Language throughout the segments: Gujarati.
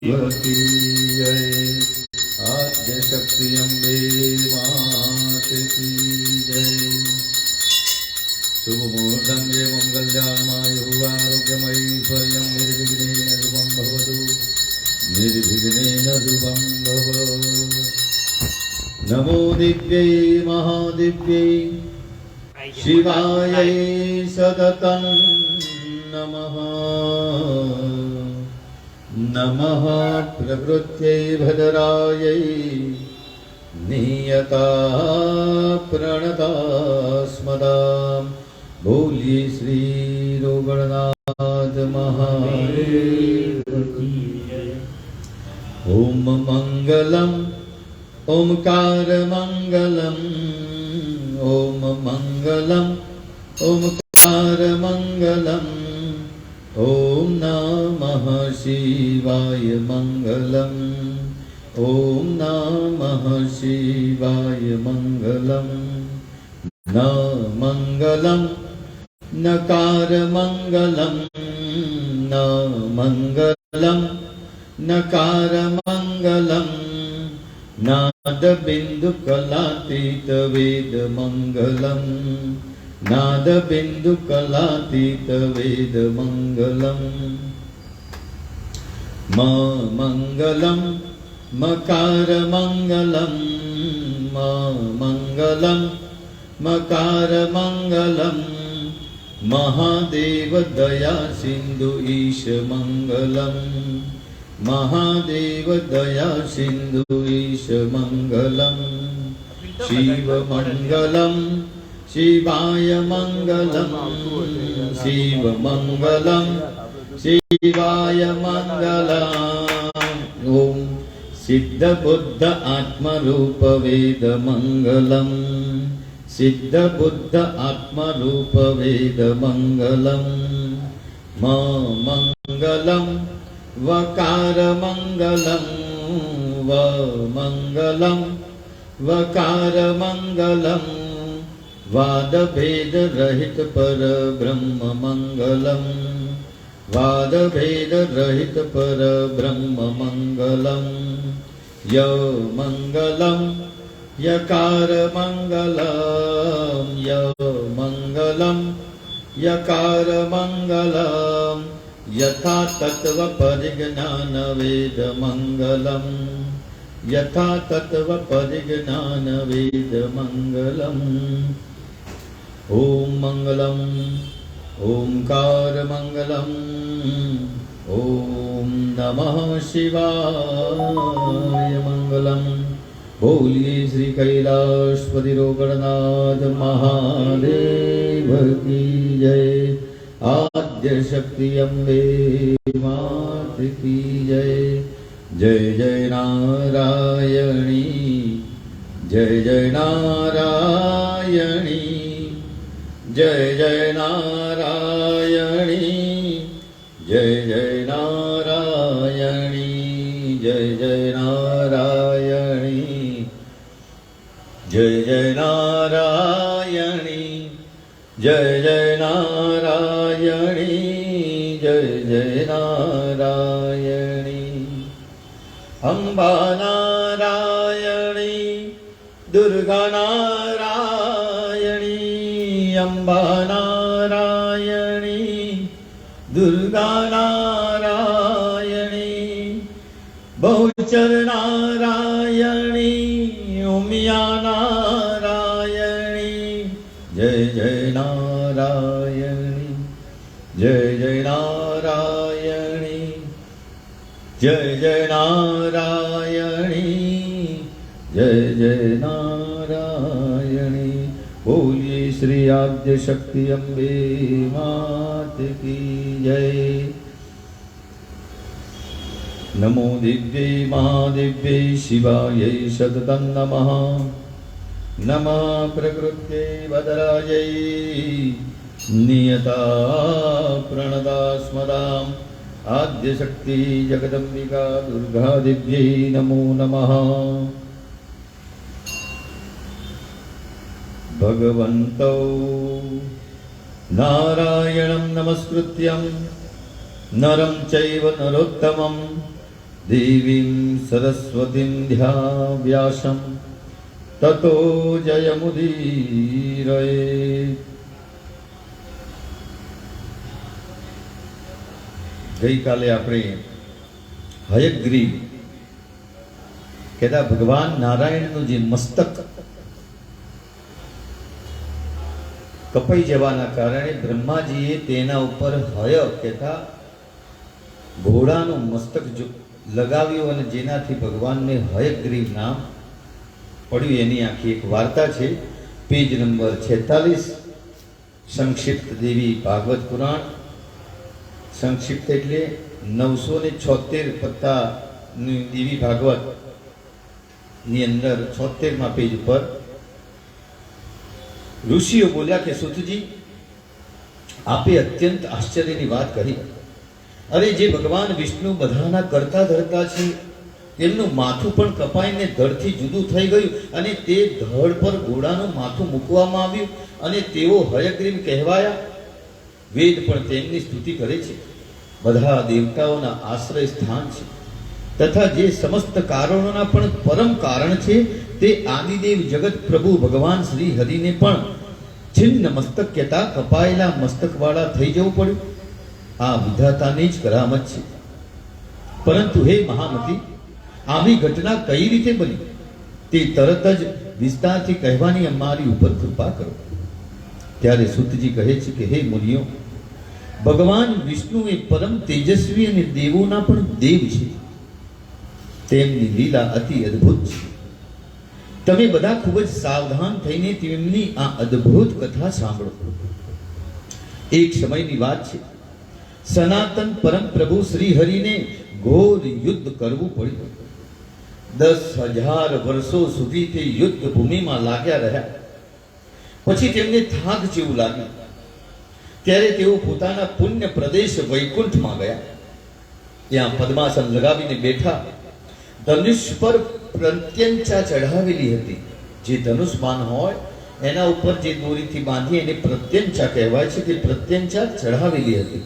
की जय। आद्य शक्ति अम्बे मात की जय। शुभ मुहूर्तंगे मंगल्यामायुः आरोग्यमैश्वर्यं निर्विघ्नेन शुभं भवतु। निर्विघ्नेन शुभं भवतु। नमो दिव्यै महादिव्यै शिवायै सततं नमः। नमः प्रकृत्यै भद्रायै नियता प्रणता स्मदां। बोलिए श्री रोगणनाथ महादेव की जय। ओम मंगलम ओमकार मंगलम ओम मंगलम ओमकार मंगलम। ओम नमः शिवाय मंगलम। ओम नमः शिवाय मंगलम। न मंगलम नकार मंगलम न मंगलम नकार मंगलम। नाद बिंदु कलातीत वेद मंगलम। नाद बिंदु कलातीत वेद मंगलम। म मंगलम मकार मंगलम म मंगलम मकार मंगलम। महादेव दया सिंधु ईश मंगलम। महादेव दया सिंधु ईश मंगलम। शिव मंगलम शिवाय मंगलम। शिव मंगलम शिवाय मंगलम। ओम सिद्ध बुद्ध आत्मरूप वेद मंगलम। सिद्ध बुद्ध आत्मरूप वेद मंगलम। म मंगलम वकार मंगलम व मंगलम वकार मंगलम। वाद भेद रहित पर ब्रह्म मंगलम। वाद भेद रहित पर ब्रह्म मंगलम। य मंगलम यकार मंगलम य मंगलम यकार मंगलम। यथा तत्व परिज्ञान वेद मंगलम। यथा तत्व परिज्ञान वेद मंगलम। ओम मंगलम ओंकार मंगलम। ओम नमः शिवाय मंगलम। बोलिए श्री कैलाशपति रोगणनाथ महादेव की जय। आद्य शक्ति अम्बे मात की जय। जय जय नारायणी जय जय नारायणी जय जय नारायणी जय जय नारायणी जय जय नारायणी जय जय नारायणी जय जय नारायणी जय जय नारायणी। अम्बा नारायणी दुर्गा नारायणी। अम्बा नारायणी दुर्गा नारायणी। बहुचर नारायणी उमिया नारायणी जय जय नारायणी जय जय नारायणी जय जय नारायणी जय जय नारायणी। बोलिए श्री आद्य शक्ति अम्बे मात की जय। नमो दिव्यै महादिव्यै शिवायै सततं नमः। नमः प्रकृत्यै वदरायै नियता प्रणता स्मदाम्। आद्य शक्ति जगदम्बिका दुर्गा दिव्यै नमो नमः। भगवन्तौ नारायणं नमस्कृत्यं नरं चैव नरोत्तमं देवीं सरस्वतीं ध्याव्यासं ततो जयमुदीरयेत्। गई काले आपणे हयग्रीव कहता भगवान नारायणનું જે મસ્તક કપાઈ જવાના કારણે બ્રહ્માજીએ તેના ઉપર હય કહેતા ઘોડાનું મસ્તક લગાવ્યું અને જેનાથી ભગવાનને હયગ્રીવ નામ પડ્યું। એની આખી એક વાર્તા છે। પેજ નંબર 46 સંક્ષિપ્ત દેવી ભાગવત પુરાણ। સંક્ષિપ્ત એટલે 976 પત્તાની દેવી ભાગવત ની અંદર 76માં પેજ ઉપર ઋષિઓ બોલ્યા કે સુતજી આપે અત્યંત આશ્ચર્યની વાત કહી। અરે જે ભગવાન વિષ્ણુ બધાના કરતા ધરતા છે એમનું માથું પણ કપાઈને ધડથી જુદું થઈ ગયું અને તે ધડ પર ઘોડાનું માથું મૂકવામાં આવ્યું અને તેઓ હયગ્રીવ કહેવાયા। વેદ પણ તેમની સ્તુતિ કરે છે। બધા દેવતાઓના આશ્રય સ્થાન છે તથા જે સમસ્ત કારણોના પણ પરમ કારણ છે તે આદિદેવ જગત પ્રભુ ભગવાન શ્રી હરિને પણ છિન્ન મસ્તક કહેતા કપાયેલા મસ્તકવાળા થઈ જવું પડ્યું। આ વિધાતાની જ કરામત છે। પરંતુ હે મહામતી આવી ઘટના કઈ રીતે બની તે તરત જ વિસ્તારથી કહેવાની અમારી ઉપર કૃપા કરો। ત્યારે સુતજી કહે છે કે હે મુનિઓ ભગવાન વિષ્ણુ એ પરમ તેજસ્વી અને દેવોના પણ દેવ છે। તેમની લીલા અતિ અદ્ભુત છે। તમે બધા ખૂબ જ સાવધાન થઈને તેમની આ અદ્ભુત કથા સાંભળો। એક સમયની વાત છે સનાતન પરમ પ્રભુ શ્રી હરિને ઘોર યુદ્ધ કરવું પડ્યું। 10,000 વર્ષો સુધી તે યુદ્ધ ભૂમિમાં લાગ્યા રહ્યા। પછી તેમને થાક જેવું લાગ્યું ત્યારે તેઓ પોતાના પુણ્ય પ્રદેશ વૈકુંઠમાં ગયા। ત્યાં પદ્માસન લગાવીને બેઠા। ધનુષ પર પ્રત્યંચા ચઢાવેલી હતી। જે ધનુષ બાણ હોય એના ઉપર જે દોરીથી બાંધી એને પ્રત્યંચા કહેવાય છે। તે પ્રત્યંચા ચઢાવેલી હતી।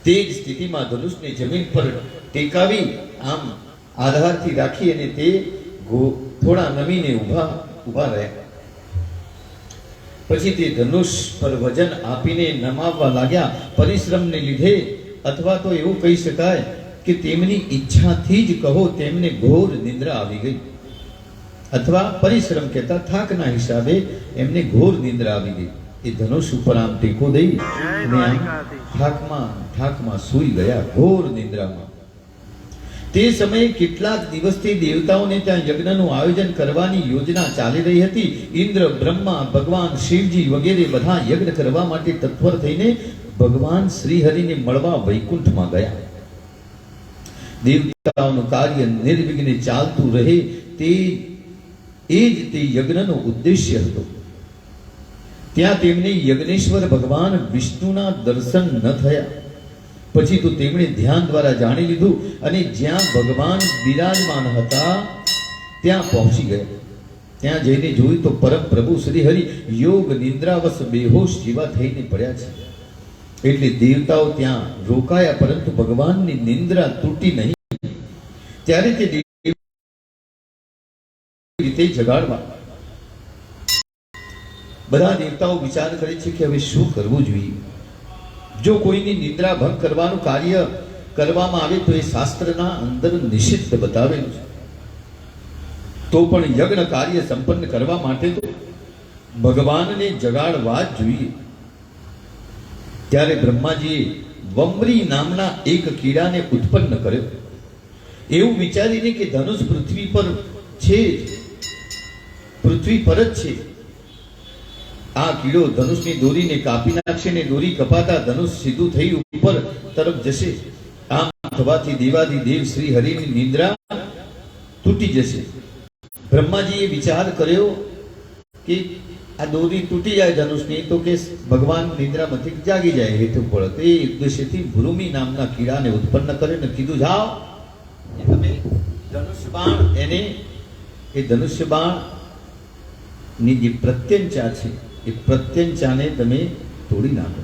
તે જ સ્થિતિમાં ધનુષને જમીન પર ટેકાવી આમ આધારથી રાખી અને તે થોડા નમીને ઊભા રહ્યા। પછી તે ધનુષ પર વજન આપીને નમાવવા લાગ્યા। પરિશ્રમને લીધે અથવા તો એવું કહી શકાય કે તેમની ઈચ્છાથી જ કહો તેમને ઘોર નિંદ્રા આવી ગઈ અથવા પરિશ્રમ કહેતા થાકના હિસાબે એમને ઘોર નિંદ્રા આવી ગઈ। એ ધનુષ ઉપર આમ ટેકો દઈ અને આમ થાકમાં સૂઈ ગયા ઘોર નિંદ્રામાં। તે સમયે કેટલાક દિવસથી દેવતાઓને ત્યાં યજ્ઞનું આયોજન કરવાની યોજના ચાલી રહી હતી। ઇન્દ્ર બ્રહ્મા ભગવાન શિવજી વગેરે બધા યજ્ઞ કરવા માટે તત્પર થઈને ભગવાન શ્રી હરિને મળવા વૈકુંઠમાં ગયા। દેવતાઓનું કાર્ય નિર્વિઘ્ને ચાલતું રહે તે જ તે યજ્ઞનો ઉદ્દેશ્ય હતો। ત્યાં તેમને યજ્ઞેશ્વર ભગવાન વિષ્ણુના દર્શન ન થયા। પછી તો તેમણે ધ્યાન દ્વારા જાણી લીધું અને જ્યાં ભગવાન બિરાજમાન હતા ત્યાં પહોંચી ગયા। ત્યાં જઈને જોયું તો પરમ પ્રભુ શ્રી હરિ યોગ નિદ્રાવશ બેહોશ જેવા થઈને પડ્યા છે। એટલે દેવતાઓ ત્યાં રોકાયા પરંતુ ભગવાનની નિંદ્રા તૂટી નહીં। ત્યારે તે રીતે જગાડવા બધા દેવતાઓ વિચાર કરે છે કે હવે શું કરવું જોઈએ। જો કોઈની નિદ્રા ભંગ કરવાનું કાર્ય કરવામાં આવે તો એ શાસ્ત્રના અંદર નિષિદ્ધ બતાવેલું છે। તો પણ યજ્ઞ કાર્ય સંપન્ન કરવા માટે તો ભગવાનને જગાડવા જ જોઈએ। ત્યારે બ્રહ્માજીએ વમ્રી નામના એક કીડાને ઉત્પન્ન કર્યો। એવું વિચારીને કે ધનુષ પૃથ્વી પર છે, પૃથ્વી પર જ છે। આ કીડો ધનુષની દોરીને કાપી નાખશે ને દોરી કપાતા ધનુષ સીધું થઈ ઉપર તરફ જશે। આમ થવાથી દેવાધિદેવ શ્રી હરિની નિદ્રા તૂટી જશે। બ્રહ્માજીએ વિચાર કર્યો કે આ દોરી તૂટી જાય ધનુષની તો કે ભગવાન નિદ્રામાંથી જાગી જાય હેઠ ઉપર। તો એ ઉદ્દેશ્યથી ભૃમિ નામના કીડાને ઉત્પન્ન કરે ને કીધું જાઓ તમે ધનુષ્ય બાણ એને એ ધનુષ્ય બાણ ની જે પ્રત્યંચા છે એ પ્રત્યંચાને તમે તોડી નાખો।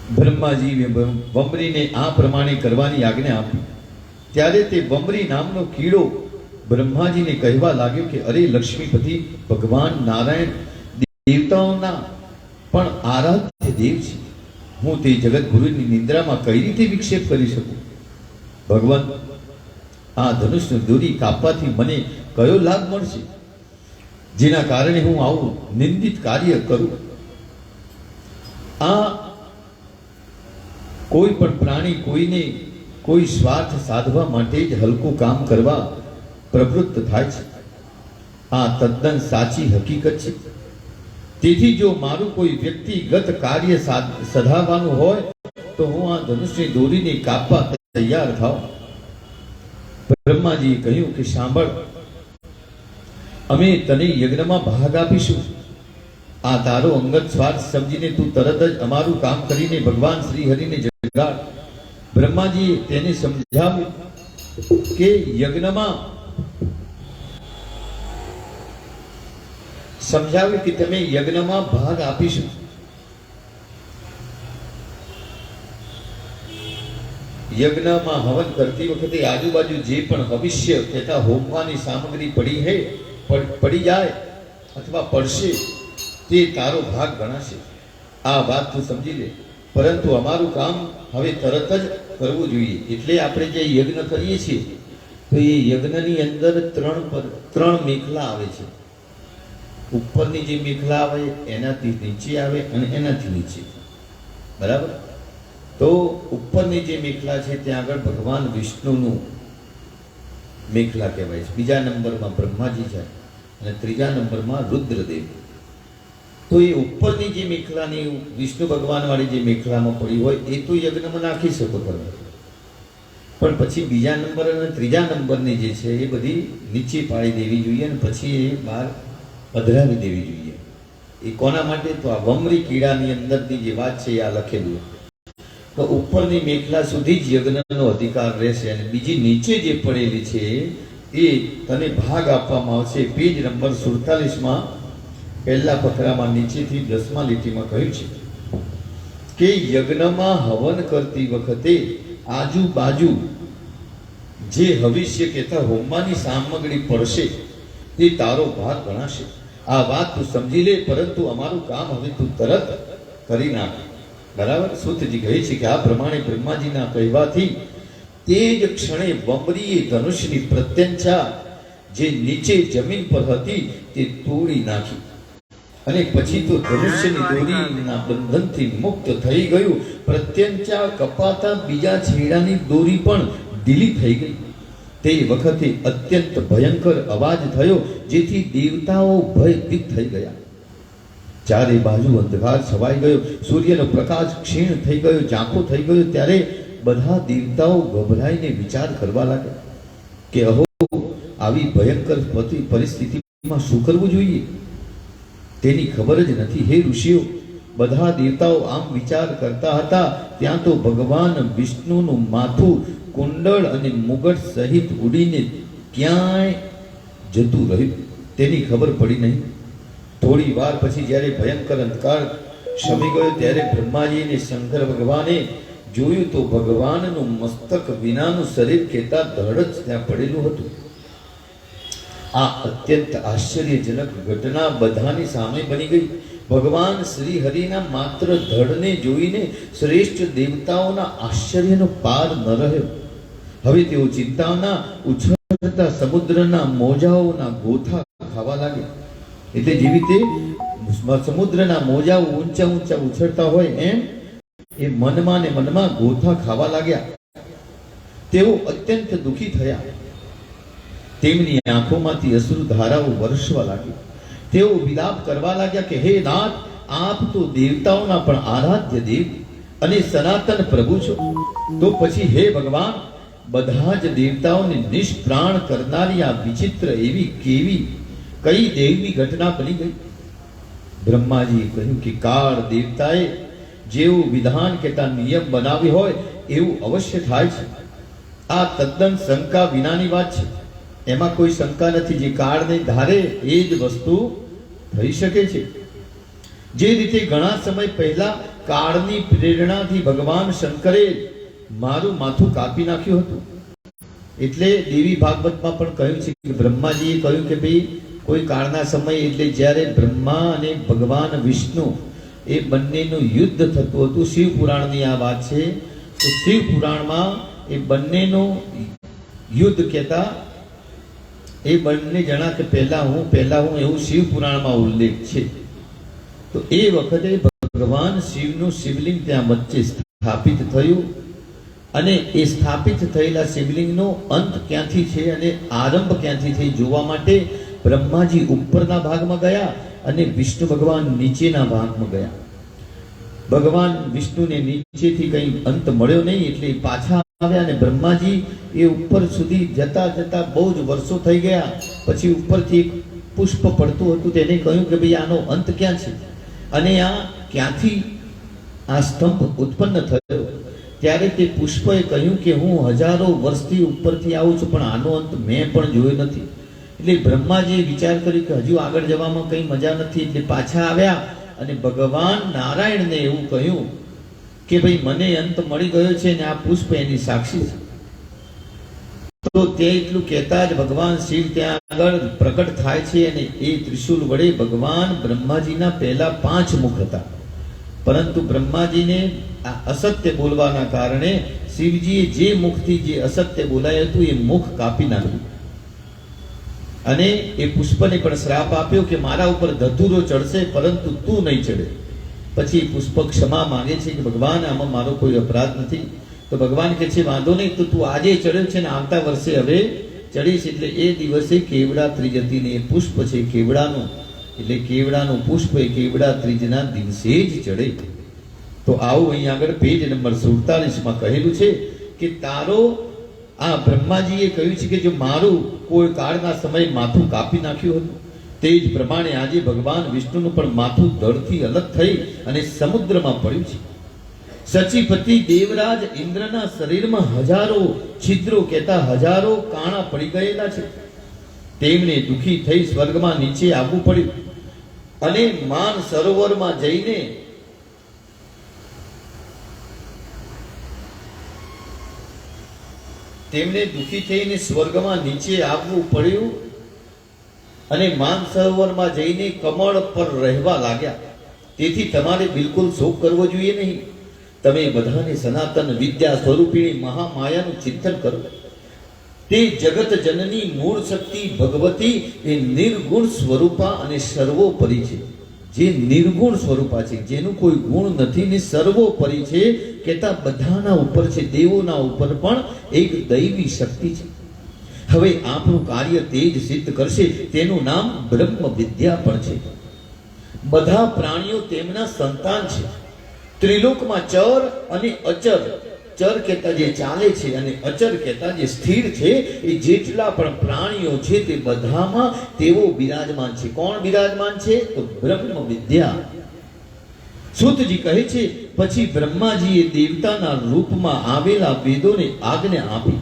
બ્રહ્માજીએ વમરીને આ પ્રમાણે કરવાની આજ્ઞા આપી. ત્યારે તે વમરી નામનો કીડો બ્રહ્માજીને કહેવા લાગ્યો કે અરે લક્ષ્મીપતિ, ભગવાન નારાયણ દેવતાઓના પણ આરાધ્ય દેવ છે. હું તે જગતગુરુની નિંદ્રામાં કઈ રીતે વિક્ષેપ કરી શકું? ભગવાન, આ ધનુષની દોરી કાપવાથી મને કયો લાભ મળશે, જેના કારણે હું આવું નિંદિત કાર્ય કરું? આ કોઈ પણ પ્રાણી કોઈને કોઈ સ્વાર્થ સાધવા માટે જ હલકું કામ કરવા પ્રવૃત્ત થાય છે. આ તદ્દન સાચી હકીકત છે. તેથી જો મારું કોઈ વ્યક્તિગત કાર્ય સધાવવાનું હોય તો હું આ ધનુષની દોરીને કાપવા તૈયાર થાવ. બ્રહ્માજીએ કહ્યું કે સાંભળ, અમે તને યજ્ઞમાં ભાગ આપીશું. આ તારો અંગત સ્વાર્થ સમજીને તું તરત જ અમારું કામ કરીને ભગવાન શ્રી હરિને જગાડ. બ્રહ્માજીએ તેને સમજાવ્યું કે તમે યજ્ઞમાં ભાગ આપીશું. યજ્ઞમાં હવન કરતી વખતે આજુબાજુ જે પણ ભવિષ્ય તથા હોમવાની સામગ્રી પડી જાય અથવા પડશે તે તારો ભાગ ગણાશે. આ વાત તું સમજી લે. પરંતુ અમારું કામ હવે તરત જ કરવું જોઈએ. એટલે આપણે જે યજ્ઞ કરીએ છીએ તો એ યજ્ઞની અંદર ત્રણ મેખલા આવે છે. ઉપરની જે મેખલા આવે એનાથી નીચે આવે અને એનાથી નીચે, બરાબર? તો ઉપરની જે મેખલા છે ત્યાં આગળ ભગવાન વિષ્ણુનું મેખલા કહેવાય છે. બીજા નંબરમાં બ્રહ્માજી છે અને ત્રીજા નંબરમાં રુદ્રદેવ. તો એ ઉપરની જે મેખલાની વિષ્ણુ ભગવાન વાળી જે મેખલામાં પડી હોય એ તો યજ્ઞમાં નાખી શકો તમે, પણ પછી બીજા નંબર અને ત્રીજા નંબરની જે છે એ બધી નીચે પાડી દેવી જોઈએ અને પછી એ બહાર પધરાવી દેવી જોઈએ. એ કોના માટે? તો આ વમરી કીડાની અંદરની જે વાત છે આ લખેલું. તો ઉપરની મેખલા સુધી જ યજ્ઞનો અધિકાર રહેશે અને બીજી નીચે જે પડેલી છે એ તને ભાગ આપવામાં આવશે. પેજ નંબર 47માં પહેલા પથરામાં નીચેથી 10મા લીટીમાં કહ્યું છે કે યજ્ઞમાં હવન કરતી વખતે આજુબાજુ જે હવિષ્ય કહેતા હોમવાની સામગ્રી પડશે તે તારો ભાગ ગણાશે. આ વાત તું સમજી લે, પરંતુ અમારું કામ હવે તું તરત કરી નાખ. બરાબર? સૂતજી કહે છે કે આ પ્રમાણે બ્રહ્માજીના કહેવાથી તે જ ક્ષણે વમરીએ ધનુષની પ્રત્યંછા જે નીચે જમીન પર હતી તે તોડી નાખી અને પછી તો ધનુષ્યની દોરીના બંધનથી મુક્ત થઈ ગયું. પ્રત્યંચા કપાતા બીજા છેડાની દોરી પણ ઢીલી થઈ ગઈ. તે વખતે અત્યંત ભયંકર અવાજ થયો, જેથી દેવતાઓ ભયભીત થઈ ગયા. ચારે બાજુ અંધકાર છવાઈ ગયો, સૂર્યનો પ્રકાશ ક્ષીણ થઈ ગયો, ઝાંખો થઈ ગયો. ત્યારે બધા દેવતાઓ ગભરાઈને વિચાર કરવા લાગ્યા કે અહો, આવી ભયંકર પરિસ્થિતિમાં શું કરવું જોઈએ તેની ખબર જ નથી. હે ઋષિઓ, બધા દેવતાઓ આમ વિચાર કરતા હતા ત્યાં તો ભગવાન વિષ્ણુનું માથું કુંડળ અને મુગટ સહિત ઉડીને ક્યાંય જતું રહ્યું તેની ખબર પડી નહીં. થોડી વાર પછી જ્યારે ભયંકર અંધકાર શમી ગયો ત્યારે બ્રહ્માજી અને શંકર ભગવાને જોયું તો ભગવાનનું મસ્તક વિનાનું શરીર કહેતા ધડ જ ત્યાં પડેલું હતું. આ અત્યંત આશ્ચર્યજનક ઘટના બધાની સામે બની ગઈ. ભગવાન શ્રી હરિના માત્ર ધડને જોઈને શ્રેષ્ઠ દેવતાઓના આશ્ચર્યનો પાર ન રહ્યો. હવે તેઓ ચિંતાના ઉછળતા સમુદ્રના મોજાઓના ગોથા ખાવા લાગ્યા. એટલે જેવી રીતે સમુદ્રના મોજાઓ ઊંચા ઊંચા ઉછળતા હોય એમ એ મનમાં ને મનમાં ગોથા ખાવા લાગ્યા. તેઓ અત્યંત દુઃખી થયા. તેમની આંખોમાંથી અશ્રુ ધારાઓ વરસવા લાગી. તેઓ વિલાપ કરવા લાગ્યા કે હે નાથ, આપ તો દેવતાઓના પણ આરાધ્ય દેવ અને સનાતન પ્રભુ છો. તો પછી હે ભગવાન, બધા જ દેવતાઓને નિષ્પ્રાણ કરનારી આ વિચિત્ર એવી કેવી કઈ દેવની ઘટના બની ગઈ? બ્રહ્માજીએ કહ્યું કે કાળ દેવતાએ જેવું વિધાન કહેતા નિયમ બનાવ્યો હોય એવું અવશ્ય થાય છે. આ તદ્દન શંકા વિનાની વાત છે. એમાં કોઈ શંકા નથી. જે કાળને ધારે એ જ વસ્તુ થઈ શકે છે. જે રીતે ઘણા સમય પહેલા કાળની પ્રેરણાથી ભગવાન શંકરે મારું માથું કાપી નાખ્યું હતું. એટલે દેવી ભાગવતમાં પણ કહ્યું છે કે બ્રહ્માજીએ કહ્યું કે ભાઈ કોઈ કાળના સમય એટલે જ્યારે બ્રહ્મા અને ભગવાન વિષ્ણુ એ બંનેનું યુદ્ધ થતું હતું. શિવ પુરાણની આ વાત છે. તો શિવ પુરાણમાં એ બંનેનું યુદ્ધ કહેતા એ બંને જણા કે પહેલા હું એવું શિવ પુરાણમાં ઉલ્લેખ છે. તો એ વખતે ભગવાન શિવનું શિવલિંગ ત્યાં વચ્ચે સ્થાપિત થયું અને એ સ્થાપિત થયેલા શિવલિંગનો અંત ક્યાંથી છે અને આરંભ ક્યાંથી થઈ જોવા માટે બ્રહ્માજી ઉપરના ભાગમાં ગયા અને વિષ્ણુ ભગવાન નીચેના ભાગમાં ગયા. ભગવાન વિષ્ણુને નીચેથી કઈ અંત મળ્યો નહીં એટલે પાછા આવ્યા અને બ્રહ્માજી એ ઉપર સુધી જતા જતા બહુ જ વર્ષો થઈ ગયા. પછી ઉપરથી એક પુષ્પ પડતું હતું. તેને કહ્યું કે ભાઈ આનો અંત ક્યાં છે અને આ ક્યાંથી આ સ્તંભ ઉત્પન્ન થયો. ત્યારે તે પુષ્પએ કહ્યું કે હું હજારો વર્ષથી ઉપરથી આવું છું પણ આનો અંત મેં પણ જોયો નથી. એટલે બ્રહ્માજીએ વિચાર કર્યો કે હજુ આગળ જવામાં કઈ મજા નથી. એટલે પાછા આવ્યા અને ભગવાન નારાયણને એવું કહ્યું કે ભાઈ મને અંત મળી ગયો છે અને આ પુષ્પ એની સાક્ષી છે. તો તે એટલું કહેતા જ ભગવાન શિવ ત્યાં આગળ પ્રકટ થાય છે અને એ ત્રિશૂલ વડે ભગવાન બ્રહ્માજીના પહેલા 5 મુખ હતા. પરંતુ બ્રહ્માજીને આ અસત્ય બોલવાના કારણે શિવજીએ જે મુખથી જે અસત્ય બોલાયું હતું એ મુખ કાપી નાખ્યું અને એ પુષ્પને પણ શ્રાપ આપ્યો કે મારા ઉપર ધતુરો ચડશે પરંતુ તું નહીં ચડે. પછી પુષ્પ ક્ષમા માંગે છે કે ભગવાન આમાં મારો કોઈ અપરાધ નથી. તો ભગવાન કહે છે વાંધો નહીં, તો તું આજે ચડ્યો છે ને આવતા વર્ષે હવે ચડીશ. એટલે એ દિવસે કેવડા ત્રિજતીને એ પુષ્પ છે કેવડાનું, એટલે કેવડાનું પુષ્પ એ કેવડા ત્રીજના દિવસે જ ચડે. તો આવું અહીં આગળ પેજ નંબર 47 કહેલું છે કે તારો આ બ્રહ્માજીએ કહ્યું છે કે જો મારું કોઈ કાળના સમય માથું કાપી નાખ્યું હતું તે જ પ્રમાણે આજે ભગવાન વિષ્ણુનું પણ માથું ધડથી અલગ થઈ અને સમુદ્રમાં પડ્યું છે. સચીપતિ દેવરાજ ઇન્દ્રના શરીરમાં હજારો છિદ્રો કહેતા હજારો કાણા પડી ગયેલા છે. તેમને દુખી થઈ સ્વર્ગમાં નીચે આવવું પડ્યું અને માન સરોવરમાં જઈને તેમને દુખી થઈને સ્વર્ગમાં નીચે આવવું પડ્યું અને માન સરોવરમાં જઈને કમળ પર રહેવા લાગ્યા. તેથી તમારે બિલકુલ શોક કરવો જોઈએ નહીં. તમે બધાને સનાતન વિદ્યા સ્વરૂપિણી મહામાયાનું ચિંતન કરો. તે જગત જનની મૂળ શક્તિ ભગવતી એ નિર્ગુણ સ્વરૂપા અને સર્વોપરી છે. જે નિર્ગુણ સ્વરૂપા છે, જેનું કોઈ ગુણ નથી ને સર્વોપરી છે, કહેતા બધાના ઉપર છે, દેવોના ઉપર પણ એક દૈવી શક્તિ છે. હવે આપણું કાર્ય તે જ સિદ્ધ કરશે. તેનું નામ બ્રહ્મ વિદ્યા પણ છે. બધા પ્રાણીઓ તેમના સંતાન છે. ત્રિલોકમાં ચર અને અચર, ચર કહેતા જે ચાલે છે અને અચર કહેતા જે સ્થિર છે, એ જેટલા પણ પ્રાણીઓ છે તે બધામાં તેઓ બિરાજમાન છે. કોણ બિરાજમાન છે? તો બ્રહ્મ વિદ્યા. સૂતજી કહે છે પછી બ્રહ્માજીએ દેવતાના રૂપમાં આવેલા વેદોને આજ્ઞા આપી.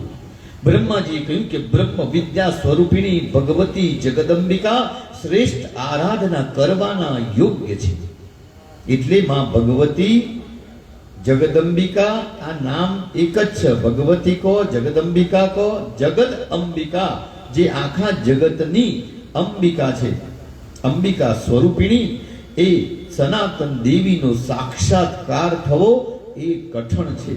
બ્રહ્માજીએ કહ્યું કે બ્રહ્મ વિદ્યા સ્વરૂપિણી ભગવતી જગદંબિકા શ્રેષ્ઠ આરાધના કરવાના યોગ્ય છે. એટલે માં ભગવતી જગદંબિકા આ નામ એક જ છે. ભગવતી કો જગદંબિકા કો જગદ અંબિકા, જે આખા જગતની અંબિકા છે. અંબિકા સ્વરૂપિણી એ સનાતન દેવીનો સાક્ષાત્કાર થવો એ કઠણ છે.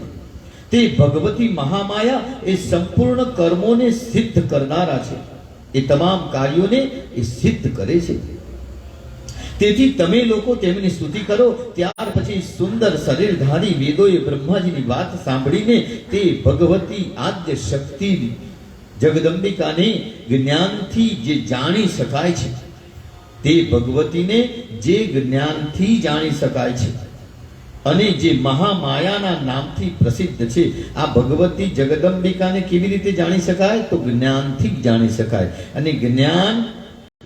તે ભગવતી મહામાયા એ સંપૂર્ણ કર્મોને સિદ્ધ કરનારા છે. એ તમામ કાર્યોને એ સિદ્ધ કરે છે. તેથી તમે લોકો તેમની સ્તુતિ કરો. ત્યાર પછી સુંદર શરીરધારી વેદોએ બ્રહ્માજીની વાત સાંભળીને તે ભગવતી આદ્ય શક્તિ જગદંબિકાને જ્ઞાનથી જે જાણી શકાય છે, તે ભગવતીને જે જ્ઞાનથી જાણી શકાય છે અને જે મહામાયાના નામથી પ્રસિદ્ધ છે. આ ભગવતી જગદંબિકાને કેવી રીતે જાણી શકાય? તો જ્ઞાનથી જ જાણી શકાય. અને જ્ઞાન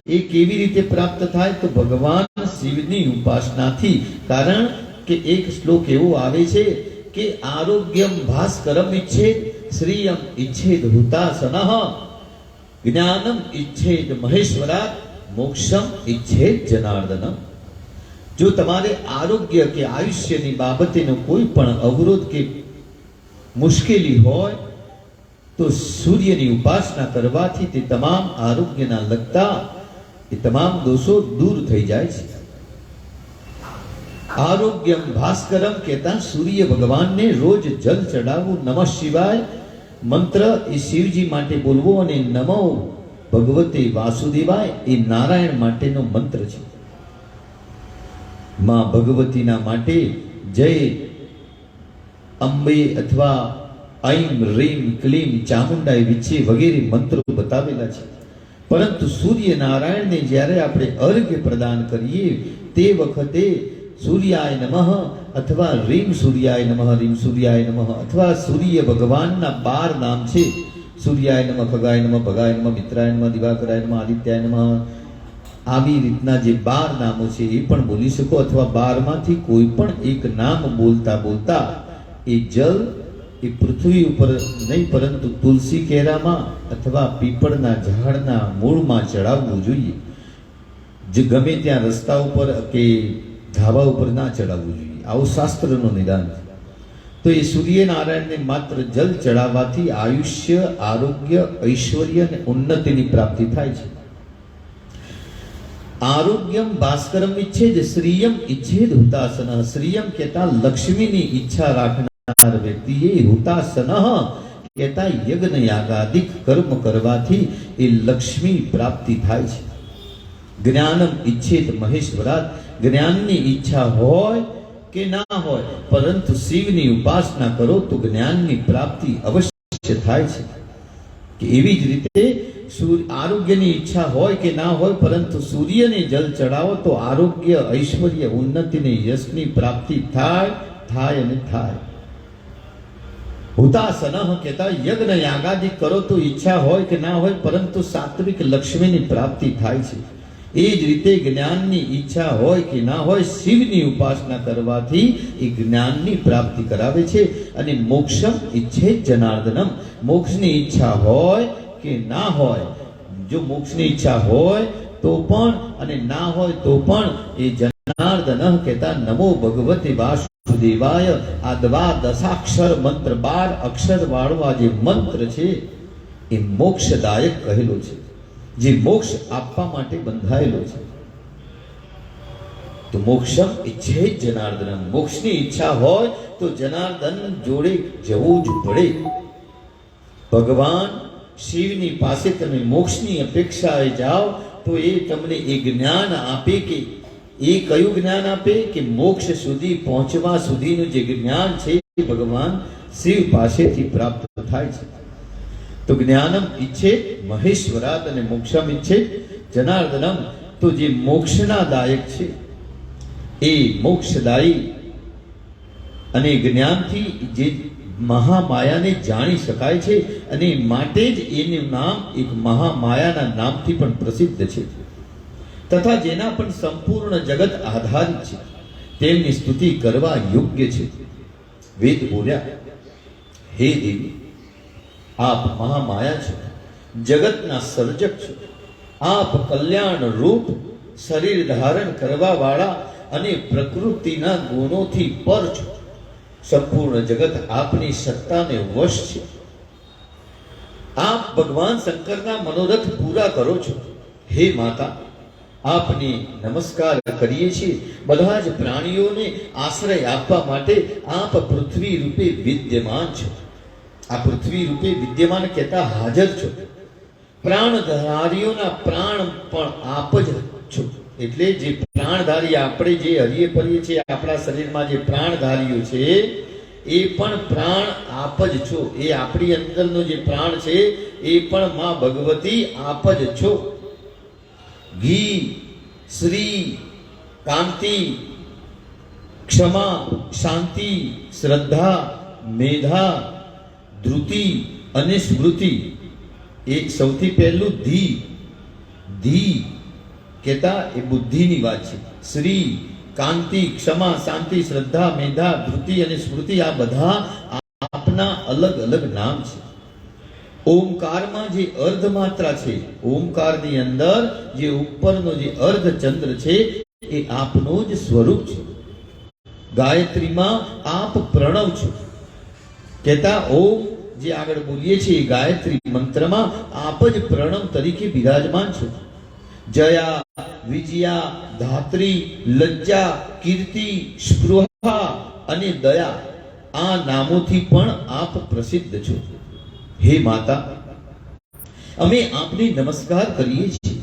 એ કેવી રીતે પ્રાપ્ત થાય? તો ભગવાન શિવની ઉપાસનાથી. કારણ કે એક શ્લોક એવો આવે છે કે આરોગ્યમ ભાસ્કરમ ઈચ્છેદ શ્રીયમ ઈચ્છેદ હુતાસનઃ જ્ઞાનમ ઈચ્છેદ મહેશ્વરાત મોક્ષમ ઈચ્છેદ જનાર્દનમ. જો તમારે આરોગ્ય કે આયુષ્યની બાબતેનો કોઈ પણ અવરોધ કે મુશ્કેલી હોય તો સૂર્યની ઉપાસના કરવાથી તે તમામ આરોગ્યના લગતા એ તમામ દોષો દૂર થઈ જાય છે. આરોગ્યમ ભાસ્કરમ કહેતા સૂર્ય ભગવાનને રોજ જલ ચડાવવું. નમઃ શિવાય મંત્ર એ શિવજી માટે બોલવો અને નમો ભગવતે વાસુદેવાય એ નારાયણ માટેનો મંત્ર છે. માં ભગવતીના માટે જય અંબે અથવા ઐમ રીમ ક્લીમ ચામુંડાઈ વિશે વગેરે મંત્રો બતાવેલા છે. પરંતુ સૂર્યનારાયણને જ્યારે આપણે અર્ઘ્ય પ્રદાન કરીએ તે વખતે સૂર્યાય નમઃ અથવા રીમ સૂર્યાય નમઃ, રીમ સૂર્યાય નમઃ અથવા સૂર્ય ભગવાનના 12 નામ છે. સૂર્યાય નમઃ, ખગાય નમઃ, ભગાય નમઃ, મિત્રાય નમઃ, દિવાકરાય નમઃ, આદિત્યાય નમઃ. આવી રીતના જે 12 નામો છે એ પણ બોલી શકો અથવા 12 માંથી કોઈ પણ એક નામ બોલતા બોલતા એ જલ એ પૃથ્વી ઉપર નહીં પરંતુ તુલસી કેરામાં અથવા પીપળના ઝાડના મૂળમાં ચડાવવું જોઈએ. જે ગમે ત્યાં રસ્તા ઉપર કે ધાબા ઉપર ના ચડાવવું જોઈએ. આવું શાસ્ત્રનું નિદાન છે. તો એ સૂર્યનારાયણને માત્ર જલ ચડાવવાથી આયુષ્ય, આરોગ્ય, ઐશ્વર્ય અને ઉન્નતિની પ્રાપ્તિ થાય છે. આરોગ્યમ ભાસ્કરમ ઈચ્છેદ શ્રીયમ ઈચ્છેદ હુતાસન. શ્રીયમ કહેતા લક્ષ્મીની ઈચ્છા રાખનાર વ્યક્તિએ, હુતાસન કહેતા યજ્ઞ યાગાદિક કર્મ કરવાથી એ લક્ષ્મી પ્રાપ્તિ થાય છે. જ્ઞાનમ ઈચ્છેદ મહેશ્વરાત. જ્ઞાનની ઈચ્છા હોય કે ના હોય પરંતુ શિવની ઉપાસના કરો તો જ્ઞાનની પ્રાપ્તિ અવશ્ય થાય છે. કે એવી જ રીતે આરોગ્યની ઈચ્છા હોય કે ના હોય પરંતુ સૂર્યને જલ ચડાવો તો આરોગ્ય, ઐશ્વર્ય, ઉન્નતિ ને યશની પ્રાપ્તિ થાય અને થાય. હુતાસન કહેતા યજ્ઞ યાગાદિ કરો તો ઈચ્છા હોય કે ના હોય પરંતુ સાત્વિક લક્ષ્મીની પ્રાપ્તિ થાય છે. એ જ રીતે જ્ઞાનની ઈચ્છા હોય કે ના હોય શિવની ઉપાસના કરવાથી એ જ્ઞાનની પ્રાપ્તિ કરાવે છે. અને મોક્ષમ ઈચ્છે જનાર્દનમ. મોક્ષની ઈચ્છા હોય કે ના હોય, જો મોક્ષની ઈચ્છા હોય તો પણ અને ના હોય તો પણ એ જનાર્દન કહેતા નમો ભગવતે વાસુદેવાય. આ દશાક્ષર મંત્ર 12 અક્ષર વાળો આ જે મંત્ર છે એ મોક્ષદાયક કહેલો છે, જે મોક્ષ આપવા માટે બંધાયેલો છે. તો મોક્ષમ ઈચ્છે જનાર્દનમ. મોક્ષની ઈચ્છા હોય તો જનાર્દન જોડે જવું જ પડે. ભગવાન શિવની પાસે તમે મોક્ષની અપેક્ષાએ જાઓ તો એ તમને એ જ્ઞાન આપે કે એ કયું જ્ઞાન આપે કે મોક્ષ સુધી પહોંચવા સુધીનું જે જ્ઞાન છે એ ભગવાન શિવ પાસેથી પ્રાપ્ત થાય છે. તો જ્ઞાનમ ઈચ્છે મહેશ્વરાત અને મોક્ષમ ઈચ્છે જનાર્દનમ. તો જે મોક્ષના દાયક છે એ મોક્ષદાયી અને જ્ઞાનથી જે મહામાયાને જાણી શકાય છે અને માટે જ એનું નામ એક મહામાયાના નામથી પણ પ્રસિદ્ધ છે તથા જેના પણ સંપૂર્ણ જગત આધારિત છે. તેમની સ્તુતિ કરવા યોગ્ય છે. વેદ બોલ્યા, હે દેવી, આપ મહામાયા છો, જગતના સર્જક છો. આપ કલ્યાણ રૂપ શરીર ધારણ કરવા વાળા અને પ્રકૃતિના ગુણોથી પર છો. સંપૂર્ણ જગત આપની સત્તાને વશ છે. આપ ભગવાન શંકરના મનોરથ પૂરા કરો છો. હે માતા, આપને નમસ્કાર કરીએ છીએ. બધા જ પ્રાણીઓને આશ્રય આપવા માટે આપ પૃથ્વી રૂપે વિદ્યમાન છો. આ પૃથ્વી રૂપે વિદ્યમાન કહેતા હાજર છો. પ્રાણધારીઓના પ્રાણ પણ આપ જ છો. એટલે જે પ્રાણધારી આપણે જે હરીએ ફરીએ છીએ, આપણા શરીરમાં જે પ્રાણધારીઓ છે એ પણ પ્રાણ આપ જ છો. એ આપણી અંદરનો જે પ્રાણ છે એ પણ માં ભગવતી આપ જ છો. ઘી, શ્રી, કાંતિ, ક્ષમા, શાંતિ, શ્રદ્ધા, મેધા, ધૃતિ અને સ્મૃતિ. એક સૌથી પહેલું ધી કહેતા એ બુદ્ધિની વાત છે. શ્રી, કાંતિ, ક્ષમા, શાંતિ, શ્રદ્ધા, મેધા, ધૃતિ અને સ્મૃતિ આ બધા આપના અલગ અલગ નામ છે. ઓમકારમાં જે અર્ધ માત્રા છે, ઓમકારની અંદર જે ઉપરનો જે અર્ધ ચંદ્ર છે એ આપનું જ સ્વરૂપ છે. ગાયત્રીમાં આપ પ્રણવ છો. કહેતા ઓમ જે આગળ બોલીએ છીએ ગાયત્રી મંત્રમાં આપ જ પ્રણવ તરીકે બિરાજમાન છો. જયા, વિજયા, ધાત્રી, લજ્જા, કીર્તિ, સ્પૃહા અને દયા આ નામોથી પણ આપ પ્રસિદ્ધ છો. હે માતા, અમે આપને નમસ્કાર કરીએ છીએ.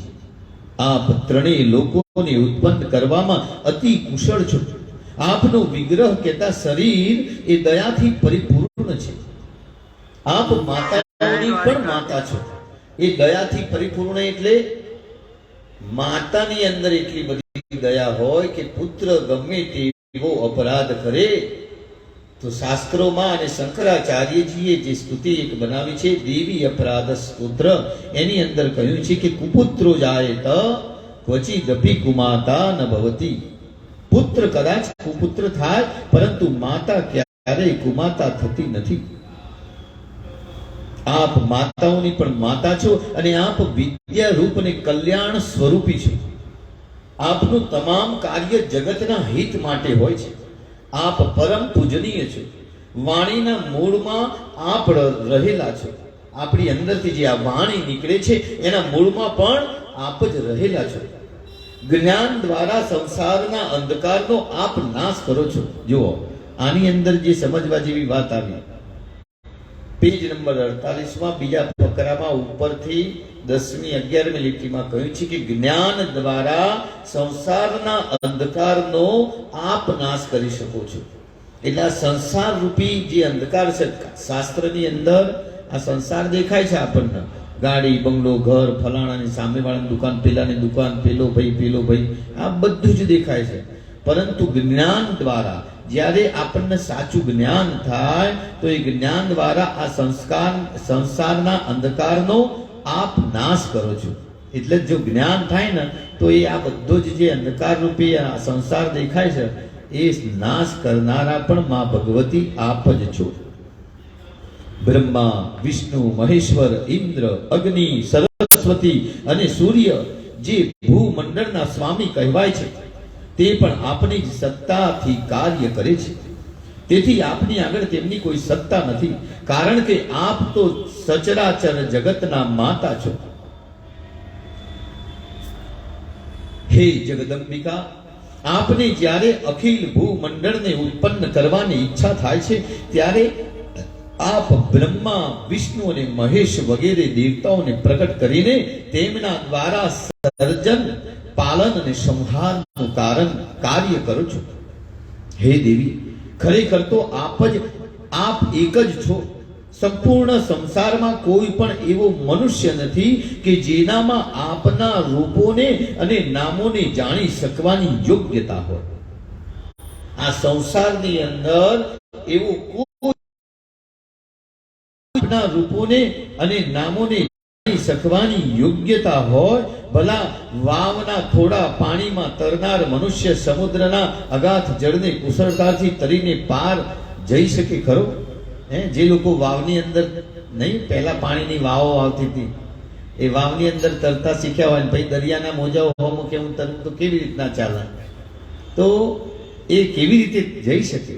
આપ ત્રણેય લોકોને ઉત્પન્ન કરવામાં અતિ કુશળ છો. આપનો વિગ્રહ કહેતા શરીર એ દયાથી પરિપૂર્ણ છે. આપ માતાઓની પણ માતા છો. એ દયાથી પરિપૂર્ણ એટલે માતાની અંદર એટલી બધી દયા હોય કે પુત્ર ગમે તેવો અપરાધ કરે તો શાસ્ત્રોમાં અને શંકરાચાર્યજીએ જે સ્તુતિ એક બનાવી છે દેવી અપરાધ સ્તોત્ર, એની અંદર કહ્યું છે કે કુપુત્રો જાયત ક્વચિદપી કુમાતા ન ભવતી. પુત્ર કદાચ કુપુત્ર થાય પરંતુ માતા ક્યારેય કુમાતા થતી નથી. આપ માતાઓની પણ માતા છો અને આપ વિદ્યા રૂપ અને કલ્યાણ સ્વરૂપી છો. આપનું તમામ કાર્ય જગતના હિત માટે હોય છે. આપ પરમ પૂજનીય છો. વાણીના મૂળમાં આપ રહેલા છો. આપણી અંદરથી જે આ વાણી નીકળે છે એના મૂળમાં પણ આપ જ રહેલા છો. જ્ઞાન દ્વારા સંસારના અંધકારનો આપ નાશ કરો છો. જુઓ, આની અંદર જે સમજવા જેવી વાત આવી, પેજ નંબર 48 બીજા ફકરામાં ઉપરથી 10મી 11મી લીટીમાં કહ્યું છે કે જ્ઞાન દ્વારા સંસારના અંધકારનો આપ નાશ કરી શકો છો. એટલે આ સંસાર રૂપી જે અંધકાર છે, શાસ્ત્રની અંદર આ સંસાર દેખાય છે આપણને, ગાડી, બંગલો, ઘર, ફલાણાની સામેવાળાની દુકાન, પેલાની દુકાન, પેલો ભાઈ, આ બધું જ દેખાય છે. પરંતુ જ્ઞાન દ્વારા જ્યારે આપણને સાચું જ્ઞાન થાય તો એ જ્ઞાન દ્વારા આ સંસારના અંધકારનો આપ નાશ કરો છો. એટલે જો જ્ઞાન થાય ને તો એ આ બધો જ જે અંધકાર રૂપી આ સંસાર દેખાય છે એ નાશ કરનારા પણ માં ભગવતી આપ જ છો. બ્રહ્મા, વિષ્ણુ, મહેશ્વર, ઇન્દ્ર, અગ્નિ, સરસ્વતી અને સૂર્ય જે ભૂમંડળના સ્વામી કહેવાય છે તે પણ આપની જ સત્તાથી કાર્ય કરે છે. તેથી આપની આગળ તેમની કોઈ સત્તા નથી, કારણ કે આપ તો સચરાચર જગતના માતા છો. હે જગદંબિકા, આપને જ્યારે અખિલ ભૂમંડળને ઉત્પન્ન કરવાની ઈચ્છા થાય છે ત્યારે આપ બ્રહ્મા, વિષ્ણુ અને મહેશ વગેરે દેવતાઓને પ્રકટ કરીને તેમના દ્વારા સર્જન, પાલન અને સંહારનું કાર્ય કરો છો. હે દેવી, ખરેખર તો આપ એક જ છો. સંપૂર્ણ સંસારમાં કોઈ પણ એવો મનુષ્ય નથી કે જેનામાં આપના રૂપોને અને નામોને જાણી શકવાની યોગ્યતા હોય. આ સંસારની અંદર એવું આપના રૂપોને અને નામોને જાણી શકવાની યોગ્યતા હોય. ભલા વાવના થોડા પાણીમાં તરનાર મનુષ્ય સમુદ્રના અગાધ જળને કુશળતાથી તરીને પાર જઈ શકે ખરો? જે લોકો વાવની અંદર નહીં, પહેલા પાણીની વાવો આવતી હતી, એ વાવની અંદર તરતા શીખ્યા હોય ને પછી દરિયાના મોજાઓ હોમો કે હું તરું તો કેવી રીતના ચાલે? તો એ કેવી રીતે જઈ શકે?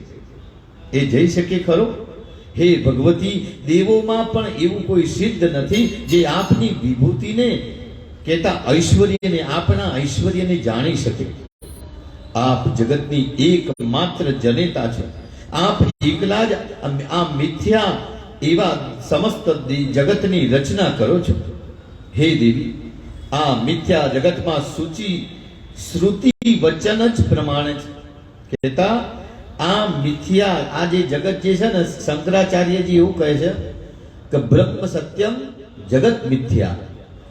એ જઈ શકે ખરો? હે ભગવતી, દેવોમાં પણ એવું કોઈ સિદ્ધ નથી જે આપની વિભૂતિને કહેતા ઐશ્વર્યને, આપના ઐશ્વર્યને જાણી શકે. આપ જગતની એકમાત્ર જનેતા છે. આપ એકલા જ આ મિથ્યા એવા સમસ્ત જગતની રચના કરો છો. હે દેવી, આ મિથ્યા જગતમાં શ્રુતિ વચન જ પ્રમાણે છે. કહેતા આ મિથ્યા, આ જે જગત જે છે ને, શંકરાચાર્યજી એવું કહે છે કે બ્રહ્મ સત્યમ જગત મિથ્યા.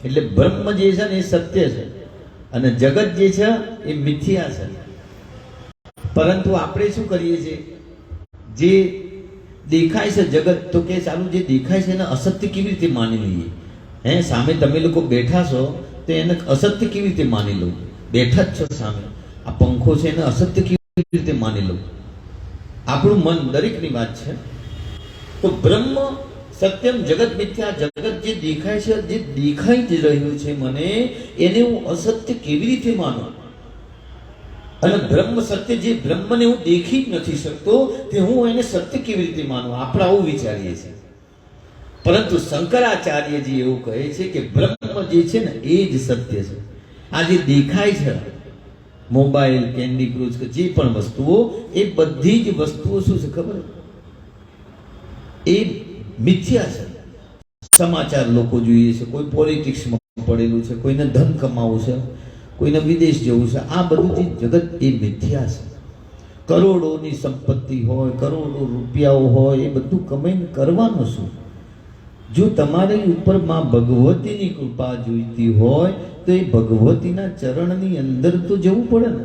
એટલે બ્રહ્મ જે છે ને એ સત્ય છે અને જગત જે છે એ મિથ્યા છે. પરંતુ આપણે શું કરીએ છીએ? જે દેખાય છે જગત, તો કે સારું જે દેખાય છે એને અસત્ય કેવી રીતે માની લઈએ? સામે તમે લોકો બેઠા છો તો એને અસત્ય કેવી રીતે માની લો? બેઠા જ છો સામે, આ પંખો છે એને અસત્ય કેવી રીતે માની લો? આપણું મન, દરેકની વાત છે. તો બ્રહ્મ સત્યમ જગત મિથ્યા, જગત જે દેખાય છે, જે દેખાઈ જ રહ્યું છે મને, એને હું અસત્ય કેવી રીતે માનું? અને બ્રહ્મ સત્ય જે બ્રહ્મને હું દેખી જ નથી શકતો તે હું એને સત્ય કેવી રીતે માનું? આપણે આવું વિચારીએ છીએ. પરંતુ શંકરાચાર્યજી એવું કહે છે કે બ્રહ્મ જે છે ને એ જ સત્ય છે. આ જે દેખાય છે મોબાઈલ, કેન્ડી ક્રુઝ કે જે પણ વસ્તુઓ, એ બધી જ વસ્તુઓ શું છે ખબર? એ મિથ્યા છે. સમાચાર લોકો જોઈએ છે, કોઈ પોલિટિક્સમાં પડેલું છે, કોઈને ધન કમાવું છે, કોઈને વિદેશ જવું છે, આ બધું જે જગત એ મિથ્યા છે. કરોડોની સંપત્તિ હોય, કરોડો રૂપિયાઓ હોય, એ બધું કમાઈને કરવાનું શું? જો તમારી ઉપર માં ભગવતીની કૃપા જોઈતી હોય તો એ ભગવતીના ચરણની અંદર તો જવું પડે ને.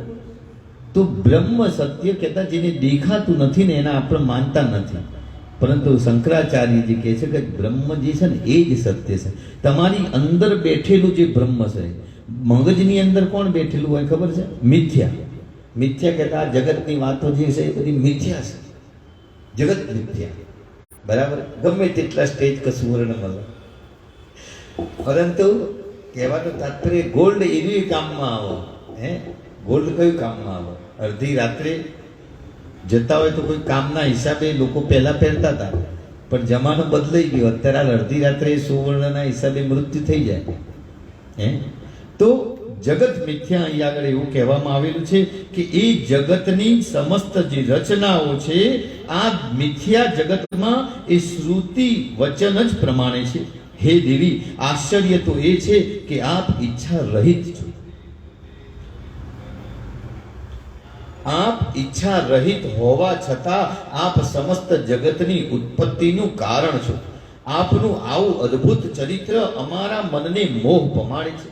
તો બ્રહ્મ સત્ય કહેતા જેને દેખાતું નથી ને એના આપણે માનતા નથી. પરંતુ શંકરાચાર્યજી કહે છે કે બ્રહ્મ જે છે ને એ જ સત્ય છે. તમારી અંદર બેઠેલું જે બ્રહ્મ છે, મગજની અંદર કોણ બેઠેલું હોય ખબર છે? મિથ્યા. મિથ્યા કહેતા આ જગતની વાતો જે છે એ બધી મિથ્યા છે. જગત મિથ્યા, બરાબર? ગમે તેટલા સ્ટેજ કસુવર્ણ મળે, પરંતુ કહેવાનું તાત્પર્ય ગોલ્ડ એવી કામમાં આવો. ગોલ્ડ કયું કામમાં આવો? અડધી રાત્રે જતા હોય તો કોઈ કામના હિસાબે લોકો પહેલા પહેરતા હતા, પણ જમાનો બદલાઈ ગયો. અત્યારે અડધી રાત્રે સુવર્ણના હિસાબે મૃત્યુ થઈ જાય. તો જગત મિથ્યા, અહીં આગળ એવું કહેવામાં આવેલું છે કે એ જગતની સમસ્ત જે રચનાઓ છે આ મિથ્યા જગતમાં એ શ્રુતિ વચન જ પ્રમાણે છે. હે દેવી, આશ્ચર્ય તો એ છે કે આપ ઈચ્છા રહિત છો. આપ ઈચ્છા રહિત હોવા છતાં આપ સમસ્ત જગતની ઉત્પત્તિનું કારણ છો. આપનું આવું અદ્ભુત ચરિત્ર અમારા મનને મોહ પમાડે છે.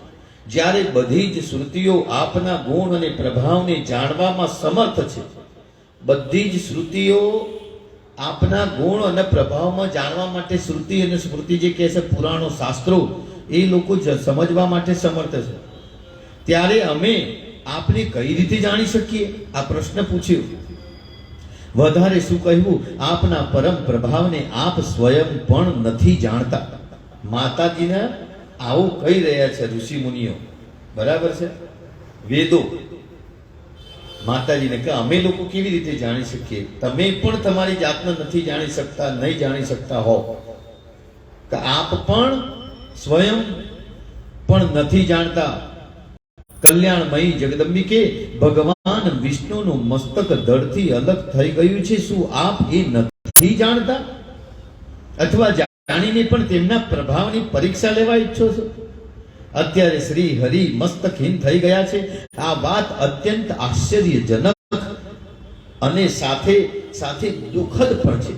જ્યારે બધી જ શ્રુતિઓ આપના ગુણ અને પ્રભાવને જાણવામાં સમર્થ છે, બધી જ શ્રુતિઓ આપના ગુણ અને પ્રભાવમાં જાણવા માટે, શ્રુતિ અને સ્મૃતિ જે કહે છે પુરાણો, શાસ્ત્રો, એ લોકો સમજવા માટે સમર્થ છે, ત્યારે અમે આપને કઈ રીતે જાણી શકીએ? આ પ્રશ્ન પૂછ્યો. વધારે શું કહેવું, આપના પરમ પ્રભાવને આપ સ્વયં પણ નથી જાણતા. માતાજીના આવું કહી રહ્યા છે ઋષિ મુનિઓ, બરાબર છે? વેદો માતાજીને કે અમે લોકો કેવી રીતે જાણી શકીએ? તમે પણ તમારી જાતને નથી જાણી શકતા, નહીં જાણી શકતા હો કે આપ પણ સ્વયં પણ નથી જાણતા. કલ્યાણમયી જગદંબિકે, ભગવાન વિષ્ણુનું મસ્તક ધડથી અલગ થઈ ગયું છે, શું આપ એ નથી જાણતા? અથવા જાણીને પણ તેમના પ્રભાવની પરીક્ષા લેવા ઈચ્છો છો? અત્યારે શ્રી હરિ મસ્તકહીન થઈ ગયા છે. આ વાત અત્યંત આશ્ચર્યજનક અને સાથે સાથે દુઃખદ પણ છે.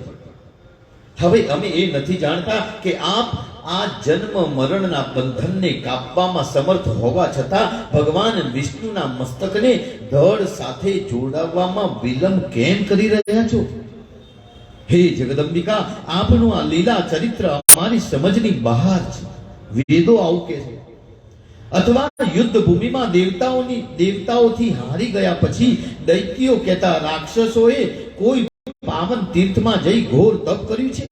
હવે અમે એ નથી જાણતા કે આપ આ જન્મ મરણના બંધનને કાપવામાં સમર્થ હોવા છતાં ભગવાન વિષ્ણુના મસ્તકને ધડ સાથે જોડાવવામાં વિલંબ કેમ કરી રહ્યા છો? હે જગદંબિકા, આપનું આ લીલા ચરિત્ર અમારી સમજની બહાર છે. વેદો આવું કહે છે. અથવા યુદ્ધ ભૂમિમાં દેવતાઓથી હારી ગયા પછી દૈત્યો કહેતા રાક્ષસોએ કોઈ પાવન તીર્થમાં જઈ ઘોર તપ કર્યું છે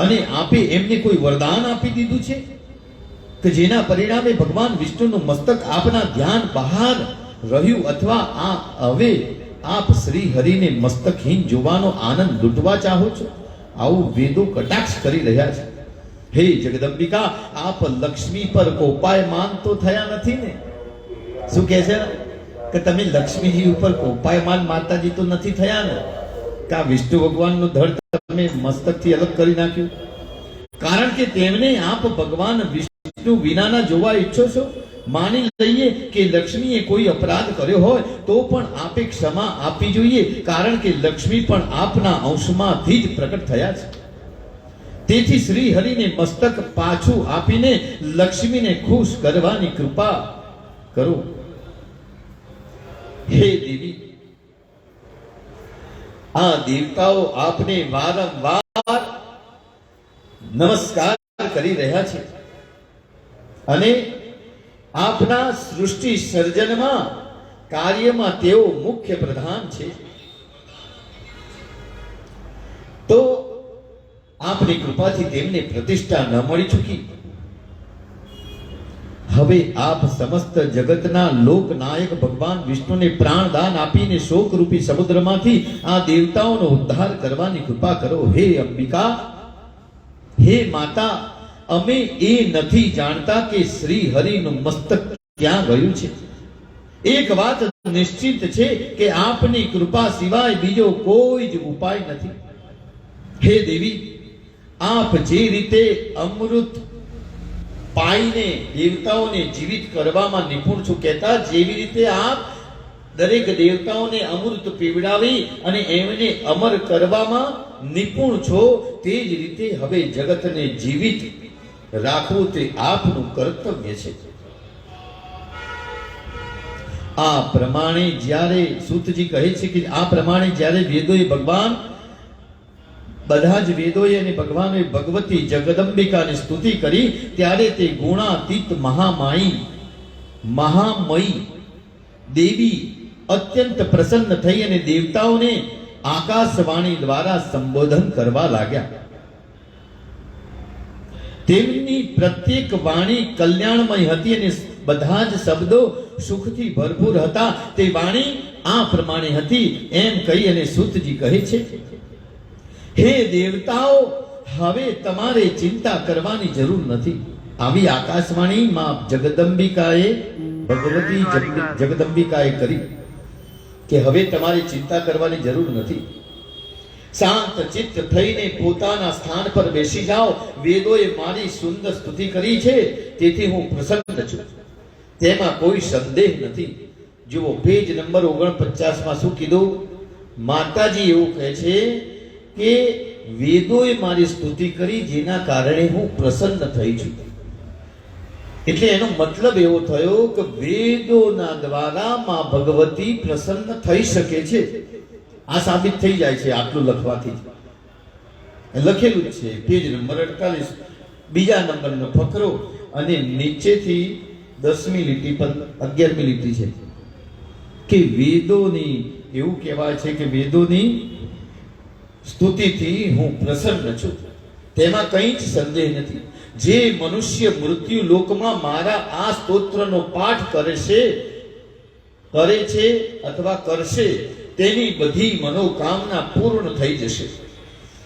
અને આપે એમને કોઈ વરદાન આપી દીધું છે કે જેના પરિણામે ભગવાન વિષ્ણુનું મસ્તક આપના ધ્યાન બહાર રહ્યું? અથવા હવે આપ શ્રી હરિને મસ્તકહીન જોવાનો આનંદ લૂંટવા ચાહો છો? આવું વેદો કટાક્ષ કરી રહ્યા છે. હે જગદંબિકા, આપ લક્ષ્મી પર કોપાયમાન તો થયા નથી ને? શું કહે છે કે તમે લક્ષ્મીજી ઉપર કોપાયમાન માતાજી તો નથી થયા ને? કે આ વિષ્ણુ ભગવાનનું ધડ તમે મસ્તકથી અલગ કરી નાખ્યું? કારણ કે તેમને આપ ભગવાન વિષ્ણુ વિનાના જોવા ઈચ્છો છો. માની લઈએ કે લક્ષ્મીએ કોઈ અપરાધ કર્યો હોય તો પણ આપે ક્ષમા આપવી જોઈએ, કારણ કે લક્ષ્મી પણ આપના અંશમાંથી જ પ્રકટ થયા છે. તેથી શ્રી હરિને મસ્તક પાછું આપીને લક્ષ્મીને ખુશ કરવાની કૃપા કરો. હે દેવી, આ દેવતાઓ આપને વારંવાર નમસ્કાર કરી રહ્યા છે અને આપના સૃષ્ટિ સર્જનમાં કાર્યમાં તેઓ મુખ્ય પ્રધાન છે. તો આપની કૃપાથી તેમને પ્રતિષ્ઠા ન મળી ચૂકી. હવે આપ સમસ્ત જગતના લોકનાયક ભગવાન વિષ્ણુને પ્રાણદાન આપીને શોકરૂપી સમુદ્રમાંથી આ દેવતાઓનો ઉદ્ધાર કરવાની કૃપા કરો. હે અંબિકા, હે માતા, અમે એ નથી જાણતા કે શ્રી હરિનું મસ્તક ક્યાં ગયું છે. એક વાત નિશ્ચિત છે કે આપની કૃપા સિવાય બીજો કોઈ જ ઉપાય નથી. હે દેવી, આપ જે રીતે અમૃત પાઈને દેવતાઓને જીવિત કરવામાં નિપુણ છો કહેતા, જેવી રીતે આપ દરેક દેવતાઓને અમૃત પીવડાવી અને એમને અમર કરવામાં નિપુણ છો, તે જ રીતે હવે જગતને જીવિત રાખવું તે આપનું કર્તવ્ય છે. આ પ્રમાણે જ્યારે સૂતજી કહે છે કે આ પ્રમાણે જ્યારે વેદોએ ભગવાન બધા જ વેદોએ અને ભગવાનોએ ભગવતી જગદંબિકાની સ્તુતિ કરી, ત્યારે તે ગુણાતીત મહામયી દેવી અત્યંત પ્રસન્ન થઈ અને દેવતાઓને આકાશવાણી દ્વારા સંબોધન કરવા લાગ્યા. તેમની પ્રત્યેક વાણી કલ્યાણમય હતી અને બધા જ શબ્દો સુખથી ભરપૂર હતા. તે વાણી આ પ્રમાણે હતી. એમ કહી અને સૂતજી કહે છે, હે દેવતાઓ, હવે તમારે ચિંતા કરવાની જરૂર નથી. આવી આકાશવાણી માં જગદંબિકાએ ભગવતી જગદંબિકાએ કરી કે હવે તમારે ચિંતા કરવાની જરૂર નથી. શાંત ચિત્ત થઈને પોતાના સ્થાન પર બેસી જાઓ. વેદોએ મારી સુંદર સ્તુતિ કરી છે, તેથી હું પ્રસન્ન છું, તેમાં કોઈ સંદેહ નથી. જુઓ પેજ નંબર 49 માં શું કીધું? માતાજી એવું કહે છે કે વેદોએ મારી સ્તુતિ કરી, જેના કારણે હું પ્રસન્ન થઈ છું. એટલે એનો મતલબ એવો થયો કે વેદોના દ્વારા માં ભગવતી પ્રસન્ન થઈ શકે છે. આ સાબિત થઈ જાય છે આટલું લખવાથી. લખેલું જ છે પેજ નંબર 48 બીજા નંબરનો ફકરો, અને નીચેથી 10મી લીટી પર 11મી લીટી છે કે વેદોની, એવું કહેવાય છે કે વેદોની સ્તુતિથી હું પ્રસન્ન છું, તેમાં કંઈ જ સંદેહ નથી. જે મનુષ્ય મૃત્યુ લોકમાં મારા આ સ્તોત્રનો પાઠ કરે છે અથવા કરશે, તેની બધી મનોકામના પૂર્ણ થઈ જશે.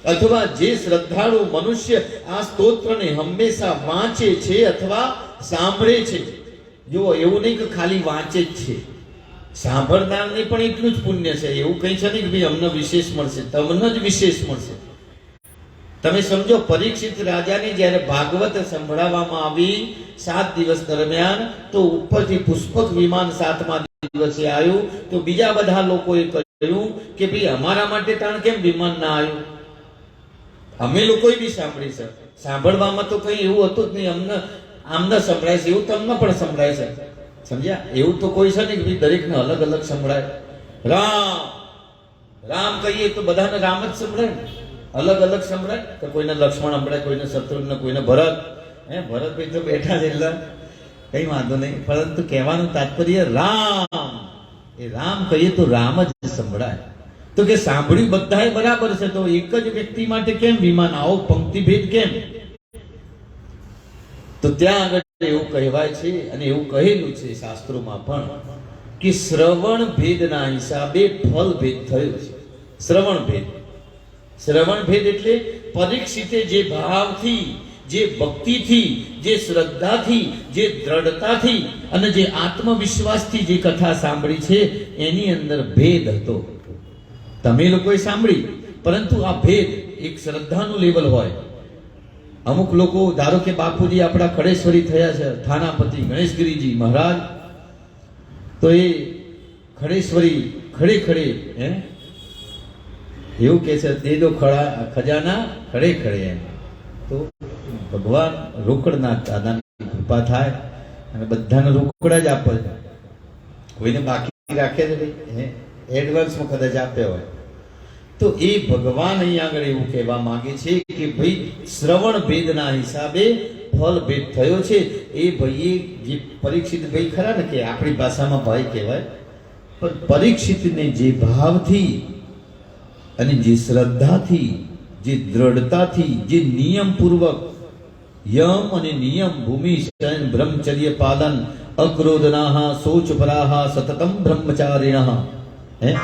અથવા જે શ્રદ્ધાળુ મનુષ્ય આ સ્તોત્રને હંમેશા વાંચે છે અથવા સાંભળે છે, જો એવું નહીં કે ખાલી વાંચે જ છે, સાંભળનારને પણ એટલું જ પુણ્ય છે. એવું કઈ છે નહીં કે ભાઈ અમને વિશેષ મળશે, તમને જ વિશેષ મળશે. તમે સમજો, પરીક્ષિત રાજાને જ્યારે ભાગવત સંભળાવવામાં આવી 7 દિવસ દરમિયાન, તો ઉપરથી પુષ્પક વિમાન 7મા દિવસે આવ્યું, તો બીજા બધા લોકોએ કહ્યું કે ભાઈ અમારા માટે તાણ કેમ વિમાન ના આવ્યું? અમે લોકોએ બી સાંભળી છે, સાંભળવામાં તો કઈ એવું હતું જ નહીં. આમને સંભળાય છે એવું તમને પણ સંભળાય છે, સમજ્યા? એવું તો કોઈ છે નહીં કે દરેકને અલગ અલગ સંભળાય. રામ રામ કહીએ તો બધાને રામ જ સંભળાય, અલગ અલગ સંભળાય. તો કોઈને લક્ષ્મણ સંભળાય, કોઈને શત્રુઘ્ન, કોઈને ભરત. ભરતભાઈ તો બેઠા છે એટલે કઈ વાંધો નહીં, પરંતુ કહેવાનું તાત્પર્ય રામ, એ રામ કહીએ તો રામ જ સંભળાય. તો કે સાંભળ્યું બધાએ બરાબર છે, તો એક જ વ્યક્તિ માટે કેમ વિમાન? આવો પંક્તિભેદ કેમ? તો ત્યાં આગળ એવું કહેવાય છે અને એવું કહેલું છે શાસ્ત્રોમાં પણ કે શ્રવણ ભેદના હિસાબે ફલ ભેદ થયો છે. શ્રવણ ભેદ એટલે પરીક્ષિતે જે ભાવથી, જે ભક્તિથી, જે શ્રદ્ધાથી, જે દ્રઢતાથી અને જે આત્મવિશ્વાસથી જે કથા સાંભળી છે, એની અંદર ભેદ હતો. તમે લોકોએ સાંભળી, પરંતુ આ ભેદ એક શ્રદ્ધાનું લેવલ હોય. અમુક લોકો, ધારો કે બાપુજી આપણા ખડેશ્વરી થયા છે, થાનાપતિ ગણેશગીરીજી મહારાજ, તો એ ખડેશ્વરી ખડે એવું કે છે, દે દો ખજાના ખડે એમ. તો ભગવાન રોકડના દાદાની કૃપા થાય અને બધાને રોકડા જ આપે છે, કોઈને બાકી રાખે છે ભાઈ, એડવાન્સમાં કદાચ આપ્યા હોય. તો એ ભગવાન અહીંયા આગળ એવું કહેવા માંગે છે કે ભાઈ શ્રવણ ભેદના હિસાબે ફલ ભેદ થયો છે. એ ભાઈએ, જે પરીક્ષિત ભાઈ ખરા ને, કે આપણી ભાષામાં ભાઈ કહેવાય, પણ પરીક્ષિતને જે ભાવથી અને જે શ્રદ્ધાથી, જે દ્રઢતાથી, જે નિયમપૂર્વક યમ અને નિયમ ભૂમિ શયન બ્રહ્મચર્ય પાલન અક્રોધનાહ શૌચપરાહ સતતમ બ્રહ્મચારિણઃ.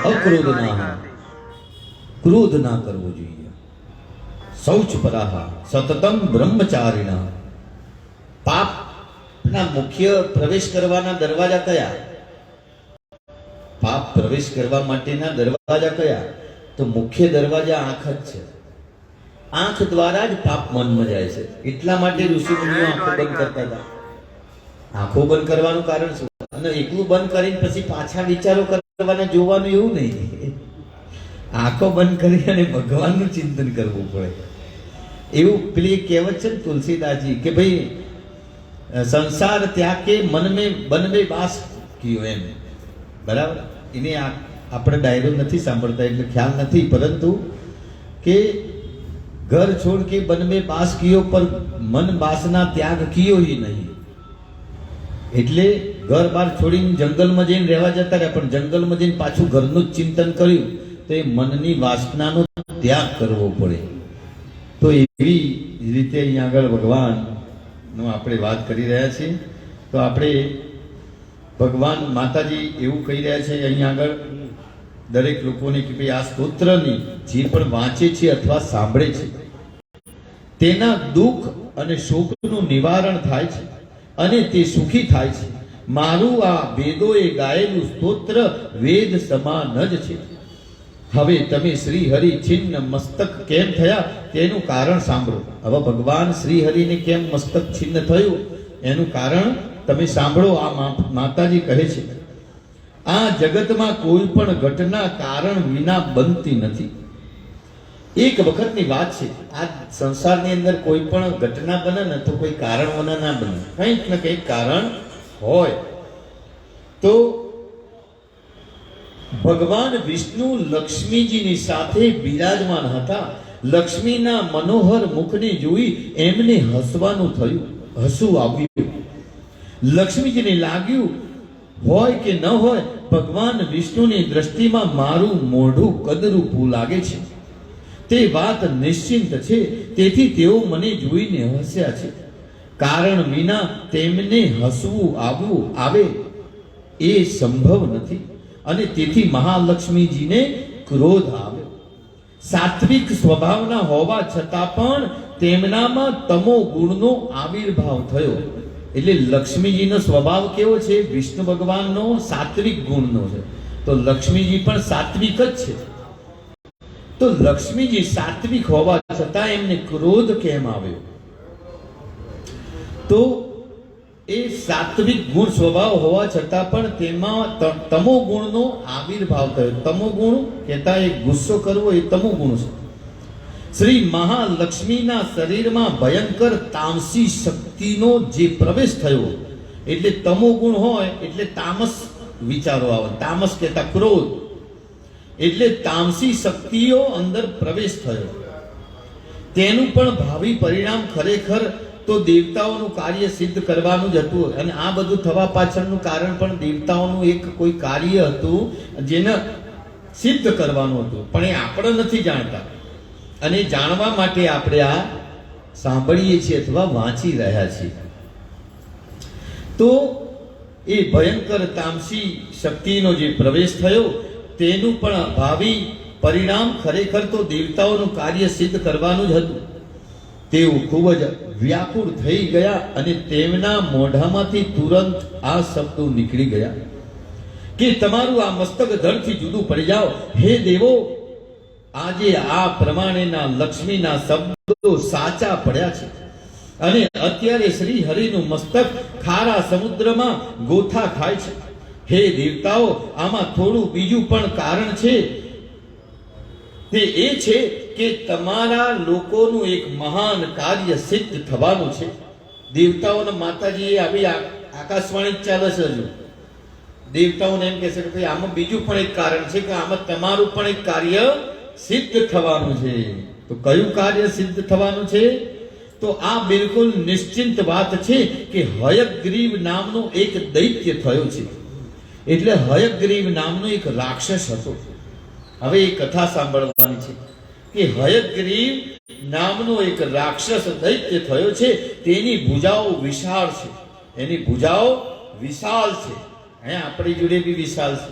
અક્રોધનાહ, ક્રોધ ના કરવો જોઈએ. શૌચપરાહ સતતમ બ્રહ્મચારિણઃ. પાપના મુખ્ય પ્રવેશ કરવાના દરવાજા કયા? પાપ પ્રવેશ કરવા માટેના દરવાજા કયા? તો મુખ્ય દરવાજા આંખ જ છે. આંખ દ્વારા જ પાપ મનમાં જાય છે. એટલા માટે ઋષિ મુનિઓ આંખો બંધ કરતા હતા. આંખો બંધ કરવાનું કારણ શું? અને એકલું બંધ કરીને પછી પાછા વિચારો કરવાના જોવાનું એવું નહીં. આંખો બંધ કરી અને ભગવાનનું ચિંતન કરવું પડે. એવું પેલી કહેવત છે ને તુલસીદાસજી કે ભાઈ સંસાર ત્યાં કે મન મેં બન મેં વાસ કયો એમ. બરાબર, એને આપણે ડાયરો નથી સાંભળતા એટલે ખ્યાલ નથી, પરંતુ કે ઘર છોડ કે બન મેં બાસ કિયો પર મન બાસના ત્યાગ કિયો ही નહીં. એટલે ઘર બાર છોડીને જંગલમાં જઈને રહેવા જતા રહ્યા, પણ જંગલમાં જઈને પાછું ઘરનું જ ચિંતન કર્યું તો એ મનની વાસનાનો ત્યાગ કરવો પડે. તો એવી રીતે અહીંયા આગળ ભગવાનનો આપણે વાત કરી રહ્યા છીએ. તો આપણે ભગવાન માતાજી એવું કહી રહ્યા છે અહીંયા આગળ દરેક લોકોને કે ભાઈ આ સ્તોત્રની જે પણ વાંચે છે અથવા સાંભળે છે તેના દુઃખ અને શોકનું નિવારણ થાય છે અને તે સુખી થાય છે. મારું આ વેદોએ ગાયેલું સ્તોત્ર વેદ સમાન જ છે. હવે તમે શ્રી હરિ છિન્ન મસ્તક કેમ થયા તેનું કારણ સાંભળો. હવે ભગવાન શ્રી હરિને કેમ મસ્તક છિન્ન થયું એનું કારણ તમે સાંભળો. આ માતાજી કહે છે આ જગતમાં કોઈ પણ ઘટના કારણ વિના બનતી નથી. એક વખતની વાત છે, આ સંસારની અંદર કોઈ પણ ઘટના બને ને તો કોઈ કારણ વગર ના બને, કંઈક ને કંઈક કારણ હોય. તો ભગવાન વિષ્ણુ લક્ષ્મીજીની સાથે બિરાજમાન હતા. લક્ષ્મીના મનોહર મુખને જોઈ એમને હસવાનું થયું, હસવું આવ્યું. લક્ષ્મીજીને લાગ્યું હોય કે ન હોય, ભગવાન વિષ્ણુની દ્રષ્ટિમાં મારું મોઢું કદરૂપું લાગે છે. તે વાત નિશ્ચિંત છે, તેથી તેઓ મને જોઈને હસ્યા છે. કારણ વિના તેમને હસવું આવે એ સંભવ નથી અને તેથી મહાલક્ષ્મીજીને ક્રોધ આવ્યો. સાત્વિક સ્વભાવના હોવા છતાં પણ તેમનામાં તમો ગુણનો આવિર્ભાવ થયો. એટલે લક્ષ્મીજીનો સ્વભાવ કેવો છે? વિષ્ણુ ભગવાનનો સાત્વિક ગુણનો છે. તો લક્ષ્મીજી પણ સાત્વિક જ છે. તો લક્ષ્મીજી સાત્વિક હોવા છતાં એમને ક્રોધ કેમ આવ્યો? તો એ સાત્વિક ગુણ સ્વભાવ હોવા છતાં પણ તેમાં તમો ગુણનો આવિર્ભાવ થયો. તમો ગુણ કહેતા એ ગુસ્સો કરવો એ તમો ગુણ છે. શ્રી મહાલક્ષ્મીના શરીરમાં ભયંકર તામસી શક્તિનો જે પ્રવેશ થયો, એટલે તમો ગુણ હોય એટલે તામસ વિચારો આવે. તામસ કહેતા ક્રોધ, એટલે તામસી શક્તિઓ અંદર પ્રવેશ થયો. તેનું પણ ભાવિ પરિણામ ખરેખર તો દેવતાઓનું કાર્ય સિદ્ધ કરવાનું જ હતું. અને આ બધું થવા પાછળનું કારણ પણ દેવતાઓનું એક કોઈ કાર્ય હતું જેને સિદ્ધ કરવાનું હતું, પણ એ આપણે નથી જાણતા. અને જાણવા માટે આપણે આ સાંભળીએ છીએ અથવા વાંચી રહ્યા છીએ. તો એ ભયંકર તામસી શક્તિનો જે પ્રવેશ થયો તેનું પણ ભાવિ પરિણામ ખરેખર તો દેવતાઓનું કાર્ય સિદ્ધ કરવાનું જ હતું. તેઓ ખૂબ જ વ્યાકુળ થઈ ગયા અને તેમના મોઢામાંથી તુરંત આ શબ્દો નીકળી ગયા કે તમારું આ મસ્તક ધડથી જુદું પડી જાઓ. હે દેવો, આજે આ પ્રમાણેના લક્ષ્મીના શબ્દો સાચા પડ્યા છે અને અત્યારે શ્રી હરિનું મસ્તક ખારા સમુદ્રમાં ગોથા ખાય છે. હે દેવતાઓ, આમાં થોડું બીજું પણ કારણ છે. તે એ છે કે તમારા લોકોનું એક મહાન કાર્ય સિદ્ધ થવાનું છે. દેવતાઓને માતાજીએ આવી આકાશવાણી ચાલે છે. હજુ દેવતાઓને એમ કહેશે કે ભાઈ આમાં બીજું પણ એક કારણ છે કે આમાં તમારું પણ એક કાર્ય સિદ્ધ થવાનું છે. તો કયું કાર્ય સિદ્ધ થવાનું છે? તો આ બિલકુલ નિશ્ચિંત વાત છે કે હયગ્રીવ નામનો એક દૈત્ય થયો છે. એટલે હયગ્રીવ નામનો એક રાક્ષસ હતો. હવે એ કથા સાંભળવાની છે. કે હયગ્રીવ નામનો એક રાક્ષસ દૈત્ય થયો છે, તેની ભુજાઓ વિશાળ છે, એની ભુજાઓ વિશાળ છે. આપણી જોડે બી વિશાળ છે,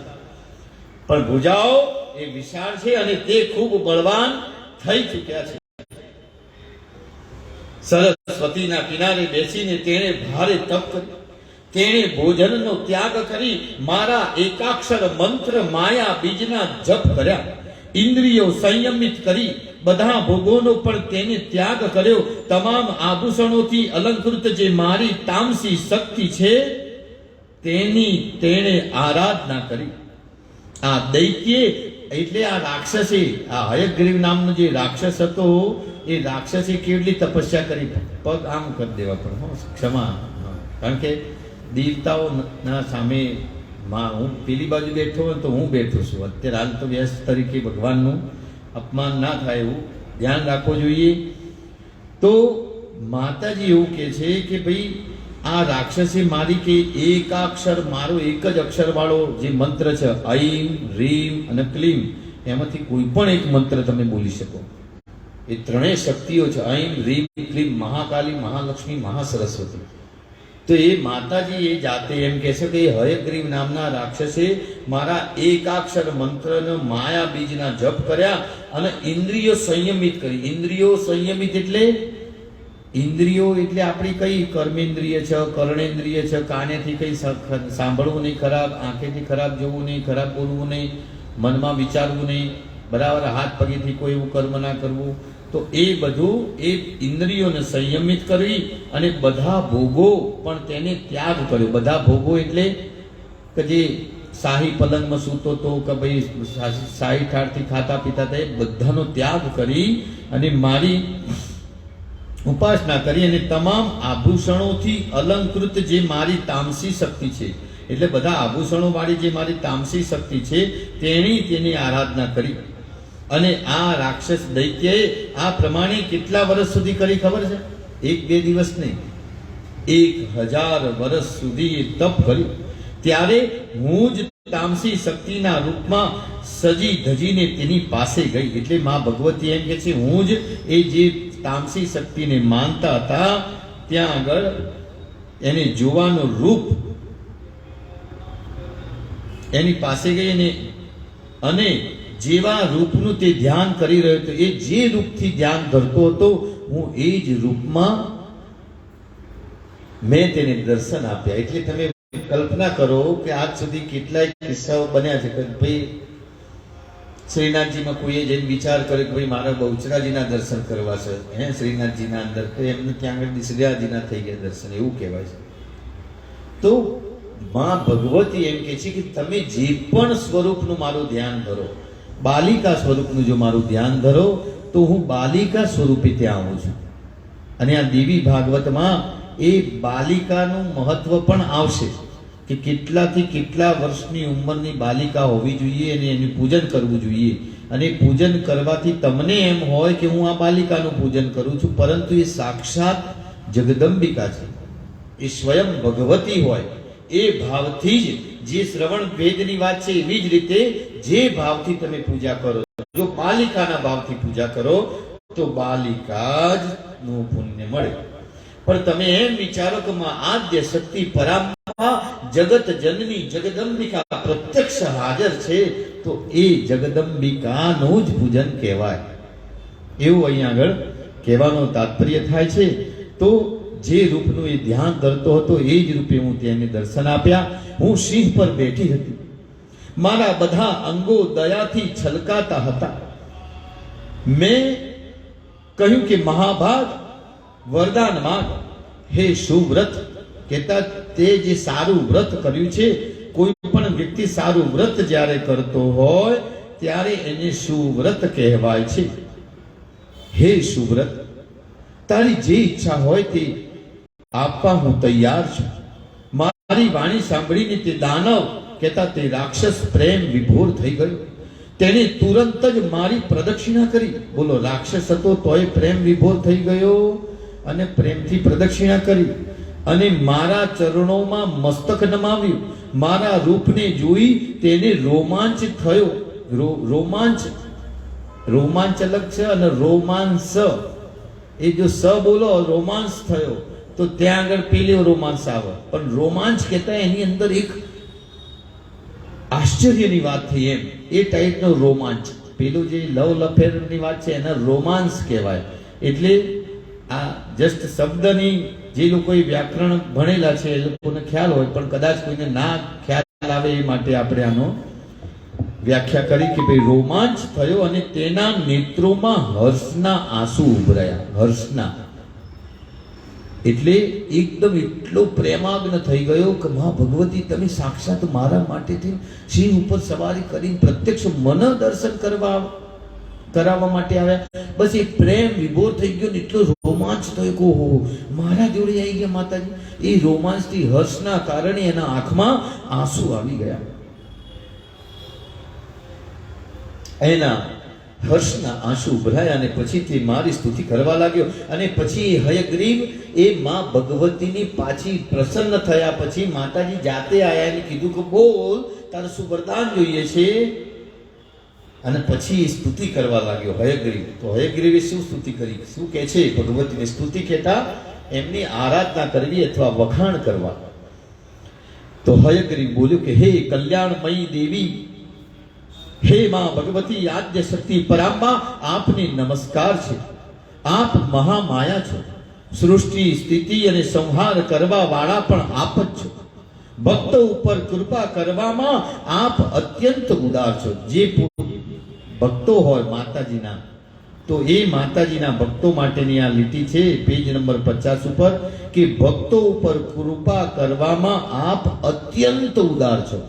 પણ ભુજાઓ એ વિશાળ છે અને તે ખૂબ બળવાન થઈ ચૂક્યા છે. સરસ્વતીના કિનારે બેસીને તેણે ભારે તપ કર્યું. તેણે ભોજનનો ત્યાગ કરી મારા એકાક્ષર મંત્ર માયા બીજના જપ કર્યા. ઇન્દ્રિયો સંયમિત કરી બધા ભોગોનો પણ તેને ત્યાગ કર્યો. તમામ આભૂષણોથી અલંકૃત જે મારી તામસી શક્તિ છે તેની તેણે આરાધના કરી. આ દૈત્ય એટલે આ રાક્ષસે, આ હયગ્રીવ નામનો જે રાક્ષસ હતો, એ રાક્ષસે કેટલી તપસ્યા કરી. પગ આમ કરી દેવા પણ ક્ષમા, કારણ કે દેવતાઓ ના સામે હું પેલી બાજુ બેઠો હોય તો હું બેઠો છું. અત્યારે હાલ તો વ્યસ્ત તરીકે ભગવાનનું અપમાન ના થાય એવું ધ્યાન રાખવું જોઈએ. તો માતાજી એવું કહે છે કે ભાઈ આ રાક્ષસે મારી કે એકાક્ષર, મારો એક જ અક્ષર વાળો જે મંત્ર છે ઐમ રીમ અને ક્લીમ, એમાંથી કોઈ પણ એક મંત્ર તમે બોલી શકો. એ ત્રણેય શક્તિઓ છે, ઐમ રીમ ક્લીમ, મહાકાલી, મહાલક્ષ્મી, મહાસરસ્વતી. તો એ માતાજી એ જાતે એમ કહે છે કે હયગ્રીવ નામના રાક્ષસે મારા એકાક્ષર મંત્રનો માયા બીજના જપ કર્યા અને ઇન્દ્રિયો સંયમિત કરી. ઇન્દ્રિયો સંયમિત એટલે ઇન્દ્રિયો એટલે આપણી કઈ કર્મેન્દ્રિય છે, કર્ણેન્દ્રિય છે. કાનેથી કઈ સાંભળવું નહીં ખરાબ, આંખેથી ખરાબ જોવું નહીં, ખરાબ બોલવું નહીં, મનમાં વિચારવું નહીં, બરાબર હાથ પગેથી કોઈ એવું કર્મ ના કરવું. તો એ બધું એ ઇન્દ્રિયોને સંયમિત કરી અને બધા ભોગો પણ તેને ત્યાગ કર્યો. બધા ભોગો એટલે કે જે શાહી પલંગમાં સૂતો તો કે ભાઈ શાહી ઠાઠથી ખાતા પીતા હતા, એ બધાનો ત્યાગ કરી અને મારી ઉપાસના કરી અને તમામ આભૂષણોથી અલંકૃત જે મારી તામસી શક્તિ છે, એટલે બધા આભૂષણો વાળી જે મારી તામસી શક્તિ છે તેની આરાધના કરી. અને આ રાક્ષસ દૈત્યએ આ પ્રમાણે કેટલા વર્ષ સુધી કરી ખબર છે? 1-2 દિવસ નહીં, 1000 વર્ષ સુધી એ તપ કર્યું. ત્યારે હું જ તામસી શક્તિના રૂપમાં સજી ધજીને તેની પાસે ગઈ. એટલે માં ભગવતી એમ કે છે હું જ એ જે તામસી શક્તિને માનતા હતા ત્યાં આગળ એને જોવાનું રૂપ એની પાસે ગઈ અને જેવા રૂપનું તે ધ્યાન કરી રહ્યો હતો, એ જે રૂપથી ધ્યાન ધરતો હતો, હું એ જ રૂપમાં મેં તેને દર્શન આપ્યા. એટલે તમે કલ્પના કરો કે આજ સુધી કેટલાય કિસ્સાઓ બન્યા છે કે ભાઈ શ્રીનાથજીમાં કોઈએ જઈને વિચાર કરે કે ભાઈ મારા બહુચરાજીના દર્શન કરવા છે શ્રીનાથજીના અંદર, તો એમને ત્યાં આગળ શ્રીનાથજીના થઈ ગયા દર્શન, એવું કહેવાય છે. તો માં ભગવતી એમ કે છે કે તમે જે પણ સ્વરૂપનું મારું ધ્યાન ધરો, બાલિકા સ્વરૂપનું જો મારું ધ્યાન ધરો તો હું બાલિકા સ્વરૂપે ત્યાં આવું છું. અને આ દેવી ભાગવતમાં એ બાલિકાનું મહત્વ પણ આવશે કે કેટલાથી કેટલા વર્ષની ઉંમરની બાલિકા હોવી જોઈએ અને એનું પૂજન કરવું જોઈએ. અને પૂજન કરવાથી તમને એમ હોય કે હું આ બાલિકાનું પૂજન કરું છું, પરંતુ એ સાક્ષાત જગદંબિકા છે, એ સ્વયં ભગવતી હોય. એ ભાવથી જ જે શ્રવણ વેદની વાત છે એવી જ રીતે જે ભાવથી તમે પૂજા કરો, જો બાલિકાના ભાવથી પૂજા કરો તો બાલિકા જ નું પુણ્ય મળે. પણ તમે એમ વિચારો કે આદ્ય શક્તિ પરાત્મા જગત જનની જગદંબિકા પ્રત્યક્ષ હાજર છે, તો એ જગદંબિકાનું જ પૂજન કહેવાય. એવું અહીંયા આગળ કહેવાનો તાત્પર્ય થાય છે. તો જે રૂપનું એ ધ્યાન ધરતો હતો એ જ રૂપે હું તેને દર્શન આપ્યા. હું સિંહ પર બેઠી હતી, મારા બધા અંગો દયાથી છલકાતા હતા. મેં કહ્યું કે મહાભાગ વરદાન માંગ, હે સુવ્રત, કહેતા તે જે સારું વ્રત કર્યું છે, કોઈ પણ વ્યક્તિ સારું વ્રત જ્યારે કરતો હોય ત્યારે એને સુવ્રત કહેવાય છે. હે સુવ્રત, તારી જે ઈચ્છા હોય તે આપવા હું તૈયાર છું. મારી વાણી સાંભળીને તે દાનવ કહેતા તે રાક્ષસ પ્રેમ વિભોર થઈ ગયો. તેણે તુરંત જ મારી પ્રદક્ષિણા કરી. બોલો, રાક્ષસ હતો તોય પ્રેમ વિભોર થઈ ગયો અને પ્રેમથી પ્રદક્ષિણા કરી અને મારા ચરણોમાં મસ્તક નમાવ્યું. મારા રૂપને જોઈ તેને રોમાંચ થયો. રોમાંચ રોમાંચ અલગ છે અને રોમાંસ, એ જો સ બોલો રોમાંસ થયો તો ત્યાં આગળ પેલો રોમાંસ આવે, પણ રોમાંચ કહેતા એની અંદર એક આશ્ચર્યની વાત થઈ એમ, એ ટાઈપનો રોમાંચ. પેલું જે લવ લફેરની વાત છે એને રોમાંસ કહેવાય. એટલે આ જસ્ટ શબ્દની જે લોકોએ વ્યાકરણ ભણેલા છે એ લોકોને ખ્યાલ હોય, પણ કદાચ કોઈને ના ખ્યાલ આવે એ માટે આપણે આનો વ્યાખ્યા કરી કે ભાઈ રોમાંચ થયો અને તેના નેત્રોમાં હર્ષના આંસુ ઉભરાયા. હર્ષના એટલે એકદમ એટલો પ્રેમાગ્ન થઈ ગયો કે મા ભગવતી તમે સાક્ષાત મારા માટેથી સિંહ ઉપર સવારી કરીને પ્રત્યક્ષ મન દર્શન કરાવવા માટે આવ્યા. બસ એ પ્રેમ વિભોર થઈ ગયો ને એટલો રોમાંચ થયો કે ઓહો મારા જોડે આવી ગયા માતાજી. એ રોમાંચથી હર્ષના કારણે એના આંખમાં આંસુ આવી ગયા. એના હર્ષના આંસુ ઉભરાયા અને પછી તે મારી સ્તુતિ કરવા લાગ્યો. અને પછી હયગ્રીવ એ માં ભગવતીની પાછી પ્રસન્ન થયા પછી માતાજી જાતે આયા અને કીધું કે બોલ તારે શું વરદાન જોઈએ છે, અને પછી સ્તુતિ કરવા લાગ્યો હયગ્રીવ. તો હયગ્રીવે શું સ્તુતિ કરી, શું કહે છે ભગવતીની સ્તુતિ કહેતા એમની આરાધના કરવી અથવા વખાણ કરવા. તો હયગ્રીવ બોલ્યું કે હે કલ્યાણમયી દેવી, હે માં ભગવતી આદ્ય શક્તિ પરાંબા, આપને નમસ્કાર છે. આપ મહામાયા છો, સૃષ્ટિ સ્થિતિ અને સંહાર કરવા વાળા પણ આપ જ છો. ભક્તો ઉપર કૃપા કરવામાં આપ અત્યંત ઉદાર છો. જે ભક્તો હોય માતાજીના, તો એ માતાજીના ભક્તો માટેની આ લીટી છે પેજ નંબર 50 ઉપર કે ભક્તો ઉપર કૃપા કરવામાં આપ અત્યંત ઉદાર છો.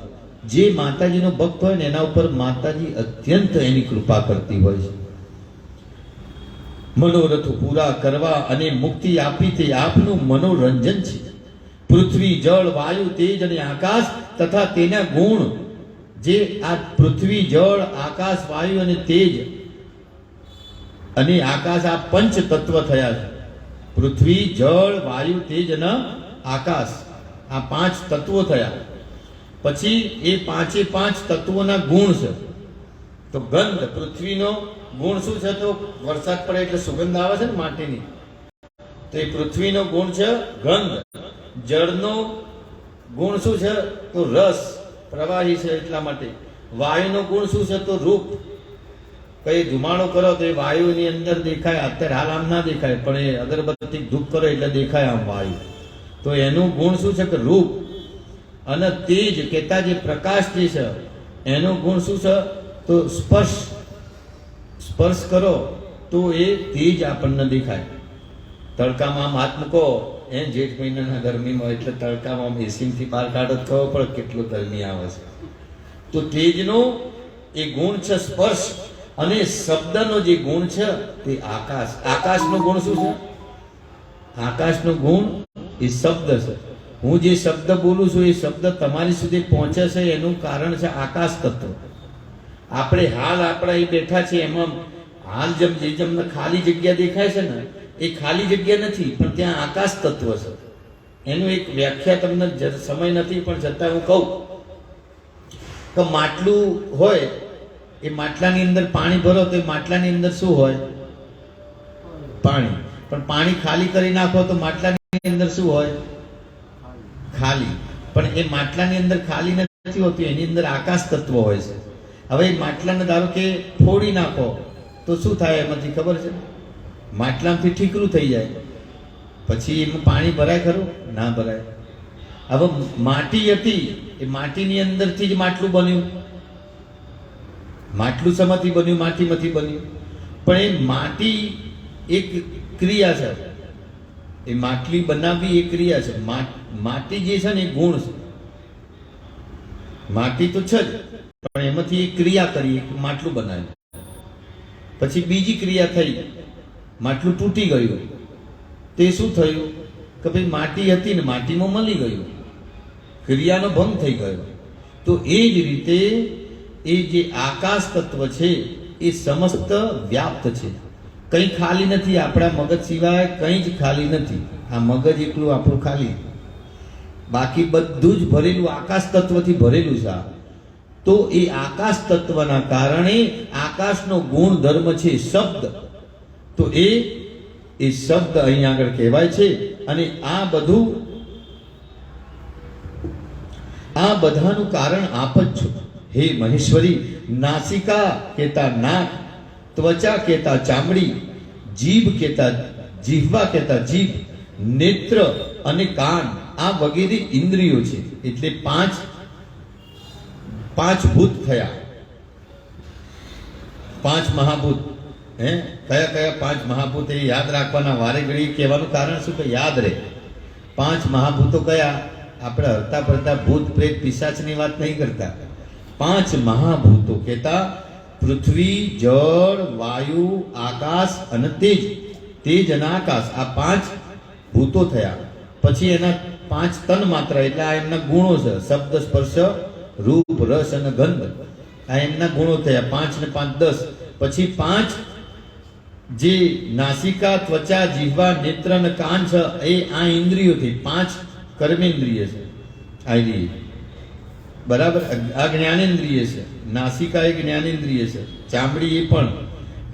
જે માતાજીનો ભક્ત હોય ને એના ઉપર માતાજી અત્યંત એની કૃપા કરતી હોય છે. મનોરથો પૂરા કરવા અને મુક્તિ આપી તે આપનું મનોરંજન છે. પૃથ્વી જળ વાયુ તેજ અને આકાશ તથા તેના ગુણ, જે આ પૃથ્વી જળ આકાશ વાયુ અને તેજ અને આકાશ આ પંચ તત્વ થયા છે. પૃથ્વી જળ વાયુ તેજ અને આકાશ આ પાંચ તત્વો થયા. પછી એ પાંચે પાંચ તત્વોના ગુણ છે. તો ગંધ, પૃથ્વીનો ગુણ શું છે? તો વરસાદ પડે એટલે સુગંધ આવે છે ને માટીની, તો એ પૃથ્વીનો ગુણ છે ગંધ. જળનો ગુણ શું છે? તો રસ, પ્રવાહી છે એટલા માટે. વાયુનો ગુણ શું છે? તો રૂપ. કઈ ધુમાડો કરો તો એ વાયુની અંદર દેખાય. અત્યારે હાલ આમ ના દેખાય, પણ એ અગરબત્તી ધૂપ કરો એટલે દેખાય આમ વાયુ. તો એનું ગુણ શું છે? કે રૂપ. અને તેજ કહેતા જે પ્રકાશ જે છે એનો ગુણ શું છે? તો સ્પર્શ. સ્પર્શ કરો તો એ તેજ આપણને દેખાય. તડકામાં આમ હાથ મૂકો, એ જેઠ મહિનાના ગરમીમાં એટલે તડકામાં એસીથી બહાર કાઢો તો ખબર પડે કેટલું ગરમી આવે છે. તો તેજનો એ ગુણ છે સ્પર્શ. અને શબ્દનો જે ગુણ છે તે આકાશ. આકાશનો ગુણ શું છે? આકાશનો ગુણ એ શબ્દ છે. હું જે શબ્દ બોલું છું એ શબ્દ તમારી સુધી પહોંચે છે એનું કારણ છે આકાશ તત્વ. આપણે હાલ આપણા એ બેઠા છે એમાં હાલ જેમ ખાલી જગ્યા દેખાય છે ને, એ ખાલી જગ્યા નથી, પણ ત્યાં આકાશ તત્વ છે. એનું એક વ્યાખ્યા તમને સમય નથી, પણ છતાં હું કહું કે માટલું હોય, એ માટલાની અંદર પાણી ભરો તો એ માટલાની અંદર શું હોય? પાણી. પણ પાણી ખાલી કરી નાખો તો માટલાની અંદર શું હોય? ખાલી. પણ એ માટલાની અંદર ખાલી નથી હોતું, એની અંદર આકાશ તત્વ હોય છે. હવે એ માટલાને ધારો કે ફોડી નાખો તો શું થાય? એમાંથી ખબર છે? માટલામાંથી ઠીકરું થઈ જાય. પછી એમાં પાણી ભરાય ખરું? ના ભરાય. હવે માટી હતી, એ માટીની અંદરથી જ માટલું બન્યું. માટલું શેમાંથી બન્યું? માટીમાંથી બન્યું. પણ એ માટી એક ક્રિયા છે. એ માટલી બનાવવી એ ક્રિયા છે. માટી જે છે ને એ ગુણ છે. માટી તો છે જ, પણ એમાંથી એક ક્રિયા કરી, એક માટલું બનાવ્યું. પછી બીજી ક્રિયા થઈ, માટલું તૂટી ગયું. તે શું થયું? કે ભાઈ માટી હતી ને માટીમાં મળી ગયું, ક્રિયાનો ભંગ થઈ ગયો. તો એ જ રીતે એ જે આકાશ તત્વ છે એ સમસ્ત વ્યાપ્ત છે. કંઈ ખાલી નથી. આપણા મગજ સિવાય કંઈ જ ખાલી નથી. આ મગજ એકલું આપણું ખાલી, બાકી બધું જ ભરેલું આકાશ તત્વથી ભરેલું છે. તો એ આકાશ તત્વના કારણે આકાશનો ગુણધર્મ છે શબ્દ. તો એ શબ્દ અહીં આગળ કહેવાય છે. અને આ બધાનું કારણ આપ જ છો હે મહેશ્વરી. નાસિકા કહેતા નાક, ત્વચા કહેતા ચામડી, જીભ કહેતા જીહવા કહેતા જીભ, નેત્ર અને કાન આ વગેરે ઇન્દ્રિયો છે. એટલે પાંચ ભૂત થયા, પાંચ મહાભૂત. કયા કયા પાંચ મહાભૂત એ યાદ રાખવાના. વારે ઘડી કહેવાનું કારણ શું કે યાદ રહે. પાંચ મહાભૂતો કયા? આપણે હરતા ફરતા ભૂત પ્રેત પિશાચની વાત નહીં કરતા. પાંચ મહાભૂતો કહેતા પૃથ્વી, જળ, વાયુ, આકાશ અને તેજ. તેજ અને આકાશ આ પાંચ ભૂતો થયા. પછી એના પાંચ તન માત્ર, એટલે આ એમના ગુણો છે. શબ્દ, સ્પર્શ, રૂપ, રસ અને ગંધ આ એમના ગુણો થયા. 5 ને 5 10. પછી 5 જે નાસિકા, ત્વચા, જીહવા, નેત્ર અને કાન છે એ આ ઇન્દ્રિયોથી 5 કર્મેન્દ્રિય છે. આ બરાબર. આ જ્ઞાનેન્દ્રિય છે. નાસિકા એ જ્ઞાનેન્દ્રિય છે, ચામડી એ પણ,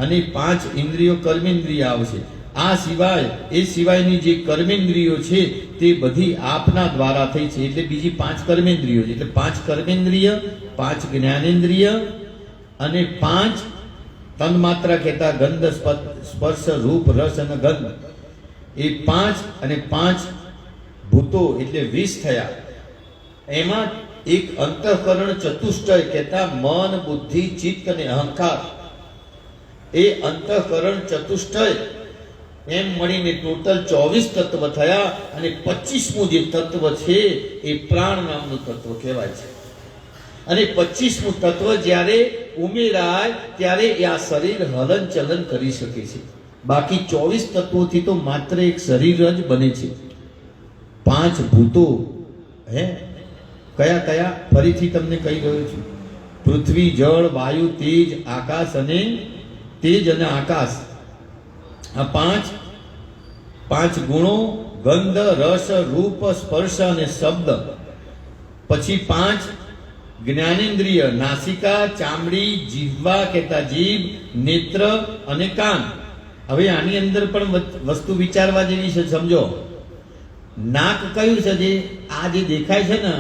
અને 5 ઇન્દ્રિયો કર્મેન્દ્રિય આવશે. આ સિવાય એ સિવાયની જે કર્મેન્દ્રિયો છે તે બધી આપના દ્વારા થઈ છે. એટલે બીજી 5 કર્મેન્દ્રિયો છે. એટલે 5 કર્મેન્દ્રિય, 5 જ્ઞાનેન્દ્રિય અને 5 તન્માત્રા કહેતા ગંધ, સ્પર્શ, રૂપ, રસ અને ગંધ. એ 5 અને 5 ભૂતો એટલે 20 થયા. એમાં એક અંતઃકરણ ચતુષ્ટય કહેતા મન, બુદ્ધિ, ચિત્ત અને અહંકાર. એ અંતઃકરણ ચતુષ્ટય એમ મળીને ટોટલ 24 તત્વ થયા. અને 25મું જે તત્વ છે એ પ્રાણ નામનું તત્વ કહેવાય છે. અને 25મું તત્વ જ્યારે ઉમેરાય ત્યારે આ શરીર હલન ચલન કરી શકે છે. બાકી 24 તત્વોથી તો માત્ર એક શરીર જ બને છે. 5 ભૂતો કયા કયા? ફરીથી તમને કહી રહ્યો છું. પૃથ્વી, જળ, વાયુ, તેજ, આકાશ અને તેજ અને આકાશ. આ 5 ગુણો ગંધ, રસ, રૂપ, સ્પર્શ અને શબ્દ. પછી 5 જ્ઞાનેન્દ્રિય નાસિકા, ચામડી, જીહવા કહેતા જીભ, નેત્ર અને કાન. હવે આની અંદર પણ વસ્તુ વિચારવા જેવી છે. સમજો, નાક કયું છે? જે આ જે દેખાય છે ને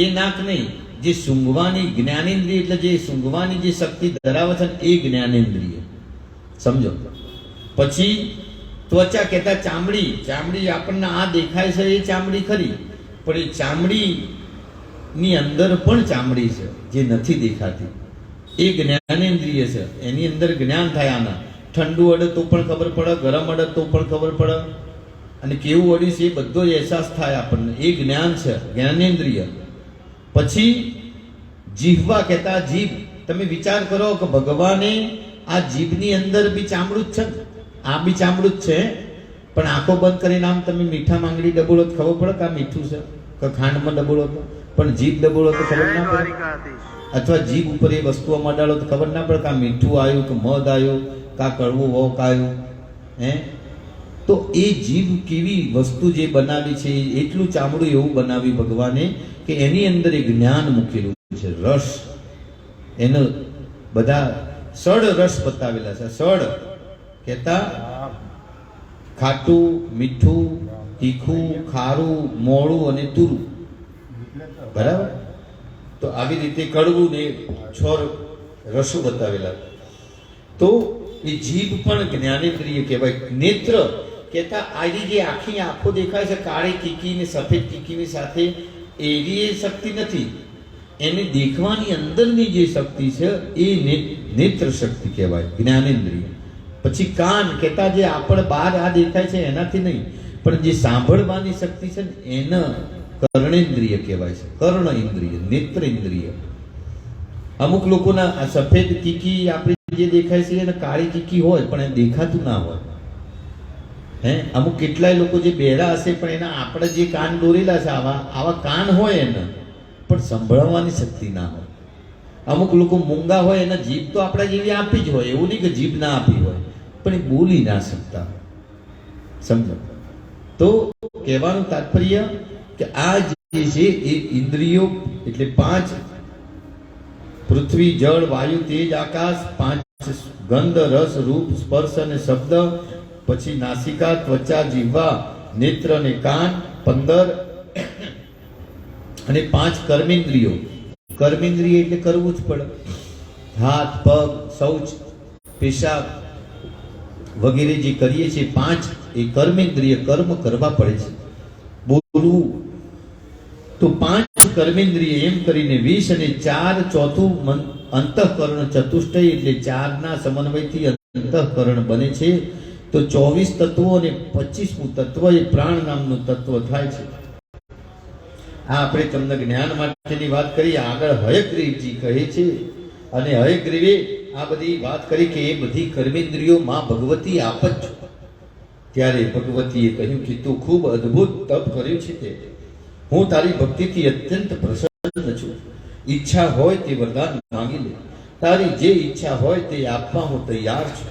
એ નાક નહીં. જે સૂંઘવાની જ્ઞાનેન્દ્રિય, એટલે જે સૂંઘવાની જે શક્તિ ધરાવે છે એ જ્ઞાનેન્દ્રિય. સમજો. પછી ત્વચા કહેતા ચામડી. ચામડી આપણને આ દેખાય છે એ ચામડી ખરી, પણ એ ચામડી ની અંદર પણ ચામડી છે જે નથી દેખાતી. એ જ્ઞાનેન્દ્રિય છે. એની અંદર જ્ઞાન થાય. આના ઠંડુ અડે તો પણ ખબર પડે, ગરમ અડે તો પણ ખબર પડે, અને કેવું અડ્યું છે એ બધો જ અહેસાસ થાય આપણને. એ જ્ઞાન છે, જ્ઞાનેન્દ્રિય. પછી જીહવા કહેતા જીભ. તમે વિચાર કરો કે ભગવાને આ જીભની અંદર બી ચામડું જ છે, આ બી ચામડું જ છે, પણ આંખો બંધ કરીને આમ તમે મીઠા માંગડી ડબોળો તો ખબર પડે કે આ મીઠું છે, કે ખાંડમાં ડબોળો તો. પણ જીભ ડબોળો તો ખબર ના પડે. અથવા જીભ ઉપર એ વસ્તુઓ મડાડો તો ખબર ના પડે કે આ મીઠું આવ્યું, કે મધ આવ્યું, કા કડવું વોક આવ્યું. તો એ જીભ કેવી વસ્તુ જે બનાવી છે, એટલું ચામડું એવું બનાવી ભગવાને કે એની અંદર એક જ્ઞાન મૂકેલું છે, રસ. એનો બધા 6 રસ બતાવેલા છે. 6 કહેતા ખાટું, મીઠું, તીખું, ખારું, મોળું અને તુરું. બરાબર. તો આવી રીતે કડવું ને 6 રસો બતાવેલા. તો એ જીભ પણ જ્ઞાનેન્દ્રિય કહેવાય. નેત્ર કહેતા આની જે આખી આંખો દેખાય છે કાળી કીકી ને સફેદ કીકીની સાથે, એવી એ શક્તિ નથી. એને દેખવાની અંદરની જે શક્તિ છે એ નેત્ર શક્તિ કહેવાય, જ્ઞાનેન્દ્રિય. પછી કાન કહેતા જે આપણે બહાર આ દેખાય છે એનાથી નહીં, પણ જે સાંભળવાની શક્તિ છે ને એને કર્ણેન્દ્રિય કહેવાય છે. કર્ણ ઇન્દ્રિય, નેત્ર ઇન્દ્રિય. અમુક લોકોના આ સફેદ કીકી આપણી જે દેખાય છે એને કાળી કીકી હોય પણ એ દેખાતું ના હોય. અમુક કેટલાય લોકો જે બહેરા હશે પણ એના આપણે જે કાન દોરેલા છે આવા કાન હોય એને, પણ સંભળાવવાની શક્તિ ના હોય. અમુક લોકો મૂંગા હોય, એના જીભ તો આપણા જેવી આપી જ હોય, એવું નહીં કે જીભ ના આપી હોય, પણ એ બોલી ના શકતા. સમજો. તો કહેવાનું તાત્પર્ય કે આ જે છે એ ઇન્દ્રિયો એટલે 5 પૃથ્વી જળ વાયુ તેજ આકાશ, 5 ગંધ રસ રૂપ સ્પર્શ અને શબ્દ, પછી નાસિકા ત્વચા જીહ્વા નેત્ર અને કાન, 15 અને 5 કર્મેન્દ્રિયો. કર્મેન્દ્રિય એટલે કરવું જ પડે. હાથ પગ શૌચ પેશાબ વગેરે જે કરીએ છીએ 5 એ કર્મેન્દ્રિય કર્મ કરવા પડે છે. બોલવું તો 5 કર્મેન્દ્રિય એમ કરીને 20 અને 4 ચોથું અંતઃકરણ ચતુષ્ટય એટલે 4 ના સમન્વયથી અંતઃકરણ બને છે. તો 24 તત્વો અને 25મું તત્વ એ પ્રાણ નામનું તત્વ થાય છે. આ આપણે તમને જ્ઞાન માટેની વાત કરી. આગળ હયગ્રીવજી કહે છે અને હયગ્રીવે આ બધી વાત કરી કે એ બધી કર્મેન્દ્રિયો માં ભગવતી આપ જ છો. ત્યારે ભગવતીએ કહ્યું કે તું ખૂબ અદ્ભુત તપ કર્યું છે, તે હું તારી ભક્તિથી અત્યંત પ્રસન્ન છું. ઈચ્છા હોય તે વરદાન માંગી લે, તારી જે ઈચ્છા હોય તે આપવા હું તૈયાર છું.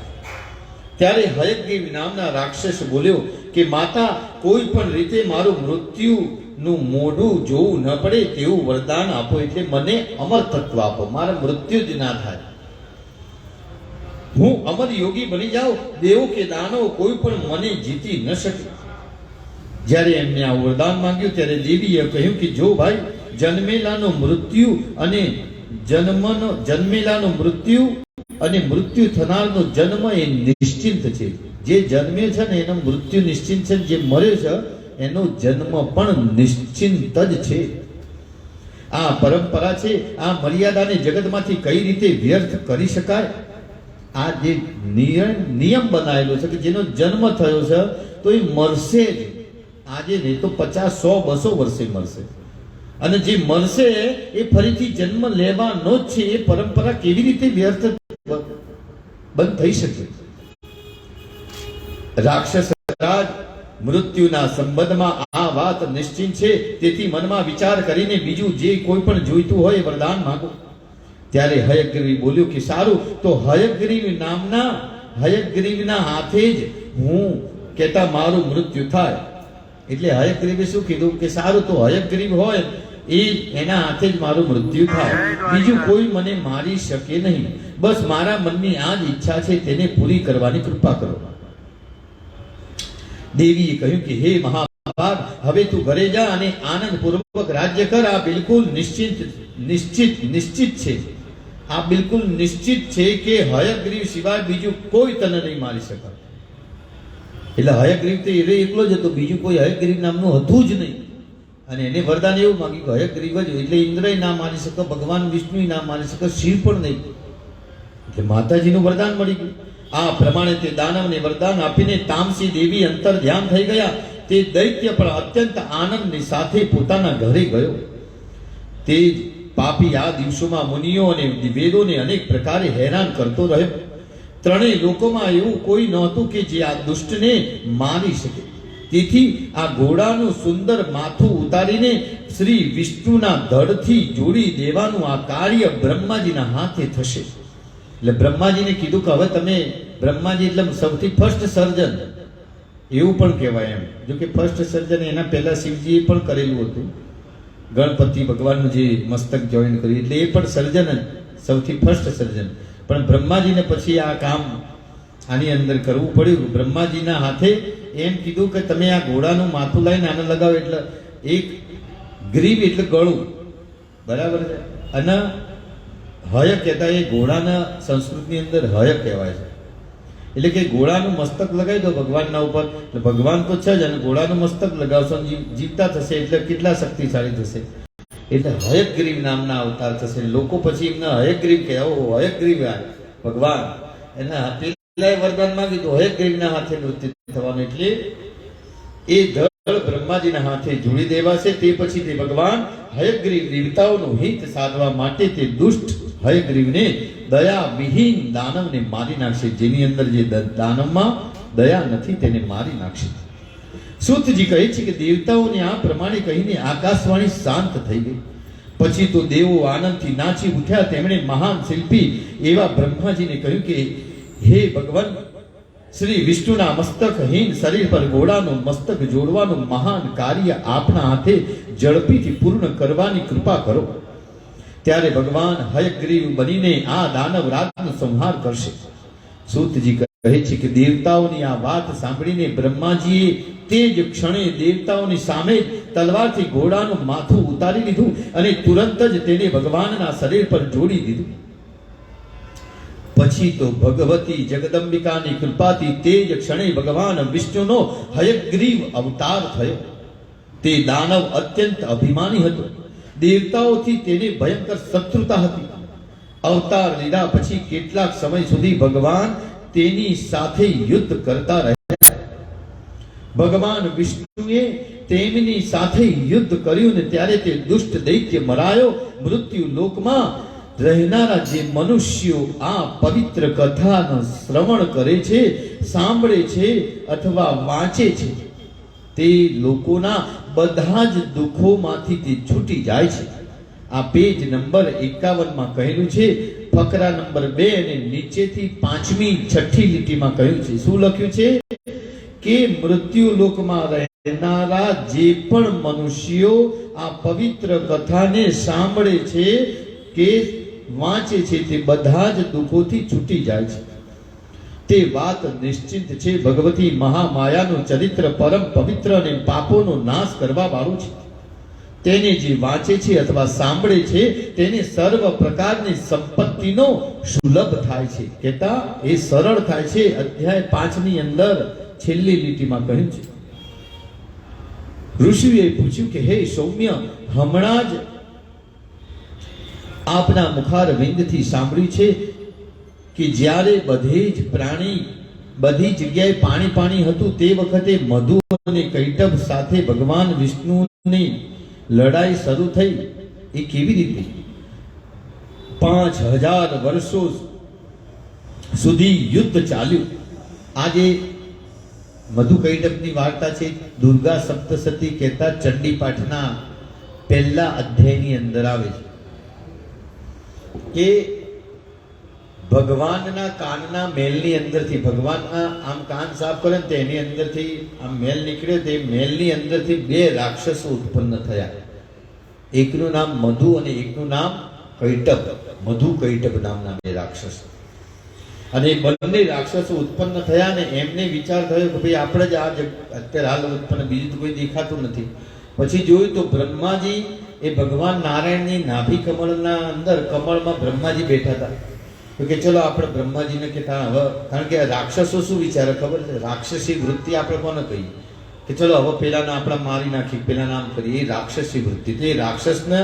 ત્યારે હયગ્રીવ નામના રાક્ષસ બોલ્યો કે માતા, કોઈ પણ રીતે મારું મૃત્યુનું મોઢું જોવું ન પડે તેવું વરદાન આપો, એટલે મને અમર તત્વ આપો, મારા મૃત્યુ જ ના થાય, હું અમર યોગી બની જાઉં. દેવો કે દાનવ કોઈ પણ મને જીતી ન શકે. જ્યારે એમને આ વરદાન માંગ્યું ત્યારે દેવીએ કહ્યું કે જો ભાઈ, જન્મેલાનો મૃત્યુ અને મૃત્યુ થનારનો જન્મ એ નિશ્ચિંત છે. જે જન્મે છે ને એનો મૃત્યુ નિશ્ચિંત છે, જે મરે છે એનો જન્મ પણ નિશ્ચિંત જ છે. આ પરંપરા છે. આ મર્યાદાને જગતમાંથી કઈ રીતે વ્યર્થ કરી શકાય? આ જે નિયમ બનાવેલો છે કે જેનો જન્મ થયો છે તો એ મરશે જ. આજે નહીં તો 50, 100, 200 વર્ષે મરશે, અને જે મરશે એ ફરીથી જન્મ લેવાનો જ છે. એ પરંપરા કેવી રીતે વ્યર્થ બંધ થઈ શકે? રાક્ષસ રાજ મૃત્યુના સંબંધમાં આ વાત નિશ્ચિત છે, તેથી મનમાં વિચાર કરીને બીજું જે કોઈ પણ જોઈતું હોય એ વરદાન માંગો. ત્યારે હયગ્રીવ બોલ્યો કે સારું, તો હયગ્રીવના હાથે જ હું કહેતા મારું મૃત્યુ થાય. એટલે હયગ્રીવે શું કીધું કે સારું, તો હયગ્રીવ હોય એના હાથે જ મારું મૃત્યુ થાય, બીજું કોઈ મને મારી શકે નહીં. બસ મારા મનની આ જ ઈચ્છા છે, તેને પૂરી કરવાની કૃપા કરો. દેવીએ કહ્યું કે હે મહાભાગ, હવે તું ઘરે જા અને આનંદપૂર્વક રાજ્ય કર. આ બિલકુલ નિશ્ચિત છે. આ બિલકુલ નિશ્ચિત છે કે હયગ્રીવ સિવાય બીજું કોઈ તને નહીં મારી શકે. એટલે હયગ્રીવ તો એ એકલો જ હતો, બીજું કોઈ હયગ્રીવ નામનું હતું જ નહીં. અને એને વરદાન એવું માંગ્યું કે હયગ્રીવ જ, એટલે ઇન્દ્રય ના મારી શકે, ભગવાન વિષ્ણુ ના મારી શકે, શિવ પણ નહીં. એટલે માતાજીનું વરદાન મળી ગયું. આ પ્રમાણે તે દાનવને વરદાન આપીને તામસી દેવી અંતર ધ્યાન થઈ ગયા. તે દૈત્ય પણ અત્યંત આનંદની સાથે પોતાના ઘરે ગયો. તે પાપી આ દિવસોમાં મુનિઓ અને વેદોને અનેક પ્રકારે હેરાન કરતો રહ્યો. ત્રણેય લોકોમાં એવું કોઈ નહોતું કે જે આ દુષ્ટને મારી શકે. તેથી આ ઘોડાનું સુંદર માથું ઉતારીને શ્રી વિષ્ણુના ધડથી જોડી દેવાનું આ કાર્ય બ્રહ્માજીના હાથે થશે. એટલે બ્રહ્માજીને કીધું કે હવે તમે, બ્રહ્માજી એટલે સૌથી ફર્સ્ટ સર્જન એવું પણ કહેવાય. એમ જો કે ફર્સ્ટ સર્જન એના પહેલા શિવજીએ પણ કરેલું હતું. ગણપતિ ભગવાનનું જે મસ્તક જોઈન કર્યું, એટલે એ પણ સર્જન જ, સૌથી ફર્સ્ટ સર્જન. પણ બ્રહ્માજીને પછી આ કામ આની અંદર કરવું પડ્યું. બ્રહ્માજીના હાથે એમ કીધું કે તમે આ ઘોડાનું માથું લઈને આને લગાવો. એટલે એક ગ્રીવ એટલે ગળું, બરાબર છે. અને હય કહેતા, એ ઘોડાના સંસ્કૃતની અંદર હય કહેવાય છે. એટલે કે ઘોડાનું મસ્તક લગાવી દો ભગવાનના ઉપર, એટલે ભગવાન તો છે જ, અને ઘોડાનું મસ્તક લગાવશો જીવતા થશે, એટલે કેટલા શક્તિશાળી થશે. એટલે હયગ્રીવ નામના અવતાર થશે. લોકો પછી એમને હયગ્રીવ કહે, ઓહો હયગ્રીવ ભગવાન. એના પેલા વરદાન માંગી તો હયગ્રીવના હાથે મૃત્યુ થવાનું. એટલે એ ધડ બ્રહ્માજીના હાથે જોડી દેવાશે. તે પછી તે ભગવાન હયગ્રીવ દેવતાઓનું હિત સાધવા માટે તે દુષ્ટ હયગ્રીવને દયા વિહીન દાનવને મારી નાખશે. જેની અંદર જે દાનવમાં દયા નથી તેને મારી નાખશે. સૂતજી કહે છે કે દેવતાઓને આ પ્રમાણે કહીને આકાશવાણી શાંત થઈ ગઈ. પછી તો દેવો આનંદથી નાચી ઉઠ્યા. તેમણે મહાન શિલ્પી એવા બ્રહ્માજીને કહ્યું કે હે ભગવાન, શ્રી વિષ્ણુના મસ્તકહીન શરીર પર ઘોડાનું મસ્તક જોડવાનું મહાન કાર્ય આપના હાથે ઝડપીથી પૂર્ણ કરવાની કૃપા કરો. ત્યારે ભગવાન હયગ્રીવ બનીને આ દાનવ રાજનો સંહાર કરશે. સૂતજી કહે છે કે દેવતાઓની આ વાત સાંભળીને બ્રહ્માજીએ તે જ ક્ષણે દેવતાઓની સામે તલવારથી ઘોડાનું માથું ઉતારી લીધું અને તુરંત જ તેને ભગવાનના શરીર પર જોડી દીધું. પછી તો ભગવતી જગદંબિકાની કૃપાથી તે જ ક્ષણે ભગવાન વિષ્ણુનો હયગ્રીવ અવતાર થયો. તે દાનવ અત્યંત અભિમાની હતો. દેવતાઓથી તેને ભયંકર શત્રુતા હતી. અવતાર લીધા પછી કેટલાક સમય સુધી ભગવાન તેની સાથે યુદ્ધ કરતા રહ્યા. ભગવાન વિષ્ણુએ તેમની સાથે યુદ્ધ કર્યું ને ત્યારે તે દુષ્ટ દૈત્ય મરાયો. મૃત્યુ લોકમાં રહેનારા જે મનુષ્યો આ પવિત્ર કથાનો શ્રવણ કરે છે, સાંભળે છે અથવા વાંચે છે, તે લોકોના બધા જ દુઃખોમાંથી તે છૂટી જાય છે. આ પેજ નંબર 51 માં કહેલું છે. ફકરા નંબર 2 અને નીચેથી 5મી 6ઠી લીટીમાં કહ્યું છે. શું લખ્યું છે કે મૃત્યુ લોકમાં રહેનારા જે પણ મનુષ્યો આ પવિત્ર કથાને સાંભળે છે કે વાંચે છે, તે બધા જ દુઃખોથી છૂટી જાય છે. તે વાત નિશ્ચિત છે. ભગવતી મહામાયાનું ચરિત્ર પરમ પવિત્ર અને પાપોનો નાશ કરવા વાળું છે. તેને જે વાંચે છે અથવા સાંભળે છે તેને સર્વ પ્રકારની સંપત્તિનો સુલભ થાય છે. કહેતા એ સરળ થાય છે. અધ્યાય 5ની અંદર છેલ્લી લીટીમાં કહ્યું છે. ઋષિએ પૂછ્યું કે હે સૌમ્ય, હમણાં જ આપના મુખારવિંદથી સાંભળ્યું છે કે જ્યારે બધે જ પ્રાણી બધી જગ્યાએ પાણી પાણી હતું તે વખતે મધુ અને કૈટભ સાથે ભગવાન વિષ્ણુની લડાઈ શરૂ થઈ. એ કેવી રીતે? 5000 વર્ષો સુધી યુદ્ધ ચાલ્યું. આજે મધુ કૈટભની વાર્તા છે. દુર્ગા સપ્તસતી કહેતા ચંડી પાઠના પહેલા અધ્યાયની અંદર આવે છે કે ભગવાનના કાનના મેલની અંદરથી, ભગવાનના આમ કાન સાફ કરે ને તેની અંદરથી આમ મેલ નીકળ્યો. તે મેલની અંદરથી 2 રાક્ષસો ઉત્પન્ન થયા. એકનું નામ મધુ અને એકનું નામ કૈટભ. મધુ કૈટભ નામના 2 રાક્ષસો. અને બંને રાક્ષસો ઉત્પન્ન થયા ને એમને વિચાર થયો કે ભાઈ આપણે જ અત્યારે હાલ ઉત્પન્ન, બીજું તો કોઈ દેખાતું નથી. પછી જોયું તો બ્રહ્માજી એ ભગવાન નારાયણની નાભી કમળના અંદર, કમળમાં બ્રહ્માજી બેઠા હતા. તો કે ચલો આપણે બ્રહ્માજીને કે હવે, કારણ કે રાક્ષસો શું વિચારે ખબર છે? રાક્ષસી વૃત્તિ આપણે કોને કહીએ કે ચલો હવે પેલાને આપણે મારી નાખી, પેલા નામ કરીએ. એ રાક્ષસી વૃત્તિ. તો એ રાક્ષસને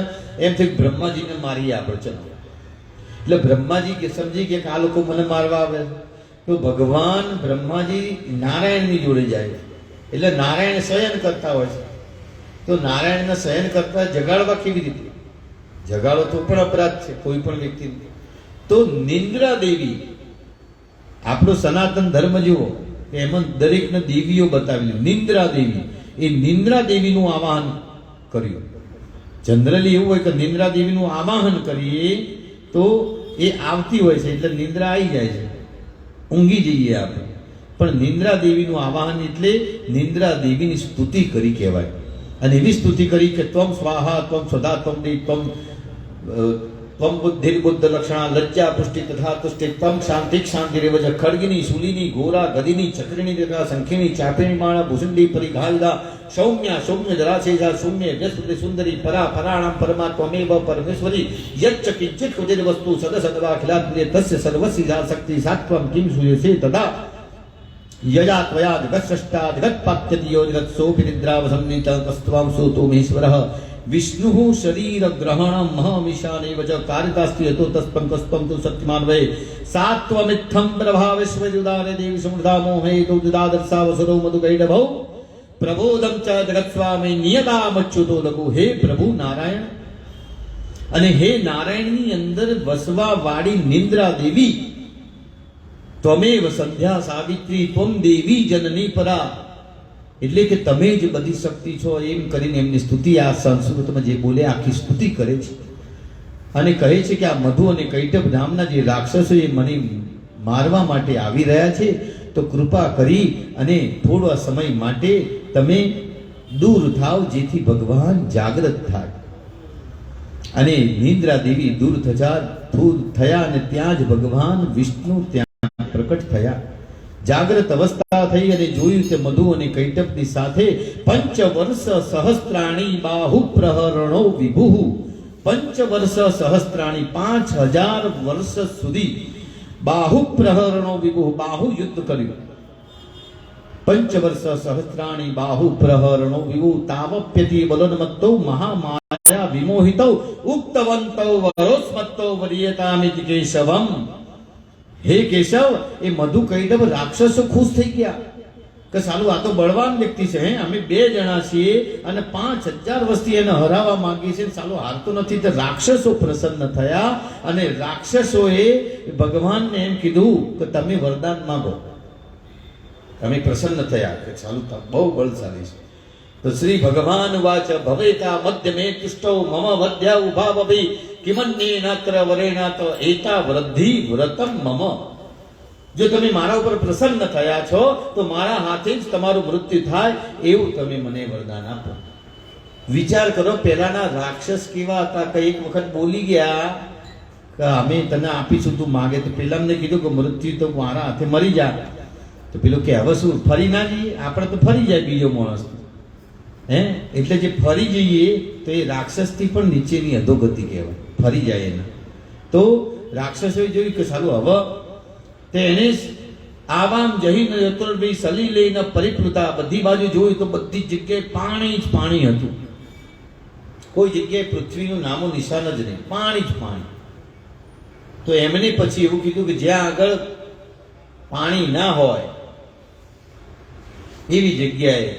એમ થયું બ્રહ્માજીને મારીએ આપણે, ચલો. એટલે બ્રહ્માજી કે સમજી કે આ લોકો મને મારવા આવે. તો ભગવાન બ્રહ્માજી નારાયણની જોડે જાય. એટલે નારાયણ શયન કરતા હોય છે. તો નારાયણને શયન કરતા જગાડવા કેવી રીતે? જગાડો તો પણ અપરાધ છે કોઈ પણ વ્યક્તિ. તો નિંદ્રા દેવી, આપણો સનાતન ધર્મ જુઓ, એમાં દરેકને દેવીઓ બતાવી. નિંદ્રા દેવી, એ નિંદ્રા દેવીનું આવાહન કર્યું. જનરલી એવું હોય કે નિંદ્રા દેવીનું આવાહન કરીએ તો એ આવતી હોય છે એટલે નિંદ્રા આવી જાય છે, ઊંઘી જઈએ આપણે. પણ નિંદ્રા દેવીનું આવાહન એટલે નિંદ્રા દેવીની સ્તુતિ કરી કહેવાય. અને એવી સ્તુતિ કરી કે ત્વમ સ્વાહા, ત્વમ સદા, ત્વમ દે, ત્વમ બુદ્ધિ બુદ્ધ લક્ષણા, લજ્જા પુષ્ટિ તથા તુષ્ટિ, ત્વમ શાંતિ શાંતિ રેવજ. ખડગિની, શૂલિની, ઘોરા, ગદિની, ચક્રિણી, તથા શંખિની, ચાપિણી, માળા, ભૂષંડી, પરિઘાયુધા, સૌમ્યા સૌમ્ય જરાશેષા, સૌમ્ય વ્યસ્પતિ, સુંદરી, પરા પરાણામ પરમા ત્વમેવ પરમેશ્વરી, યચ્ચ કિંચિત કુજિત વસ્તુ સદ સદવા ખિલાત્રિય તસ્ય સર્વસ્ય જા શક્તિ સાત્વમ કિમ સૂયસે તદા યજા ત્વયા જગત્સૃષ્ટા જગત્પાપ્યતિ યો જગત્સોऽપि નિદ્રાવસન્નિતસ્ત્વાં સોતોમેશ્વરઃ વિષ્ણુઃ શરીર ગ્રહણમ મહામિશાનેવ ચ કારિતાસ્તિ યતો તસ્પં કસ્પં તુ સત્યમાન વૈ સાત્વમિત્થં પ્રભાવેશ્વર્યુદારે દેવી સમૃદ્ધા મોહે દુદાદર્શાવસરો મધુ કૈટભૌ પ્રબોધમ ચ જગત્સ્વામી નિયતામચ્યુતો લઘુ. હે પ્રભુ નારાયણ અને હે નારાયણની અંદર વસવા વાળી નિંદ્રા દેવી, ત્વમેવ સંધ્યા સાવિત્રી ત્વમ દેવી જનની પરા, એટલે કે તમે જ બધી શક્તિ છો. એમ કરીને એમની સ્તુતિ આ સંસ્કૃતમાં જે બોલે આખી સ્તુતિ કરે છે. અને કહે છે કે આ મધુ અને કૈટભ નામના જે રાક્ષસો એ મને મારવા માટે આવી રહ્યા છે, તો કૃપા કરી અને થોડા સમય માટે તમે દૂર થાવ જેથી ભગવાન જાગૃત થાય. અને નિંદ્રા દેવી દૂર થયા અને ત્યાં જ ભગવાન વિષ્ણુ ત્યાં પ્રકટ થયા. જાગ્રત અવસ્થા થઈ અને જોયું તે મધુ અને કૈટભની સાથે 5 વર્ષ સહસ્ત્રાણી બાહુ પ્રહરણો વિભુઃ. 5 વર્ષ સહસ્ત્રાણી 5000 વર્ષ સુધી બાહુ પ્રહરણો વિભુઃ, બાહુ યુદ્ધ કર્યું. 5 વર્ષ સહસ્ત્રાણી બાહુ પ્રહરણો વિભુઃ. તાવપ્યતિ બલોન્મત્તૌ મહામાયા વિમોહિતૌ ઉક્તવંતૌ વરોસ્મત્તૌ વર્યતામિતિ કેશવમ. હે કેશવ, એ મધુ કૈટભ રાક્ષસો ખુશ થઈ ગયા કે સાલું આ તો બળવાન વ્યક્તિ છે, અમે 2 જણા છીએ અને 5000 વર્ષથી એને હરાવવા માંગીએ છીએ, સાલું હારતો નથી. તો રાક્ષસો પ્રસન્ન થયા અને રાક્ષસોએ ભગવાનને એમ કીધું કે તમે વરદાન માંગો. તમે પ્રસન્ન થયા કે સાલું બહુ બળશાળી છે. તો શ્રી ભગવાન વાચ ભવેતા મધ્યમે તુષ્ટો મમ વદ્યા ઉભા ભવી કિમન્યેનાત્ર વરેણા તો એતા વૃદ્ધિ વ્રતમ મમ. જો તમે મારા ઉપર પ્રસન્ન થયા છો તો મારા હાથે જ તમારું મૃત્યુ થાય એવું તમે મને વરદાન આપો. વિચાર કરો, પહેલાના રાક્ષસ કેવા હતા કે એક વખત બોલી ગયા કે અમે તને આપીશું, તું માગે તો પેલા અમને કીધું કે મૃત્યુ તો મારા હાથે મરી જા. તો પેલો કે હવે શું ફરી ના જઈએ, આપણે તો ફરી જાય બીજો માણસ. એટલે જે ફરી જઈએ તો એ રાક્ષસથી પણ નીચેની અધોગતિ કહેવાય, ફરી જાય એને. તો રાક્ષસોએ જોયું કે સાલું હવે તે એને આવામ જહીન યતુર્ભી સલીલેન પરિપ્લુતા. બધી બાજુ જોયું તો બધી જગ્યાએ પાણી જ પાણી હતું. કોઈ જગ્યાએ પૃથ્વીનું નામો નિશાન જ નહીં, પાણી જ પાણી. તો એમને પછી એવું કીધું કે જ્યાં આગળ પાણી ના હોય એવી જગ્યાએ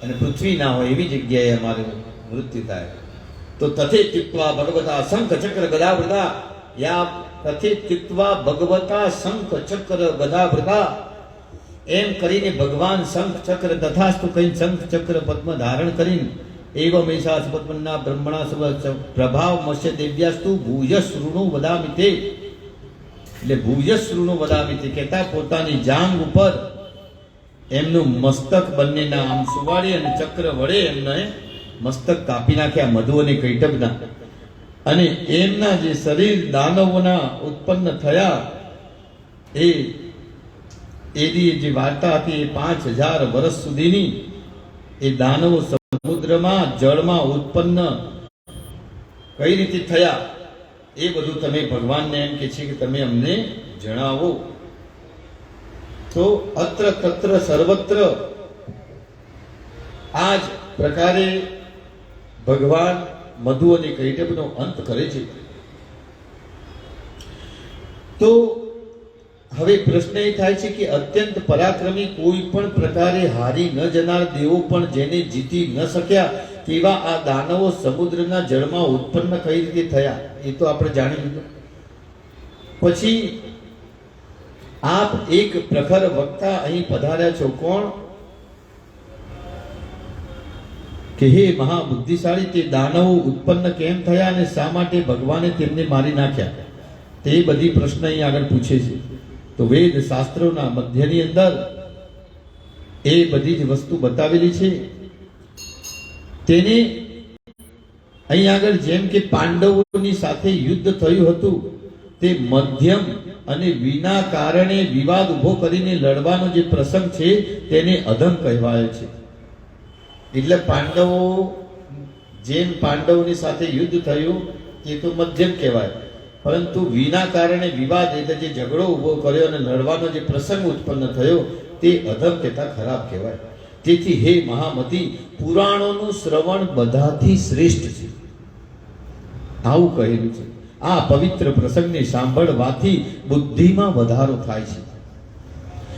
અને પૃથ્વી ના હોય એવી જગ્યાએ અમારે મૃત્યુ થાય. તો તથે તિત્વા ભગવતા શંખ ચક્ર ગદાવૃતા, યા તથે તિત્વા ભગવતા શંખ ચક્ર ગદાવૃતા. એમ કરીને ભગવાન શંખ ચક્ર તથાસ્તુ કઈ શંખ ચક્ર પદ્મ ધારણ કરીને એવમ એષા પદ્મના બ્રહ્મણા સવ પ્રભાવ મત્સ્ય દેવ્યાસ્તુ ભૂયશ્રુણુ વદામિતે. એટલે ભૂયશ્રુણુ વદામિતે કહેતા પોતાની જાંગ ઉપર એમનું મસ્તક બંનેના આમ સુવાડી અને ચક્ર વડે એમને મસ્તક કાપી નાખ્યા મધુ અને કૈટભના. અને એમના જે શરીર દાનવોના ઉત્પન્ન થયા એની જે વાર્તા હતી એ 5000 વર્ષ સુધીની. એ દાનવો સમુદ્રમાં જળમાં ઉત્પન્ન કઈ રીતે થયા એ બધું તમે ભગવાનને એમ કે છે કે તમે અમને જણાવો. તો અત્ર તત્ર સર્વત્ર આ જ પ્રકારે ભગવાન મધુ અને કૈટભનો અંત કરે છે. તો હવે પ્રશ્ન એ થાય છે કે અત્યંત પરાક્રમી કોઈ પણ પ્રકારે હારી ન જનાર દેવો પણ જેને જીતી ન શક્યા તેવા આ દાનવો સમુદ્રના જળમાં ઉત્પન્ન કઈ રીતે થયા એ તો આપણે જાણી લીધું. પછી આપ એક પ્રખર વક્તા અહીં પધાર્યા છો. કોણ? કે હે મહાબુદ્ધિશાળી, તે દાનવો ઉત્પન્ન કેમ થયા અને શા માટે ભગવાને તેમને મારી નાખ્યા તે બધી પ્રશ્ન અહીં આગળ પૂછે છે. તો વેદ શાસ્ત્રોના મધ્યની અંદર એ બધી જ વસ્તુ બતાવેલી છે. તેને અહીં આગળ જેમ કે પાંડવોની સાથે યુદ્ધ થયું હતું તે મધ્યમ અને વિના કારણે વિવાદ ઉભો કરીને લડવાનો જે પ્રસંગ છે તેને અધમ કહેવાયો છે. એટલે પાંડવો જેમ પાંડવોની સાથે યુદ્ધ થયું એ તો મધ્યમ કહેવાય, પરંતુ વિના કારણે વિવાદ એટલે જે ઝઘડો ઉભો કર્યો અને લડવાનો જે પ્રસંગ ઉત્પન્ન થયો તે અધમ કહેતા ખરાબ કહેવાય. તેથી હે મહામતી, પુરાણોનું શ્રવણ બધાથી શ્રેષ્ઠ છે આવું કહેલું છે. આ પવિત્ર પ્રસંગને સાંભળવાથી બુદ્ધિમાં વધારો થાય છે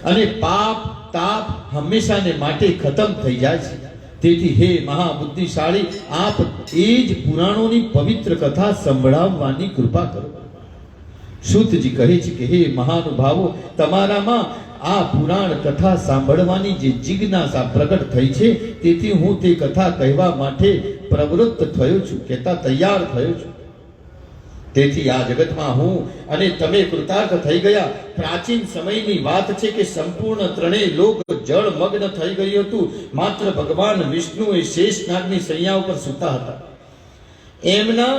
અને પાપ તાપ હંમેશાને માટે ખતમ થઈ જાય છે. તેથી હે મહાબુદ્ધિશાળી, આપ એ જ પુરાણોની પવિત્ર કથા સંભળાવવાની કૃપા કરો. શુદ્ધજી કહે છે કે હે મહાનુભાવો, તમારામાં આ પુરાણ કથા સાંભળવાની જે જિજ્ઞાસા પ્રગટ થઈ છે તેથી હું તે કથા કહેવા માટે પ્રવૃત્ત થયો છું, કહેતા તૈયાર થયો છું. તેથી આ જગતમાં હું અને તમે કૃતાર્થ થઈ ગયા. પ્રાચીન સમયની વાત છે કે સંપૂર્ણ ત્રણેય લોક જળ મગ્ન થઈ ગયું હતું. માત્ર ભગવાન વિષ્ણુ એ શેષનાગની સૈયા ઉપર સૂતા હતા. એમના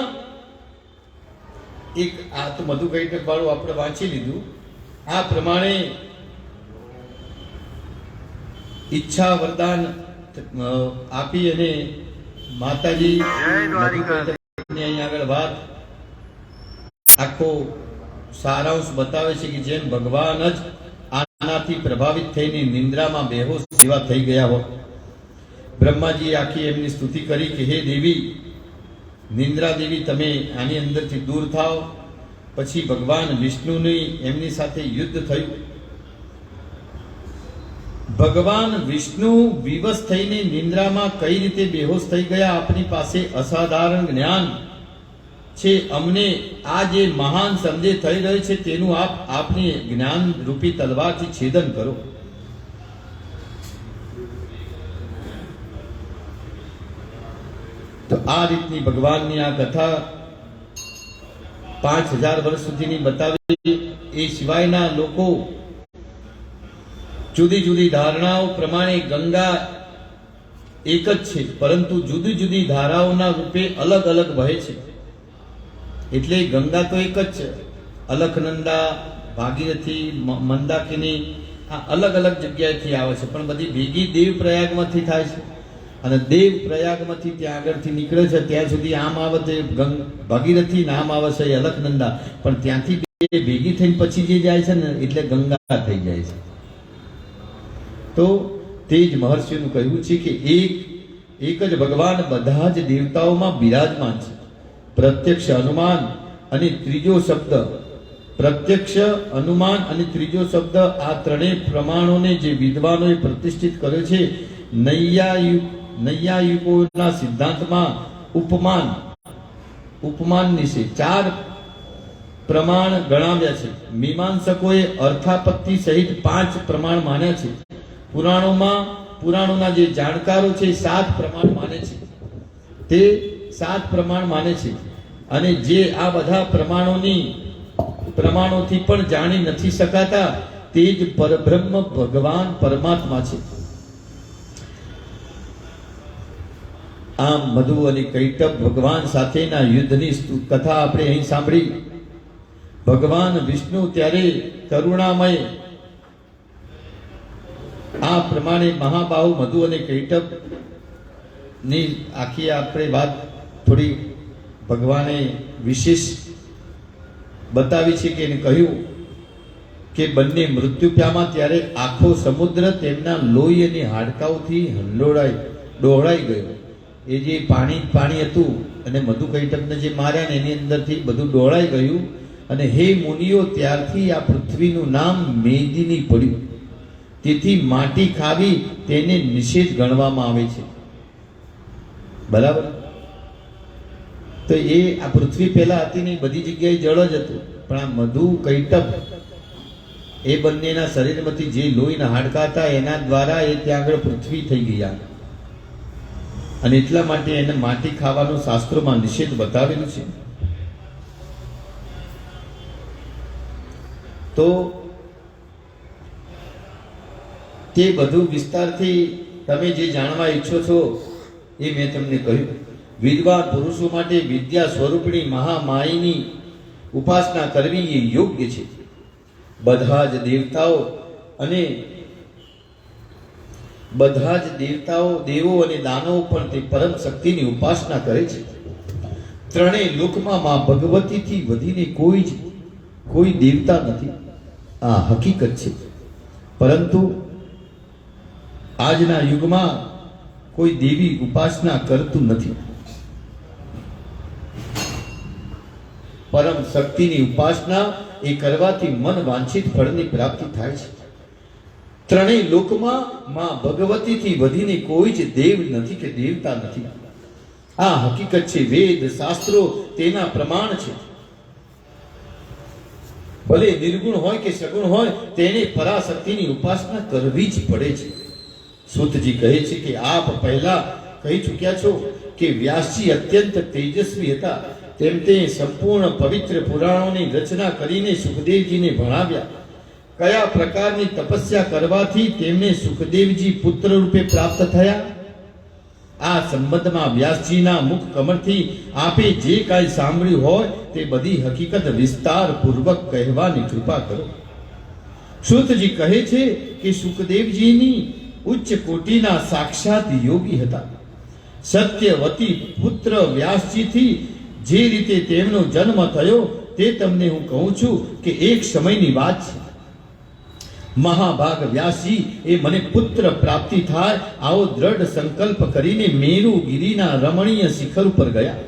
એક આ તો મધુ કૈટક વાળું આપણે વાંચી લીધું. આ પ્રમાણે ઈચ્છા વરદાન આપી અને માતાજી મધુ કૈટકની અહીં આગળ વાત આખો સારાંશ બતાવે છે કે જેમ ભગવાન જ આનાથી પ્રભાવિત થઈને નિંદ્રામાં બેહોશ જેવા થઈ ગયા હોય. બ્રહ્માજીએ આખી એમની સ્તુતિ કરી કે હે દેવી, નિંદ્રા દેવી, તમે આની અંદરથી દૂર થાઓ. પછી ભગવાન વિષ્ણુની એમની સાથે યુદ્ધ થયું. ભગવાન વિષ્ણુ વિવશ થઈને નિંદ્રામાં કઈ રીતે બેહોશ થઈ ગયા, આપની પાસે અસાધારણ જ્ઞાન છે. અમને આ જે મહાન સંદેહ થઈ રહ્યો છે તેનું આપ આપની જ્ઞાન રૂપી તલવારથી છેદન કરો. તો આ રીતની ભગવાનની આ કથા 5000 વર્ષ સુધીની બતાવી. એ સિવાયના લોકો જુદી જુદી ધારણાઓ પ્રમાણે ગંગા એક જ છે, પરંતુ જુદી જુદી ધારાઓના રૂપે અલગ અલગ વહે છે. એટલે ગંગા તો એક જ છે. અલખનંદા, ભાગીરથી, મંદાકિની આ અલગ અલગ જગ્યાએથી આવે છે, પણ બધી ભેગી દેવ પ્રયાગમાંથી થાય છે. અને દેવ પ્રયાગમાંથી ત્યાં આગળથી નીકળે છે ત્યાં સુધી આમ આવે તે ભાગીરથી, નામ આવે છે અલખનંદા, પણ ત્યાંથી ભેગી થઈને પછી જે જાય છે ને એટલે ગંગા થઈ જાય છે. તો તે જ મહર્ષિનું કહ્યું છે કે એક જ ભગવાન બધા જ દેવતાઓમાં બિરાજમાન છે. પ્રત્યક્ષ, અનુમાન અને ત્રીજો શબ્દ, પ્રત્યક્ષ, અનુમાન અને ત્રીજો શબ્દ, આ ત્રણેય પ્રમાણોને જે વિદ્વાનોએ પ્રતિષ્ઠિત કર્યો છે. નૈયાયિકોના સિદ્ધાંતમાં ઉપમાનની છે 4 પ્રમાણ ગણાવ્યા છે. મીમાંસકોએ અર્થાપત્તિ સહિત 5 પ્રમાણ માન્યા છે. પુરાણોના જે જાણકારો છે 7 પ્રમાણ માને છે. તે 7 પ્રમાણ માને છે. અને જે આ બધા પ્રમાણોથી પણ જાણી નથી શકાતા તે જ પરબ્રહ્મ ભગવાન પરમાત્મા છે. આમ મધુ અને કૈટભ ભગવાન સાથેના યુદ્ધની કથા આપણે અહીં સાંભળી. ભગવાન વિષ્ણુ ત્યારે કરુણામય આ પ્રમાણે મહાબાહુ મધુ અને કૈટભ ની આખી આપણે વાત થોડી ભગવાને વિશેષ બતાવી છે કે એને કહ્યું કે બંને મૃત્યુ પામ્યા ત્યારે આખો સમુદ્ર તેમના લોહી અને હાડકાઓથી ડહોળાઈ ગયો. એ જે પાણી હતું અને મધુ કૈટભને જે માર્યા ને એની અંદરથી બધું ડહોળાઈ ગયું. અને હે મુનિઓ, ત્યારથી આ પૃથ્વીનું નામ મેદિની પડ્યું. તેથી માટી ખાવી તેને નિષેધ ગણવામાં આવે છે. બરાબર? તો એ આ પૃથ્વી પહેલા હતી નહીં, બધી જગ્યાએ જળ જ હતું. પણ આ મધુ કૈટભ એ બંનેના શરીરમાંથી જે લોહીના હાડકા હતા એના દ્વારા એ ત્યાં આગળ પૃથ્વી થઈ ગયા. અને એટલા માટે એને માટી ખાવાનો શાસ્ત્રોમાં નિષેધ બતાવેલું છે. તો તે બધું વિસ્તારથી તમે જે જાણવા ઈચ્છો છો એ મેં તમને કહ્યું. વિદ્વાન પુરુષો માટે વિદ્યા સ્વરૂપિણી મહામાયની ઉપાસના કરવી એ યોગ્ય છે. બધા જ દેવતાઓ, દેવો અને દાનવો પણ તે પરમ શક્તિની ઉપાસના કરે છે. ત્રણેય લોકમાં માં ભગવતીથી વધીને કોઈ દેવતા નથી. આ હકીકત છે. પરંતુ આજના યુગમાં કોઈ દેવી ઉપાસના કરતું નથી. પરમ શક્તિની ઉપાસના એ કરવાથી મન વાંછિત ફળની પ્રાપ્તિ થાય છે. ત્રણેય લોકમાં માં ભગવતીથી વધીને કોઈ જ દેવ નથી કે દેવતા નથી. આ હકીકત છે. વેદ શાસ્ત્રો તેના પ્રમાણ છે. ભલે નિર્ગુણ હોય કે સગુણ હોય, તેને પરાશક્તિની ઉપાસના કરવી જ પડે છે. સૂતજી કહે છે કે આપ પહેલા કહી ચૂક્યા છો કે વ્યાસજી અત્યંત તેજસ્વી હતા. તેમ તે સંપૂર્ણ પવિત્ર પુરાણોની રચના કરીને સુખદેવજીને ભણાવ્યા. કયા પ્રકારની તપસ્યા કરવાથી તેમને સુખદેવજી પુત્ર રૂપે પ્રાપ્ત થયા? આ સંબંધમાં વ્યાસજીના મુખ કમળથી આપે જે કાંઈ સાંભળ્યું હોય તે બધી હકીકત વિસ્તાર પૂર્વક કહેવાની કૃપા કરો. સૂતજી કહે છે કે સુખદેવજીની ઉચ્ચ કોટીના સાક્ષાત યોગી હતા. સત્યવતી પુત્ર વ્યાસજીથી જે રીતે તેમનો જન્મ થયો તે તમને હું કહું છું કે એક સમયની વાત છે. મહાભાગ વ્યાસજી એ મને પુત્ર પ્રાપ્તિ થાય આવો દ્રઢ સંકલ્પ કરીને મેરુગીરીના રમણીય શિખર ઉપર ગયા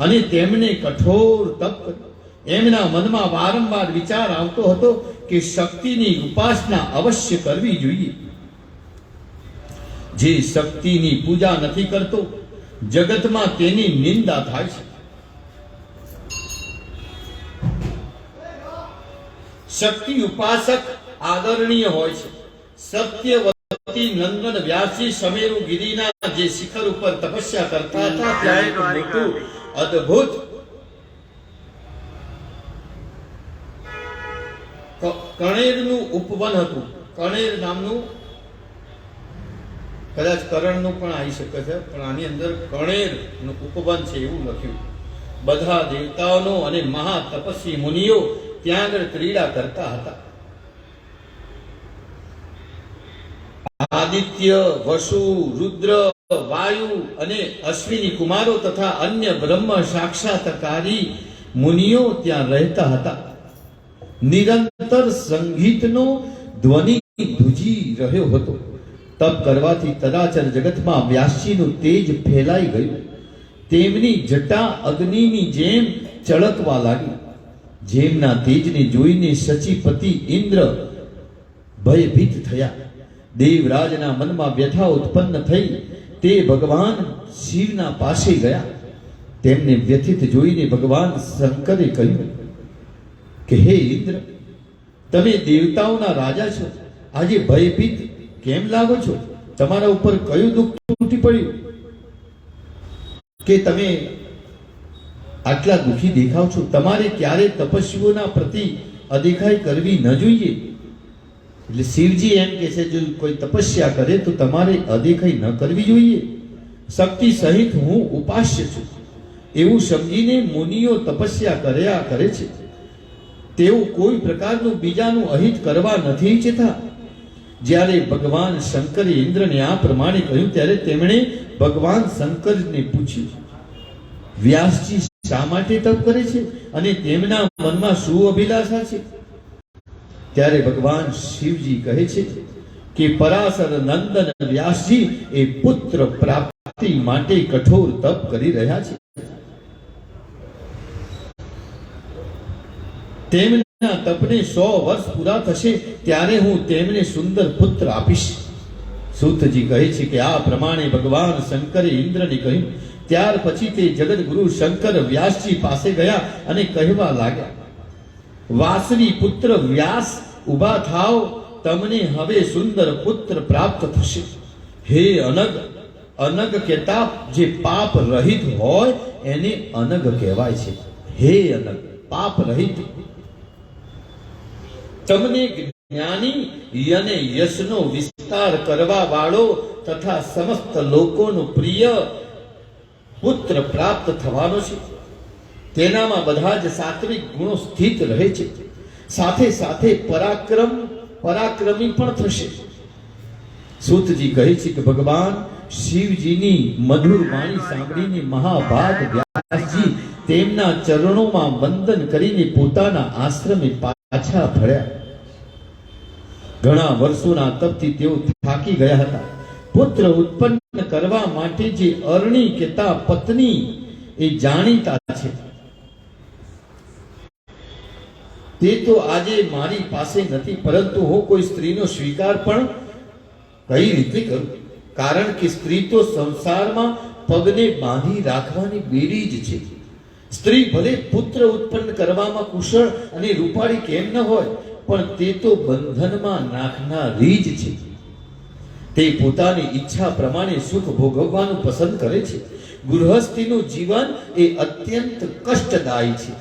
અને તેમને કઠોર તપ કર્યું. એમના મનમાં વારંવાર વિચાર આવતો હતો કે શક્તિની ઉપાસના અવશ્ય કરવી જોઈએ. જે શક્તિની પૂજા નથી કરતો જગતમાં તેની નિંદા થાય છે. શક્તિ ઉપાસક આદરણીય હોય છે. સત્યવતી નંદન વ્યાસજી સમેરુગીરીના જે શિખર ઉપર તપસ્યા કરતા હતા ત્યાં એક મોટું અદ્ભુત કણેરનું ઉપવન હતું. કણેર નામનું, કદાચ કરણનું પણ આવી શકે છે, પણ આની અંદર કણેરનું ઉપવન છે એવું લખ્યું. બધા દેવતાઓનો અને મહા તપસ્વી મુનિઓ ત્યાં આગળ ક્રીડા કરતા હતા. આદિત્ય, વસુ, રુદ્ર, વાયુ અને અશ્વિની કુમારો તથા અન્ય બ્રહ્મ સાક્ષાત્કારી મુનિઓ ત્યાં રહેતા હતા. નિરંતર સંગીતનો ધ્વનિ ધ્રુજી રહ્યો હતો. તપ કરવાથી તદાચર જગતમાં વ્યાસજીનું તેજ ફેલાઈ ગયું. તેમની જટા અગ્નિની જેમ ચળકવા લાગી. જેમના તેજને જોઈને સચીપતિ ઇન્દ્ર ભયભીત થયા. દેવરાજના મનમાં વ્યથા ઉત્પન્ન થઈ. તે ભગવાન શિવના પાસે ગયા. તેમને વ્યથિત જોઈને ભગવાન શંકરે કહ્યું કે હે ઇન્દ્ર, તમે દેવતાઓના રાજા છો, આજે ભયભીત કેમ લાગો છો? તમારા ઉપર કયું દુઃખ તૂટી પડ્યું કે તમે આટલા દુઃખી દેખાવ છો? તમારે ક્યારે તપસ્વીઓના પ્રતિ અદેખાઈ કરવી ન જોઈએ. એટલે શિવજી એમ કે છે જો કોઈ તપસ્યા કરે તો તમારે અદેખાઈ ન કરવી જોઈએ. શક્તિ સહિત હું ઉપાસ્ય છું એવું સમજીને મુનિઓ તપસ્યા કર્યા કરે છે. તેઓ કોઈ પ્રકારનું બીજાનું અહિત કરવા નથી ઈચ્છતા. જ્યારે ભગવાન શંકરે ઇન્દ્રને આ પ્રમાણે કહ્યું ત્યારે તેમણે ભગવાન શંકરને પૂછ્યું, વ્યાસજી શા માટે તપ કરે છે અને તેમના મનમાં શું અભિલાષા છે? ત્યારે ભગવાન શિવજી કહે છે કે પરાશર નંદન વ્યાસજી એ પુત્ર પ્રાપ્તિ માટે કઠોર તપ કરી રહ્યા છે. તેમના તપને 100 વર્ષ પૂરા થશે ત્યારે હું તેમને સુંદર પુત્ર આપીશ. સૂતજી કહે છે કે આ પ્રમાણે ભગવાન શંકરે ઇન્દ્રને કહ્યું. ત્યાર પછી તે જગતગુરુ શંકર વ્યાસજી પાસે ગયા અને કહેવા લાગ્યા, વાસરી પુત્ર વ્યાસ, ઉભા થાઓ, તમને હવે સુંદર પુત્ર પ્રાપ્ત થશે. હે અનગ, અનગ કહેતા જે પાપ રહિત હોય એને અનગ કહેવાય છે. હે અનગ, પાપ રહિત, તમને જ્ઞાની અને યશનો વિસ્તાર કરવા વાળો તથા સમસ્ત લોકોનો પ્રિય પુત્ર પ્રાપ્ત થવાનો છે. તેનામાં બધા જ સાત્વિક ગુણો સ્થિત રહે છે. સાથે સાથે પરાક્રમી પણ થશે. સૂતજી કહે છે કે ભગવાન શિવજીની મધુર વાણી સાંભળીને મહાભાગ વ્યાસજી તેમના ચરણોમાં વંદન કરીને પોતાના આશ્રમે પાછા ફર્યા. ઘણા વર્ષોના તપથી તેઓ થાકી ગયા હતા. પુત્ર ઉત્પન્ન કરવા માટે જે અરણી કેતા પત્ની એ જાણીતા છે. તે તો આજે મારી પાસે નથી, પરંતુ હું કોઈ સ્ત્રીનો સ્વીકાર પણ કઈ રીતે કરું? કારણ કે સ્ત્રી તો સંસારમાં પગને બાંધી રાખવાની બેડી જ છે. સ્ત્રી ભલે પુત્ર ઉત્પન્ન કરવામાં કુશળ અને રૂપાળી કેમ ન હોય, પણ તે તો બંધનમાં નાખનારી જ છે. તે પોતાની ઈચ્છા પ્રમાણે સુખ ભોગવવાનું પસંદ કરે છે. ગૃહસ્થીનું જીવન એ અત્યંત કષ્ટદાયી છે.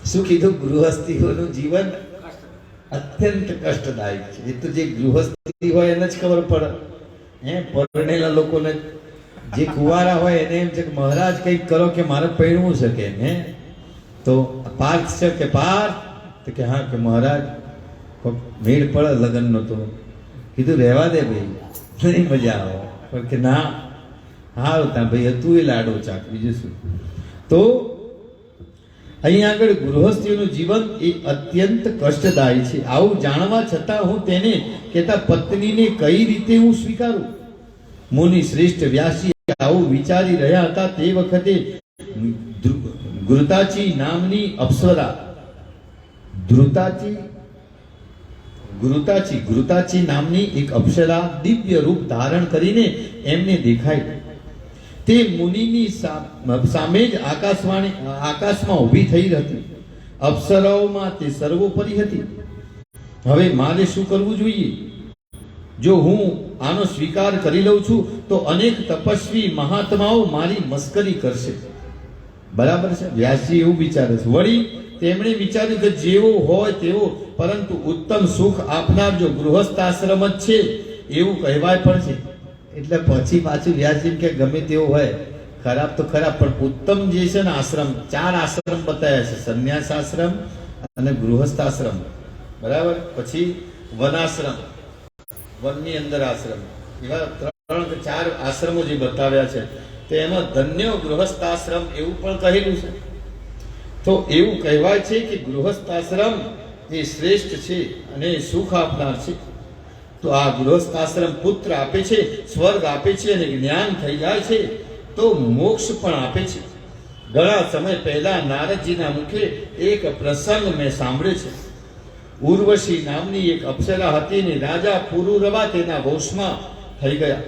શું કીધું? ગૃહસ્થીઓનું જીવન અત્યંત કષ્ટદાયક છે. એ તો જે ગૃહસ્થી હોય એને જ ખબર પડે. પરણેલા લોકોને જે કુંવારા હોય એને એમ છે કે મહારાજ કંઈક કરો કે મારે પરણવું છે કે હે તો પાર્થ છે કે પાર્થ તો કે હા કે મહારાજ મેળ પડે લગ્નનો તો કીધું રહેવા દે ભાઈ નહીં મજા આવે પણ કે ના હારું ત્યાં ભાઈ હતું એ લાડો ચાક બીજું શું. તો અહીંયા આગળ ગૃહસ્થીઓનું જીવન એ અત્યંત કષ્ટદાયી છે. આવું જાણવા છતાં હું તેને કહેતા પત્નીને કઈ રીતે હું સ્વીકારું. મુનિ શ્રેષ્ઠ વ્યાસી આવું વિચારી રહ્યા હતા તે વખતે ઘૃતાચી નામની અપ્સરા ઘૃતાચી નામની એક અપ્સરા દિવ્ય રૂપ ધારણ કરીને એમને દેખાઈ. તે મુનિની સામે જ આકાશમાં ઊભી થઈ હતી. અપ્સરાઓમાં તે સર્વોપરી હતી. હવે મારે શું કરવું જોઈએ? જો હું આનો સ્વીકાર કરી લઉં છું તો અનેક તપસ્વી મહાત્માઓ મારી મસ્કરી કરશે. બરાબર છે. વ્યાસજી એવું વિચારે છે. વળી તેમણે વિચાર્યું કે જેવો હોય તેવો પરંતુ ઉત્તમ સુખ આપનાર જો ગૃહસ્થાશ્રમ જ છે એવું કહેવાય પણ છે. એટલે પછી પાછું વ્યાસજી કે ગમે તેવો હોય ખરાબ તો ખરાબ પણ ઉત્તમ જે છે ને આશ્રમ 4 આશ્રમ બતાવ્યા છે. સંન્યાસ આશ્રમ અને ગૃહસ્થ આશ્રમ બરાબર, પછી વનાશ્રમ વનની અંદર આશ્રમ, એવા 3 કે 4 આશ્રમો જે બતાવ્યા છે તો એમાં ધન્ય ગૃહસ્થ આશ્રમ એવું પણ કહેલું છે. તો એવું કહેવાય છે કે ગૃહસ્થ આશ્રમ એ શ્રેષ્ઠ છે અને સુખ આપનાર છે. તો આ ગૃહસ્થ આશ્રમ પુત્ર આપે છે, સ્વર્ગ આપે છે અને જ્ઞાન થઈ જાય છે તો મોક્ષ પણ આપે છે. ઘણા સમય પહેલા નારદજીના મુખે એક પ્રસંગ મેં સાંભળ્યો છે. ઉર્વશી નામની એક અપ્સરા હતી ને રાજા પુરુરવા તેના વશમાં થઈ ગયા.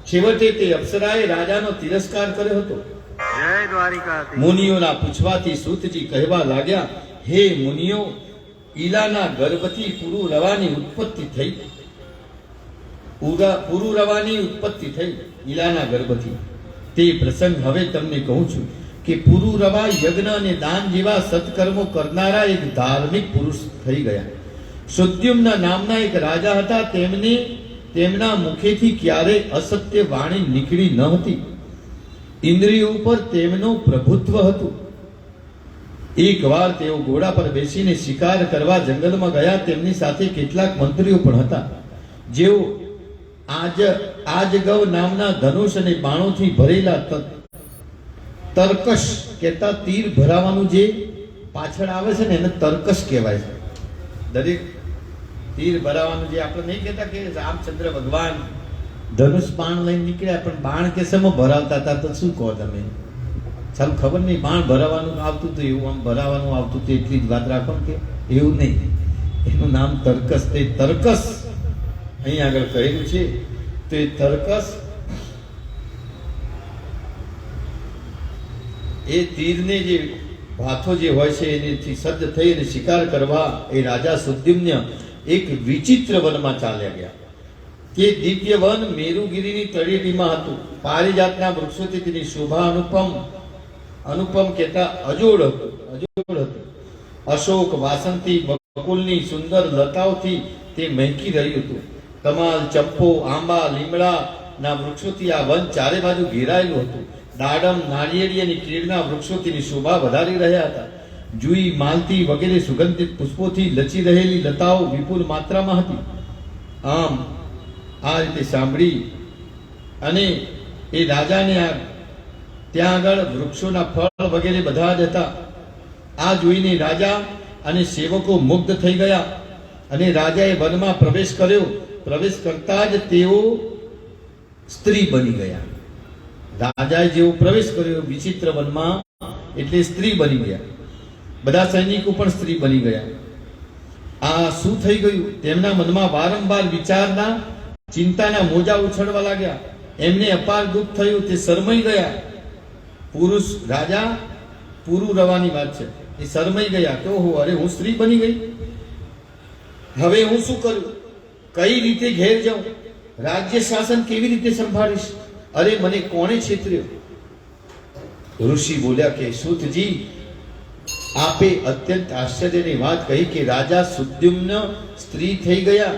છેવટે તે અપ્સરાએ રાજાનો તિરસ્કાર કર્યો હતો. મુનિઓના પૂછવાથી સૂતજી કહેવા લાગ્યા, હે મુનિઓ, ઈલાના ગર્ભથી પુરુરવાની ઉત્પત્તિ થઈ. પુરુરવાની ઉત્પત્તિ થઈ ઈલાના ગર્ભથી. તે પ્રસંગ હવે તમને કહું છું કે પુરુરવા યજ્ઞ અને દાન જેવા સત્કર્મો કરનારા એક ધાર્મિક પુરુષ થઈ ગયા. સુદ્યુમ્ન નામના એક રાજા હતા. તેમના મુખેથી ક્યારેય અસત્ય વાણી નીકળી ન હતી. ઇન્દ્રિયો ઉપર તેમનું પ્રભુત્વ હતું. એકવાર તેઓ ઘોડા પર બેસીને શિકાર કરવા જંગલમાં ગયા. તેમની સાથે કેટલાક મંત્રીઓ પણ હતા જેઓ આજગવ નામના ધનુષ અને બાણોથી ભરેલા તર્કશ કહેતા તીર ભરાવાનું જે પાછળ આવે છે ને એને તર્કશ કહેવાય છે. દરેક તીર ભરાવાનું જે આપણે નહીં કહેતા કે રામચંદ્ર ભગવાન ધનુષ બાણ લઈને નીકળ્યા પણ બાણ કે શેમાં ભરાવતા હતા તો શું કહો તમે? ચાલો ખબર નહીં, બાણ ભરાવાનું આવતું હતું એવું આમ ભરાવાનું આવતું હતું એટલી જ વાત રાખો કે એવું નહીં. એનું નામ તર્કસ. તે તર્કસ અહીં આગળ કહેલું છે. તો એ તર્કસ એ તીરને જે ભાથો જે હોય છે એનેથી સજ્જ થઈ અને શિકાર કરવા એ રાજા સુદ્યુમ્ન એક વિચિત્ર વનમાં ચાલ્યા ગયા. તે દિવ્ય વન મેરુગીરીની તળેટીમાં હતું. પારિજાતના વૃક્ષોથી તેની શોભા અનુપમ કહેતા અજોડ હતું. અશોક, વાસંતી, બકુલની સુંદર લતાઓથી તે મહેકી રહ્યું હતું. કમાલ, ચંપો, આંબા, લીમડાના વૃક્ષોથી આ વન ચારે બાજુ ઘેરાયેલું હતું. દાડમ, નાળિયેરી અને કેળના વૃક્ષો તેની શોભા વધારી રહ્યા હતા. જુઈ, માલતી વગેરે સુગંધિત પુષ્પોથી લચી રહેલી લતાઓ વિપુલ માત્રામાં હતી. આમ આ રીતે સાંભળી અને એ રાજાને ત્યાં આગળ વૃક્ષોના ફળ વગેરે બધા જ હતા. આ જોઈને રાજા અને સેવકો મુગ્ધ થઈ ગયા અને રાજાએ વનમાં પ્રવેશ કર્યો. પ્રવેશ કરતા જ તેઓ સ્ત્રી બની ગયા. રાજાએ જેવો પ્રવેશ કર્યો વિચિત્ર વનમાં એટલે સ્ત્રી બની ગયા. બધા સૈનિકો પણ સ્ત્રી બની ગયા. આ શું થઈ ગયું? તેમના મનમાં વારંવાર વિચારના ચિંતાના મોજા ઉછળવા લાગ્યા. એમને અપાર દુઃખ થયું. તે શરમાઈ ગયા. પુરુષ રાજા પુરુરવાની વાત છે. એ શરમાઈ ગયા કે ઓહો, અરે હું સ્ત્રી બની ગઈ, હવે હું શું કરું? કઈ રીતે ઘેર જાઉં? રાજ્ય શાસન કેવી રીતે સંભાળીશ? અરે મને કોણે છેતર્યો? ઋષિ બોલ્યા કે સૂતજી, આપે અત્યંત આશ્ચર્યની વાત કહી કે રાજા સુદ્યુમ્ન સ્ત્રી થઈ ગયા.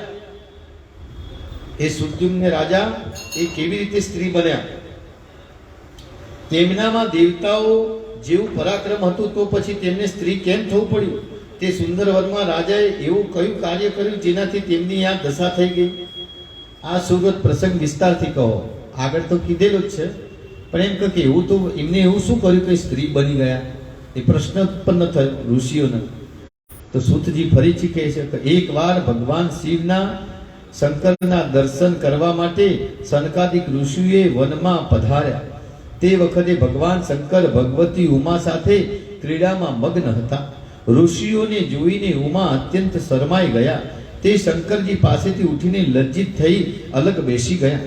એ સુદ્યુમ્ન રાજા એ કેવી રીતે સ્ત્રી બન્યા, તેમનામાં દેવતાઓ જેવું પરાક્રમ હતું તો પછી તેમને સ્ત્રી કેમ થવું પડ્યું? તે સુંદર વનમાં રાજાએ એવું કયું કાર્ય કર્યું જેનાથી તેમની આ દશા થઈ ગઈ? આ સુગત પ્રસંગ વિસ્તારથી કહો. આગળ તો કીધેલું જ છે, પણ એમ કે એવું તો એમને એવું શું કર્યું કે સ્ત્રી બની ગયા? એ પ્રશ્ન ઉત્પન્ન થયો ઋષિઓને. તો સૂતજી ફરીથી કહે છે કે એકવાર ભગવાન શિવના શંકરના દર્શન કરવા માટે સનકાદિક ઋષિએ વનમાં પધાર્યા. તે વખતે ભગવાન શંકર ભગવતી ઉમા સાથે ક્રીડામાં મગ્ન હતા. ઋષિઓને જોઈને ઉમા અત્યંત શરમાઈ ગયા. તે શંકરજી પાસેથી ઉઠીને લજ્જિત થઈ અલગ બેસી ગયા.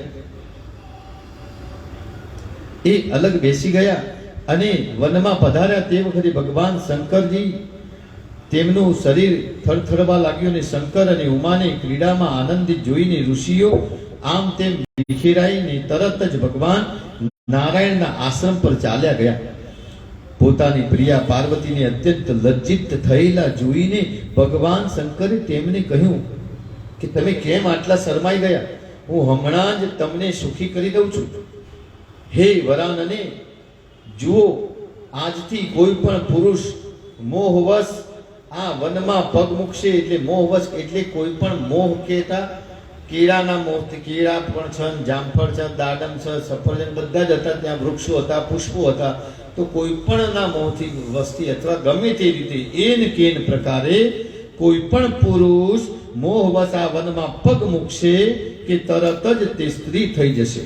એ અલગ બેસી ગયા અને વનમાં પધાર્યા. તે વખતે ભગવાન શંકરજી તેમનું શરીર થરથરવા લાગ્યું અને શંકર અને ઉમાને ક્રીડામાં આનંદિત જોઈને ઋષિઓ આમ તેમ વિખેરાઈને તરત જ ભગવાન નારાયણના આશ્રમ પર ચાલ્યા ગયા. પોતાની પ્રિયા પાર્વતીને અત્યંત લજ્જિત થયેલા જોઈને ભગવાન શંકરે તેમને કહ્યું કે તમે કેમ આટલા શરમાઈ ગયા? હું હમણાં જ તમને સુખી કરી દઉં છું. હે વરાનને, જુઓ, આજથી કોઈ પણ પુરુષ મોહવશ આ વનમાં પગ મૂકશે, એટલે મોહવશ એટલે કોઈ પણ મોહ કહેતા કેળાના મોહથી, કેળા પણ છે, જામફળ છે, દાડમ છે, સફરજન બધા જ હતા, ત્યાં વૃક્ષો હતા, પુષ્પો હતા. તો કોઈ પણ ના મોહથી વસ્તી અથવા ગમે તે રીતે એન કેન પ્રકારે કોઈ પણ પુરુષ મોહવશ આ વનમાં પગ મૂકશે કે તરત જ તે સ્ત્રી થઈ જશે.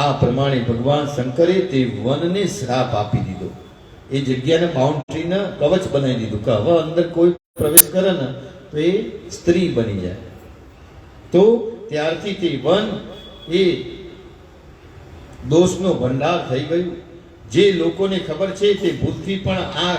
આ પ્રમાણે ભગવાન શંકરે તે વનને શ્રાપ આપી દીધો. એ જગ્યાને બાઉન્ડ્રીને કવચ બનાવી દીધું કે હવે અંદર કોઈ પ્રવેશ કરે ને તો એ સ્ત્રી બની જાય. તો ત્યારથી તે વન એ દોષનો ભંડાર થઈ ગયું. જે લોકોને ખબર છે તે ભૂલથી પણ આ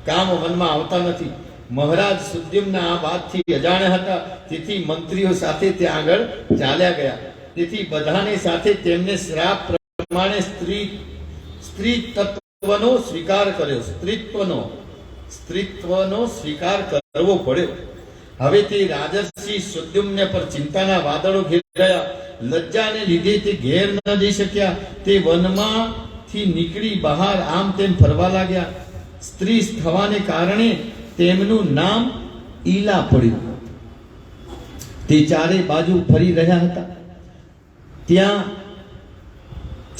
કામ વનમાં આવતા નથી. મહારાજ સુદ્યુમ્ન આ વાતથી અજાણ્યા હતા, તેથી મંત્રીઓ સાથે ત્યાં આગળ ચાલ્યા ગયા. તેથી બધાને સાથે તેમને શ્રાપ પ્રમાણે સ્ત્રી તત્વનો સ્વીકાર કર્યો, સ્ત્રીત્વનો સ્વીકાર કરવો પડ્યો. હવે તે રાજર્ષિ સુદ્યુમ્ન પર ચિંતાના વાદળો ઘેરાયા. લજ્જાને લીધે તે ઘેર ન જઈ શક્યા. તે વનમાંથી નીકળી બહાર આમ તેમ ફરવા લાગ્યા. સ્ત્રી થવાને કારણે તેમનું નામ ઈલા પડ્યું. તે ચારે બાજુ ફરી રહ્યા હતા. ત્યાં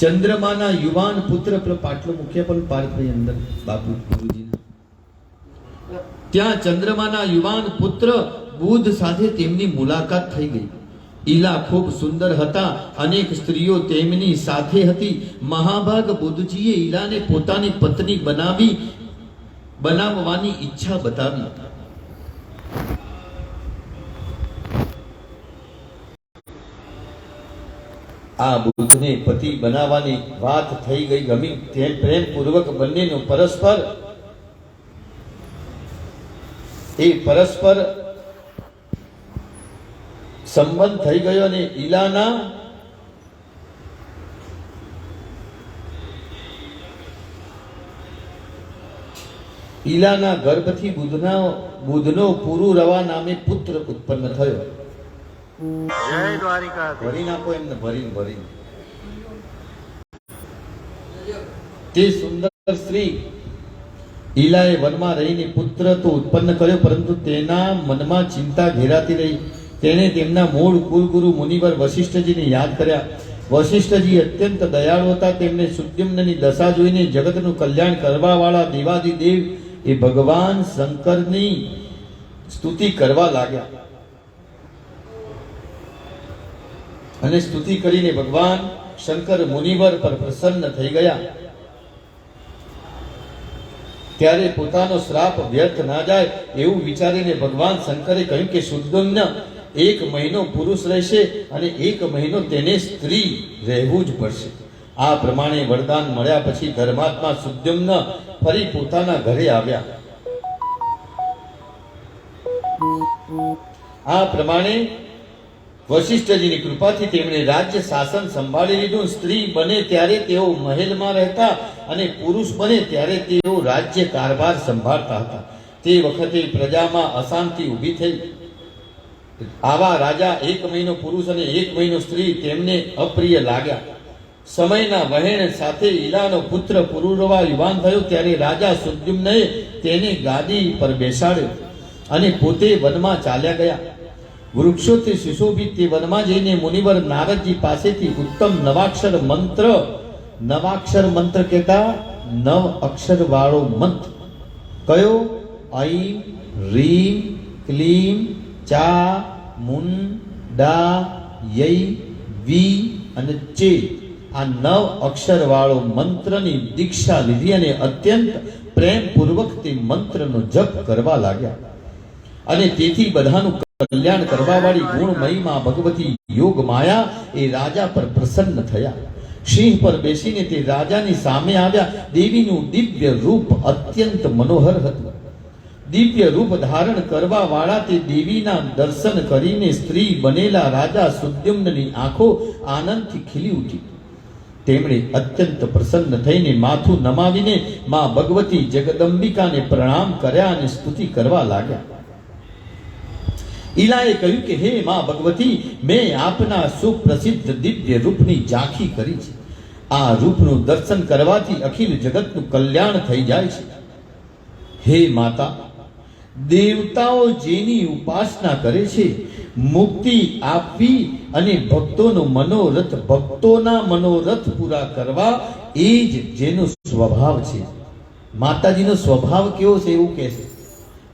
ચંદ્રમાના યુવાન પુત્ર પાટલો મૂક્યા પણ પાર્થની અંદર બાપુ ગુરુજીને. ત્યાં ચંદ્રમાના યુવાન પુત્ર બુધ સાથે તેમની મુલાકાત થઈ ગઈ. ઈલા ખૂબ સુંદર હતા. અનેક સ્ત્રીઓ તેમની સાથે હતી. મહાભાગ બુદ્ધજીએ ઈલાને પોતાની પત્ની બનાવવાની ઈચ્છા બતાવી. આ બુદ્ધને પતિ બનાવવાની વાત થઈ ગઈ. ગમી તેમ પ્રેમપૂર્વક બંનેનું પરસ્પર સંબંધ થઈ ગયો અને ઈલાના ગર્ભથી બુધનો પુરુરવા નામે પુત્ર ઉત્પન્ન થયો. જય દ્વારિકા. ભરી નાખો એમને, ભરીને. તે સુંદર સ્ત્રી ઈલાએ વનમાં રહીને પુત્ર તો ઉત્પન્ન કર્યો, પરંતુ તેના મનમાં ચિંતા ઘેરાતી રહી. તેણે તેમના મૂળ કુલગુરુ મુનિવર વશિષ્ઠજીને યાદ કર્યા. વશિષ્ઠજી અત્યંત દયાળુ હતા. તેમને સુદ્યુમ્નની દશા જોઈને જગતનું કલ્યાણ કરવા વાળા દેવાદિદેવ એ ભગવાન શંકરની સ્તુતિ કરવા લાગ્યા. અને સ્તુતિ કરીને ભગવાન શંકર મુનિવર પર પ્રસન્ન થઈ ગયા. ત્યારે પોતાનો શ્રાપ વ્યર્થ ના જાય એવું વિચારીને ભગવાન શંકરે કહ્યું કે સુદ્યુમ્ન 1 મહિનો પુરુષ રહેશે અને 1 મહિનો તેને સ્ત્રી રહેવું જ પડશે. આ પ્રમાણે વરદાન મળ્યા પછી ધર્માત્મા સુદ્યુમ્ન ફરી પોતાના ઘરે આવ્યા. આ પ્રમાણે વશિષ્ઠજીની કૃપાથી તેમણે રાજ્ય શાસન સંભાળી લીધું. સ્ત્રી બને ત્યારે તેઓ મહેલમાં રહેતા અને પુરુષ બને ત્યારે તેઓ રાજ્ય કારભાર સંભાળતા હતા. તે વખતે પ્રજામાં અશાંતિ ઊભી થઈ. આવા રાજા 1 મહિનો પુરુષ અને 1 મહિનો સ્ત્રી તેમને અપ્રિય લાગ્યા. સમયના વહેણ સાથે ઈલાનો પુત્ર પુરુરવા યુવાન થયો ત્યારે રાજા સુદ્યુમ્નએ તેને ગાદી પર બેસાડ્યો અને પોતે વનમાં ચાલ્યા ગયા. વૃક્ષોથી સુશોભિત તે વનમાં જઈને મુનિવર નારદજી પાસેથી ઉત્તમ નવાક્ષર મંત્ર કહેતા 9 અક્ષર વાળો મંત્ર કયો? ઐમ રીમ ક્લીમ ચા મુન ડા યૈ વી અને ચે આ 9 અક્ષર વાળો મંત્રની દીક્ષા લીધી અને અત્યંત પ્રેમપૂર્વક તે મંત્રનો જપ કરવા લાગ્યા. અને તેથી બધાનું કલ્યાણ કરવા વાળી ગુણમયી માં ભગવતી યોગ માયા એ રાજા પર પ્રસન્ન થયા. સિંહ પર બેસીને તે રાજાની સામે આવ્યા. દેવીનું દિવ્ય રૂપ અત્યંત મનોહર હતું. દિવ્ય રૂપ ધારણ કરવા વાળા તે દેવીના દર્શન કરીને સ્ત્રી બનેલા રાજા સુદ્યુમ્નની આંખો આનંદથી ખીલી ઉઠી. તેમણે અત્યંત પ્રસન્ન થઈને માથું નમાવીને માં ભગવતી જગદંબિકાને પ્રણામ કર્યા અને સ્તુતિ કરવા લાગ્યા. ઈલાએ કહ્યું કે હે માં ભગવતી, મેં આપના સુપ્રસિદ્ધ દિવ્ય રૂપની ઝાંખી કરી છે. આ રૂપનું દર્શન કરવાથી અખિલ જગતનું કલ્યાણ થઈ જાય છે. હે માતા, દેવતાઓ જેની ઉપાસના કરે છે, મુક્તિ આપવી અને ભક્તોના મનોરથ પૂરા કરવા એ જ જેનો સ્વભાવ છે. માતાજીનો સ્વભાવ કેવો છે એવું કહે છે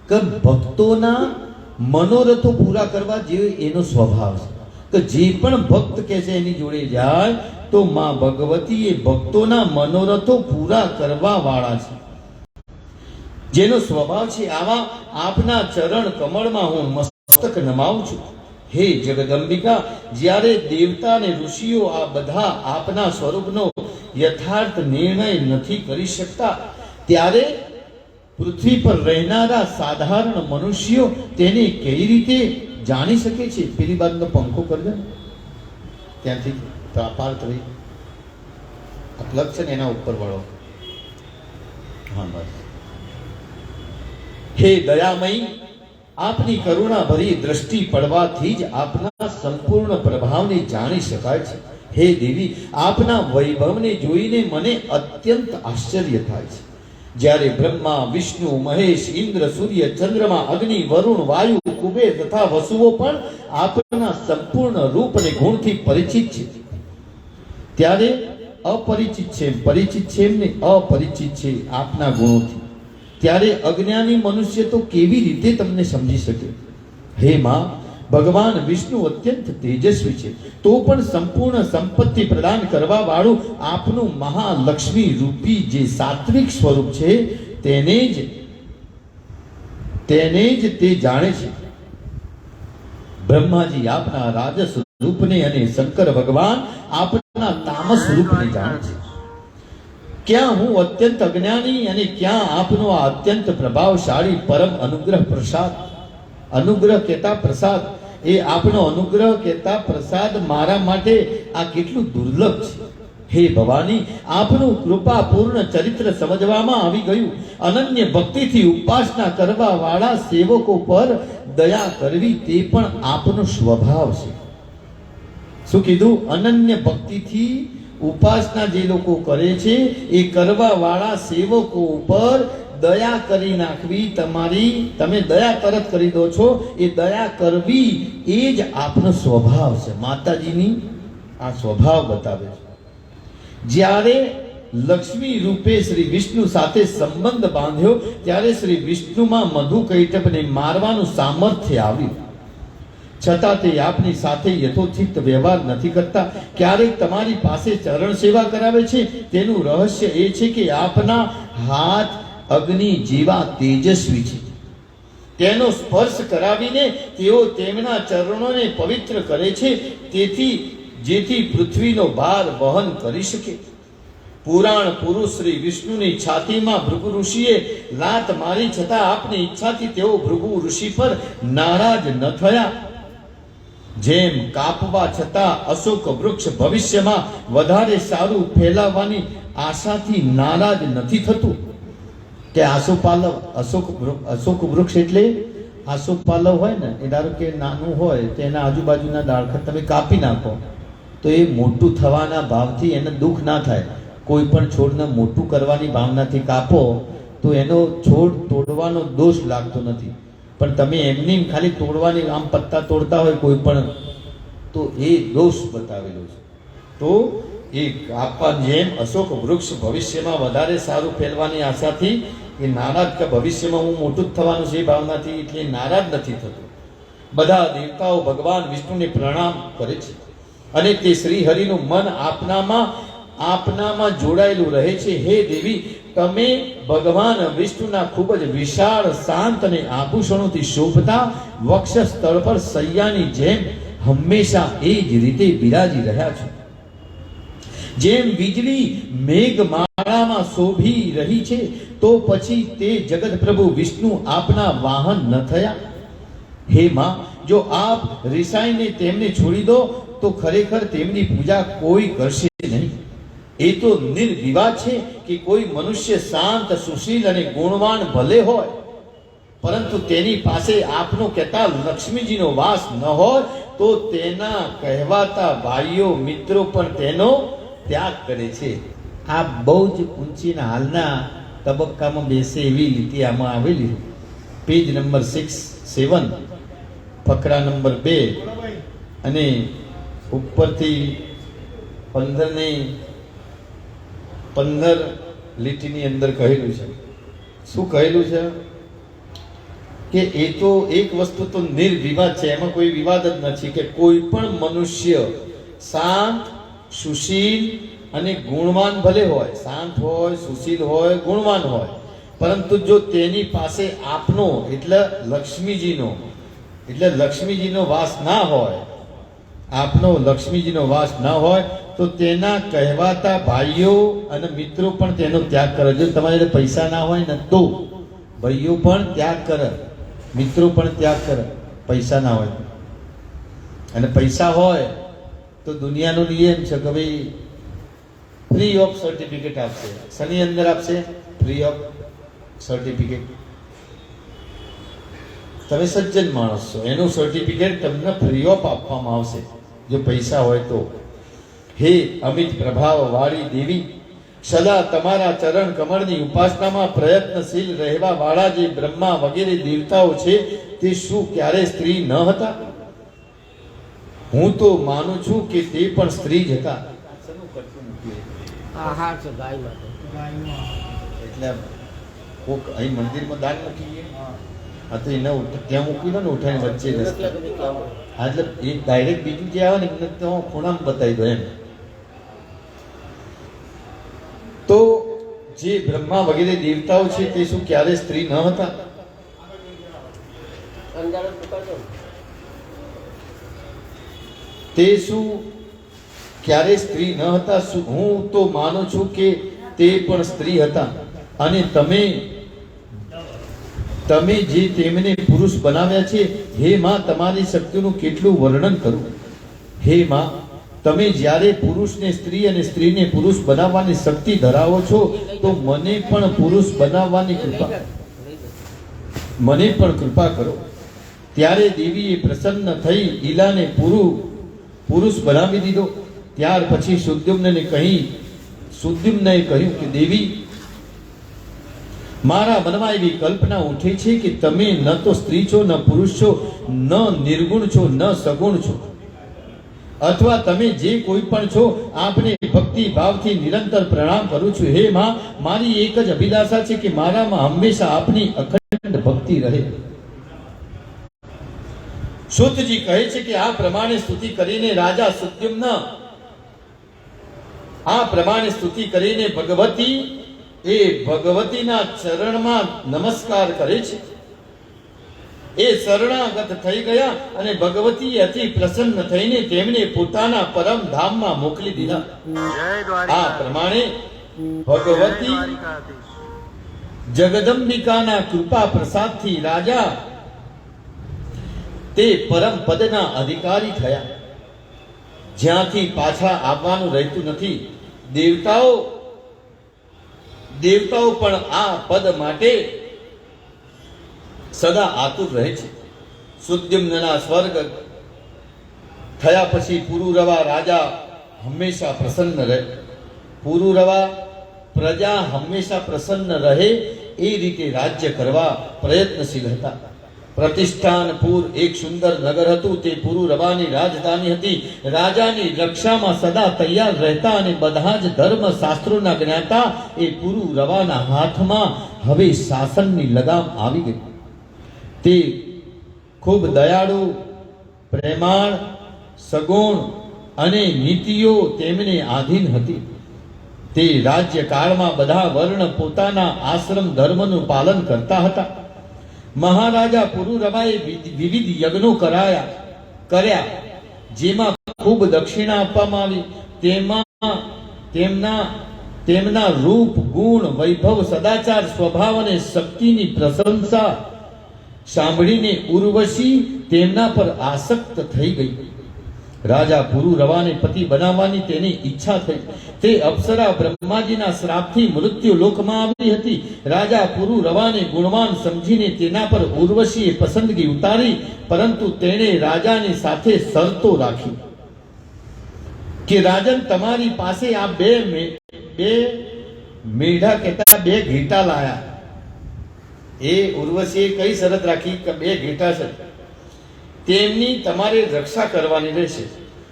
કે ભક્તોના મનોરથો પૂરા કરવા જે એનો સ્વભાવ છે. કે જે પણ ભક્ત કહે છે એની જોડે જાય તો માં ભગવતી એ ભક્તોના મનોરથો પૂરા કરવા વાળા છે, જેનો સ્વભાવ છે. આવા આપના ચરણ કમળમાં હું મસ્તક નમાવું છું. હે જગદંબિકા, જ્યારે દેવતા અને ઋષિઓ આ બધા આપના સ્વરૂપનો યથાર્થ નિર્ણય નથી કરી શકતા, ત્યારે પૃથ્વી પર રહેનારા સાધારણ મનુષ્યો તેને કઈ રીતે જાણી શકે છે? પેલી બાજુનો પંખો કરજો, ત્યાંથી પાર કરી આ પ્લગ છે ને એના ઉપર વળો. હા બસ. હે દયામયી, આપની કરુણા ભરી દ્રષ્ટિ પડવાથી જ આપના સંપૂર્ણ પ્રભાવને જાણી શકાય છે. હે દેવી, આપના વૈભવને જોઈને મને અત્યંત આશ્ચર્ય થાય છે. જ્યારે બ્રહ્મા, વિષ્ણુ, મહેશ, ઇન્દ્ર, સૂર્ય, ચંદ્રમા, અગ્નિ, વરુણ, વાયુ, કુબેર તથા વસુઓ પણ આપના સંપૂર્ણ રૂપ અને ગુણથી પરિચિત છે, ત્યારે અપરિચિત છે, પરિચિત છે એમને અપરિચિત છે આપના ગુણોથી, ત્યારે અજ્ઞાની મનુષ્ય તો કેવી રીતે તમને સમજી શકે? હે માં, ભગવાન વિષ્ણુ અત્યંત તેજસ્વી છે, તો પણ સંપૂર્ણ સંપત્તિ પ્રદાન કરવા વાળું આપનું મહાલક્ષ્મી રૂપી જે સાત્વિક સ્વરૂપ છે તેને જ તે જાણે છે. બ્રહ્માજી આપના રાજસ રૂપને અને શંકર ભગવાન આપના તામસ રૂપને જાણે છે. ક્યાં હું અત્યંત અજ્ઞાની અને ક્યાં આપનો આ અત્યંત પ્રભાવશાળી પરમ અનુગ્રહ પ્રસાદ, અનુગ્રહ કહેતા પ્રસાદ, એ આપનો અનુગ્રહ કહેતા પ્રસાદ મારા માટે આ કેટલું દુર્લભ છે. હે ભવાની, આપનું કૃપાપૂર્ણ ચરિત્ર સમજવામાં આવી ગયું. અનન્ય ભક્તિથી ઉપાસના કરવા વાળા સેવકો પર દયા કરવી તે પણ આપનો સ્વભાવ છે. શું કીધું? અનન્ય ભક્તિથી ઉપાસના જે લોકો કરે છે એ કરવા વાળા સેવકો ઉપર દયા કરી નાખવી, તમે દયા તરત કરી દો છો, એ દયા કરવી એ જ આપનો સ્વભાવ છે. માતાજીની આ સ્વભાવ બતાવે છે. જ્યારે લક્ષ્મી રૂપે શ્રી વિષ્ણુ સાથે સંબંધ બાંધ્યો ત્યારે શ્રી વિષ્ણુમાં મધુ કૈટભને મારવાનું સામર્થ્ય આવ્યું, છતાં તે આપની સાથે યથોચિત વ્યવહાર નથી કરતા. ક્યારેક તમારી પાસે ચરણ સેવા કરાવે છે. તેનું રહસ્ય એ છે કે આપના હાથ અગ્નિ જેવા તેજસ્વી છે. તેનો સ્પર્શ કરાવીને તેઓ તેમના ચરણોને પવિત્ર કરે છે, જેથી પૃથ્વીનો ભાર વહન કરી શકે. પુરાણ પુરુષ શ્રી વિષ્ણુની છાતીમાં ભૃગુ ઋષિએ લાત મારી, છતાં આપની ઈચ્છાથી તેઓ ભૃગુ ઋષિ પર નારાજ ન થયા. જેમ કાપવા છતાં અશોક વૃક્ષ ભવિષ્યમાં વધારે સારું ફેલાવવાની આશાથી નારાજ નથી થતું, કે અશોક વૃક્ષ એટલે આસોક પાલવ હોય ને એ ધારો કે નાનું હોય તો એના આજુબાજુના ડાળખા તમે કાપી નાખો તો એ મોટું થવાના ભાવથી એને દુઃખ ના થાય. કોઈ પણ છોડને મોટું કરવાની ભાવનાથી કાપો તો એનો છોડ તોડવાનો દોષ લાગતો નથી. પણ તમે એમની ખાલી તોડવાની આમ પત્તા તોડતા હોય કોઈ પણ તો એ દોષ બતાવેલો છે. તો એ કાપવા જેમ અશોક વૃક્ષ ભવિષ્યમાં વધારે સારું ફેલવાની આશાથી એ નારાજ કે ભવિષ્યમાં હું મોટું જ થવાનું છે એ ભાવનાથી એટલે નારાજ નથી થતો. બધા દેવતાઓ ભગવાન વિષ્ણુને પ્રણામ કરે છે અને તે શ્રી હરિનું મન આપનામાં જોડાયેલું રહે છે. હે દેવી, તમે ભગવાન વિષ્ણુના ખૂબ જ વિશાળ શાંત અને આભૂષણોથી શોભતા વક્ષસ્થળ પર સૈયાની જેમ હંમેશા એ જ રીતે બિરાજી રહ્યા છો. જેમ વીજળી મેઘમાળામાં શોભી રહી છે તો પછી તે જગત પ્રભુ વિષ્ણુ આપના વાહન ન થયા? હે માં, જો આપ રિસાઈને તેમને છોડી દો તો ખરેખર તેમની પૂજા કોઈ કરશે નહીં. એ તો નિર્વિવાદ છે કે કોઈ મનુષ્ય શાંત, સુશીલ અને ગુણવાન ભલે હોય, પરંતુ તેની પાસે આપનો કહેતા લક્ષ્મીજીનો વાસ ન હોય તો તેના કહેવાતા ભાઈઓ મિત્રો પણ તેનો ત્યાગ કરે છે. આ બહુ જ ઊંચીના હાલના તબક્કામાં બેસે એવી લીટી આમાં આવેલી. પેજ નંબર 6-7, ફકરા નંબર 2 અને ઉપરથી 15 લીટીની અંદર કહેલું છે. શું કહેલું છે કે એ તો એક વસ્તુ તો નિર્વિવાદ છે, એમાં કોઈ વિવાદ જ નથી કે કોઈ પણ મનુષ્ય શાંત, સુશીલ અને ગુણવાન ભલે હોય, શાંત હોય, સુશીલ હોય, ગુણવાન હોય, પરંતુ જો તેની પાસે આપનો એટલે લક્ષ્મીજીનો વાસ ના હોય, આપનો લક્ષ્મીજીનો વાસ ના હોય તો તેના કહેવાતા ભાઈઓ અને મિત્રો પણ તેનો ત્યાગ કરે. જો તમારે પૈસા ના હોય ને તો ભાઈઓ પણ ત્યાગ કરે, મિત્રો પણ ત્યાગ કરે, પૈસા ના હોય. અને પૈસા હોય તો દુનિયાનો નિયમ છે કે ભાઈ ફ્રી ઓફ સર્ટિફિકેટ આપશે. શની અંદર આપશે? Free of certificate. તમે સજ્જન માણસ છો, એનું સર્ટિફિકેટ તમને ફ્રી ઓફ આપવામાં આવશે જો પૈસા હોય તો. હે અમિત પ્રભાવ વાળી દેવી, સદા તમારા ચરણ કમળની ઉપાસનામાં પ્રયત્નશીલ રહેવા વાળા જે બ્રહ્મા વગેરે દેવતાઓ છે તે શું ક્યારે સ્ત્રી ન હતા? હું તો માનું છું કે તે પણ સ્ત્રી જ હતા. એટલે કોક અહીં મંદિરમાં દાન મૂકીએ, હા તો એને ત્યાં મૂકી દો ને, ઉઠાઈને વચ્ચે રસ્તા. હા એટલે એ ડાયરેક્ટ બીજું જે આવે ને એમને તો ખૂણામાં બતાવી દો એમ. તો જે બ્રહ્મા વગેરે દેવતાઓ છે તે શું ક્યારે સ્ત્રી ન હતા? તે શું ક્યારે સ્ત્રી ન હતા? હું તો માનું છું કે તે પણ સ્ત્રી હતા. અને તમે જે તેમને પુરુષ બનાવ્યા છે, હે માં, તમારી શક્તિનું કેટલું વર્ણન કરું. હે માં, તમે જ્યારે પુરુષને સ્ત્રી અને સ્ત્રીને પુરુષ બનાવવાની શક્તિ ધરાવો છો તો મને પણ પુરુષ બનાવવાની કૃપા કરો. ત્યારે દેવીએ પ્રસન્ન થઈ ઈલાને પુરુષ બનાવી દીધો. ત્યાર પછી સુદ્યુમ્નએ કહ્યું કે દેવી, મારા મનમાં એવી કલ્પના ઉઠે છે કે તમે ન તો સ્ત્રી છો, ન પુરુષ છો, ન નિર્ગુણ છો, ન સગુણ છો, અથવા તમે જે કોઈ પણ છો. આપને ભક્તિ ભાવથી નિરંતર પ્રણામ કરું છું. હે માં, મારી એક જ અભિલાષા છે કે મારામાં હંમેશા આપની અખંડ ભક્તિ રહે. સુતજી કહે છે કે આ પ્રમાણે સ્તુતિ કરીને રાજા સુદ્યુમ્ન ભગવતીના ચરણમાં નમસ્કાર કરે છે. એ શરણાગત થઈ ગયા અને ભગવતી અતિ પ્રસન્ન થઈને તેમને પોતાના પરમ ધામમાં મોકલી દીધા. આ પ્રમાણે ભગવતી જગદંબિકાના કૃપા પ્રસાદથી રાજા તે પરમ પદના અધિકારી થયા, જ્યાંથી પાછા આવવાનું રહેતું નથી. દેવતાઓ પણ આ પદ માટે સદા આતુર રહે છે. સુદ્યુમ્નના સ્વર્ગ થયા પછી પુરુરવા રાજા હંમેશા પ્રસન્ન રહે. પુરુરવા પ્રજા હંમેશા પ્રસન્ન રહે એ રીતે રાજ્ય કરવા પ્રયત્નશીલ હતા. પ્રતિષ્ઠાનપુર એક સુંદર નગર હતું. તે પુરુરવાની રાજધાની હતી. રાજાની રક્ષામાં સદા તૈયાર રહેતા અને બધા જ ધર્મ શાસ્ત્રોના જ્ઞાતા એ પુરુરવાના હાથમાં હવે શાસનની લગામ આવી ગઈ. તે ખૂબ દયાળુ, પ્રેમાળ, સગુણ અને નીતિઓ તેમને આધીન હતી. તે રાજ્યકાળમાં બધા વર્ણ પોતાના આશ્રમ ધર્મનું પાલન કરતા હતા. મહારાજા પુરુરવાએ વિવિધ યજ્ઞો કર્યા, જેમાં ખૂબ દક્ષિણા આપવામાં આવી. તેમના રૂપ, ગુણ, વૈભવ, સદાચાર, સ્વભાવ અને શક્તિની પ્રશંસા સાંભળીને ઉર્વશી તેમના પર આસક્ત થઈ ગઈ. રાજા પુરુરવાને પતિ બનાવવાની તેની ઈચ્છા થઈ. તે અપ્સરા બ્રહ્માજીના શ્રાપથી મૃત્યુ લોકમાં આવી હતી. રાજા પુરુરવાને ગુણવાન સમજીને તેના પર ઉર્વશીએ પસંદગી ઉતારી, પરંતુ તેણે રાજાની સાથે શરતો રાખી કે રાજન, તમારી પાસે આ બે મેઢા કહેતા બે ઘેટા લાયા. એ ઉર્વશીએ કઈ શરત રાખી કે બે ઘેટા છે, તેમની તમારે રક્ષા કરવાની રહેશે.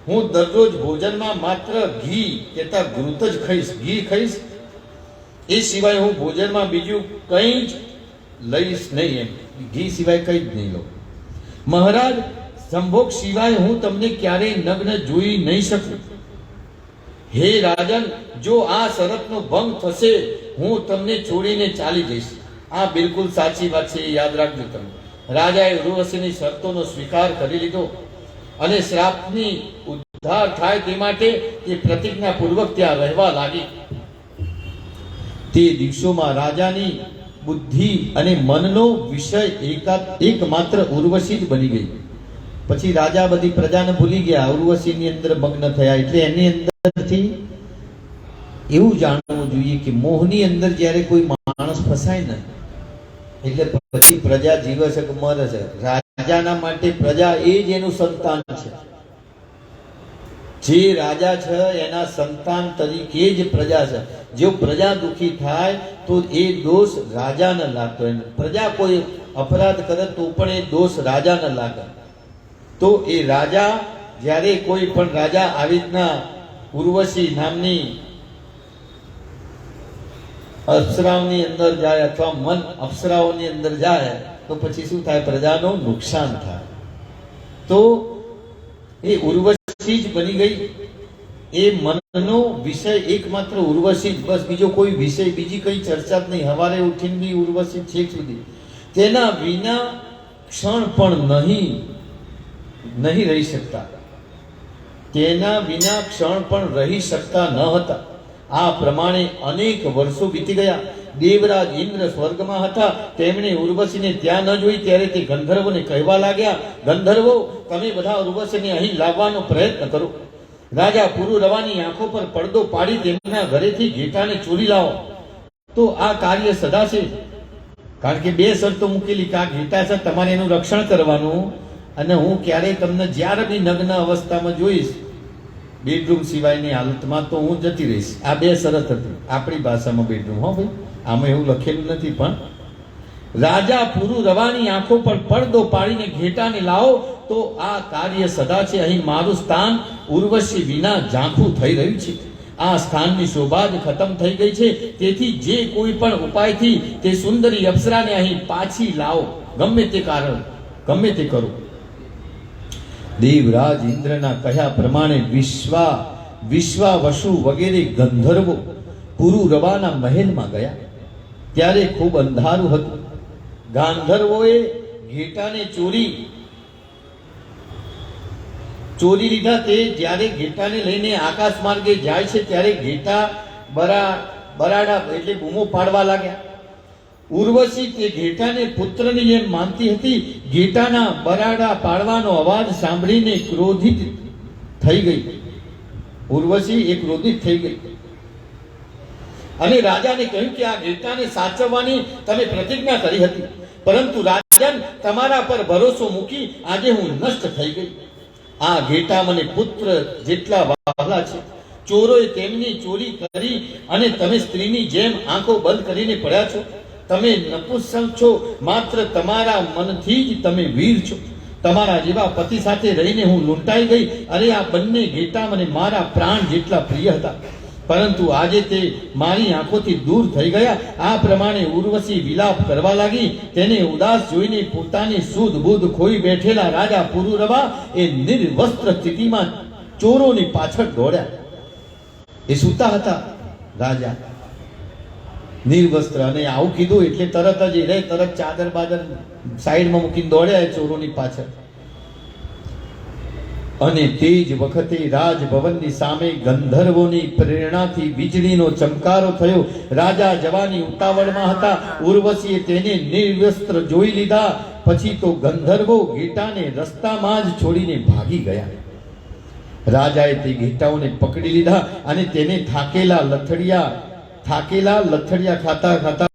હું દરરોજ ભોજનમાં માત્ર ઘી કહેતા ઘૃત જ ખાઈશ, ઘી ખાઈશ. એ સિવાય હું ભોજનમાં બીજું કંઈ જ લઈશ નહીં. એમ ઘી સિવાય કંઈ જ નહીં લઉં. મહારાજ, સંભોગ સિવાય હું તમને ક્યારેય નગ્ન જોઈ નહીં શકું. હે રાજન, જો આ શરતનો ભંગ થશે હું તમને છોડીને ચાલી જઈશ. આ બિલકુલ સાચી વાત છે, યાદ રાખજો તમે. રાજાએ ઉર્વશીની શરતોનો સ્વીકાર કરી લીધો અને શ્રાપની ઉદ્ધાર થાય તે માટે તે પ્રતિજ્ઞાપૂર્વક ત્યાં રહેવા લાગી. તે દિવસોમાં રાજાની બુદ્ધિ અને મનનો વિષય એકમાત્ર ઉર્વશી જ બની ગઈ. પછી રાજા બધી પ્રજાને ભૂલી ગયા, ઉર્વશીની અંદર મગ્ન થયા. એટલે એની અંદરથી એવું જાણવું જોઈએ કે મોહની અંદર જ્યારે કોઈ માણસ ફસાય ને એટલે પછી પ્રજા જીવે છે કે મરે છે. રાજાના માટે પ્રજા એ જ એનું સંતાન છે. જે રાજા છે એના સંતાન તરીકે જ પ્રજા છે. જો પ્રજા દુખી થાય તો એ દોષ રાજાને લાગતો. પ્રજા કોઈ અપરાધ કરે તો પણ એ દોષ રાજાને લાગે. તો એ રાજા, જ્યારે કોઈ પણ રાજા આવી રીતના ઉર્વશી નામની અપ્સરાઓની અંદર જાય અથવા મન અપ્સરાઓની અંદર જાય તો પછી શું થાય? પ્રજાનું નુકસાન થાય. તો એ ઉર્વશી જ બની ગઈ. એ મનનો વિષય એકમાત્ર ઉર્વશી જ, બસ બીજો કોઈ વિષય, બીજી કઈ ચર્ચા જ નહીં. હવારે ઉઠીને બી ઉર્વશી છેક સુધી. તેના વિના ક્ષણ પણ નહીં રહી શકતા. તેના વિના ક્ષણ પણ રહી શકતા ન હતા. આ પ્રમાણે અનેક વર્ષો વીતી ગયા. દેવરાજ ઇન્દ્ર સ્વર્ગમાં હતા. તેમણે ઉર્વશીને ત્યાં ન જોઈ ત્યારે તે ગંધર્વોને કહેવા લાગ્યા, ગંધર્વો, તમે બધા ઉર્વશીને અહીં લાવવાનો પ્રયત્ન કરો. રાજા પુરુરવાની આંખો પર પડદો પાડી તેમના ઘરેથી ઘેટાને ચોરી લાવો. તો આ કાર્ય સદાશે. કારણ કે બે શરતો મૂકેલી કે આ ઘેટા છે, તમારે એનું રક્ષણ કરવાનું, અને હું ક્યારેય તમને જ્યારે બી નગ્ન અવસ્થામાં જોઈશ બેડરૂમ સિવાયની હાલતમાં તો હું જતી રહીશ. આ બે શરત હતી. આપણી ભાષામાં બેડરૂમ, હો ભાઈ, આમાં એવું લખેલું નથી. પણ રાજા પુરુરવાની આંખો પર પડદો પાડીને ઘેટાને લાવો તો આ કાર્ય સદા છે. અહીં મારું સ્થાન ઉર્વશી વિના ઝાંખું થઈ રહ્યું છે. આ સ્થાનની શોભા જ ખતમ થઈ ગઈ છે. તેથી જે કોઈ પણ ઉપાયથી તે સુંદરી અપ્સરાને અહીં પાછી લાવો. ગમે તે કારણ, ગમે તે કરો. દેવરાજ ઇન્દ્રના કહ્યા પ્રમાણે વિશ્વાવસુ વગેરે ગંધર્વો પુરુરવાના મહેલમાં ગયા. ત્યારે ખૂબ અંધારું હતું. ગાંધર્વોએ ઘેટાને ચોરી લીધા. તે જ્યારે ઘેટાને લઈને આકાશ માર્ગે જાય છે ત્યારે ઘેટા બરાડા એટલે બૂમો પાડવા લાગ્યા. ઉર્વશી તે ઘેટાને પુત્રની જેમ માનતી હતી. ઘેટાના બરાડા પાડવાનો અવાજ સાંભળીને ક્રોધિત થઈ ગઈ. ઉર્વશી એ ક્રોધિત થઈ ગઈ અને રાજાને કહ્યું કે આ ઘેટાને સાચવવાની તમે પ્રતિજ્ઞા કરી હતી, પરંતુ રાજન, તમારા પર ભરોસો મૂકી આજે હું નષ્ટ થઈ ગઈ. આ ઘેટા મને પુત્ર જેટલા વહાલા છે. ચોરોએ તેમની ચોરી કરી અને તમે સ્ત્રીની જેમ આંખો બંધ કરીને પડ્યા છો. તમે નપુંસક છો, માત્ર તમારા મનથી જ તમે વીર છો. તમારા જેવા પતિ સાથે રહીને હું લૂંટાઈ ગઈ. અરે આ બંને ઘેટા મને મારા પ્રાણ જેટલા પ્રિય હતા, પરંતુ આજે તે મારી આંખોથી દૂર થઈ ગયા. આ પ્રમાણે ઉર્વશી વિલાપ કરવા લાગી. તેને ઉદાસ જોઈને પોતાની સુધ બુધ ખોઈ બેઠેલા રાજા પુરુરવા એ નિર્વસ્ત્ર સ્થિતિમાં ચોરોની પાછળ દોડ્યા. એ સૂતા હતા રાજા નિર્વસ્ત્ર, અને આવું કીધું એટલે તરત જ એ તરત ચાદર બાદર સાઈડમાં મૂકીને દોડ્યા એ ચોરોની પાછળ. અને તે જ વખતે રાજભવનની સામે ગંધર્વોની પ્રેરણાથી વીજળીનો ચમકારો થયો. રાજા જવાની ઉતાવળમાં હતા. ઉર્વશીએ તેને નિર્વસ્ત્ર જોઈ લીધા. પછી તો ગંધર્વો ઘેટાને રસ્તામાં જ છોડીને ભાગી ગયા. રાજાએ તે ઘેટાઓને પકડી લીધા અને તેને થાકેલા લથડિયા ખાતા ખાતા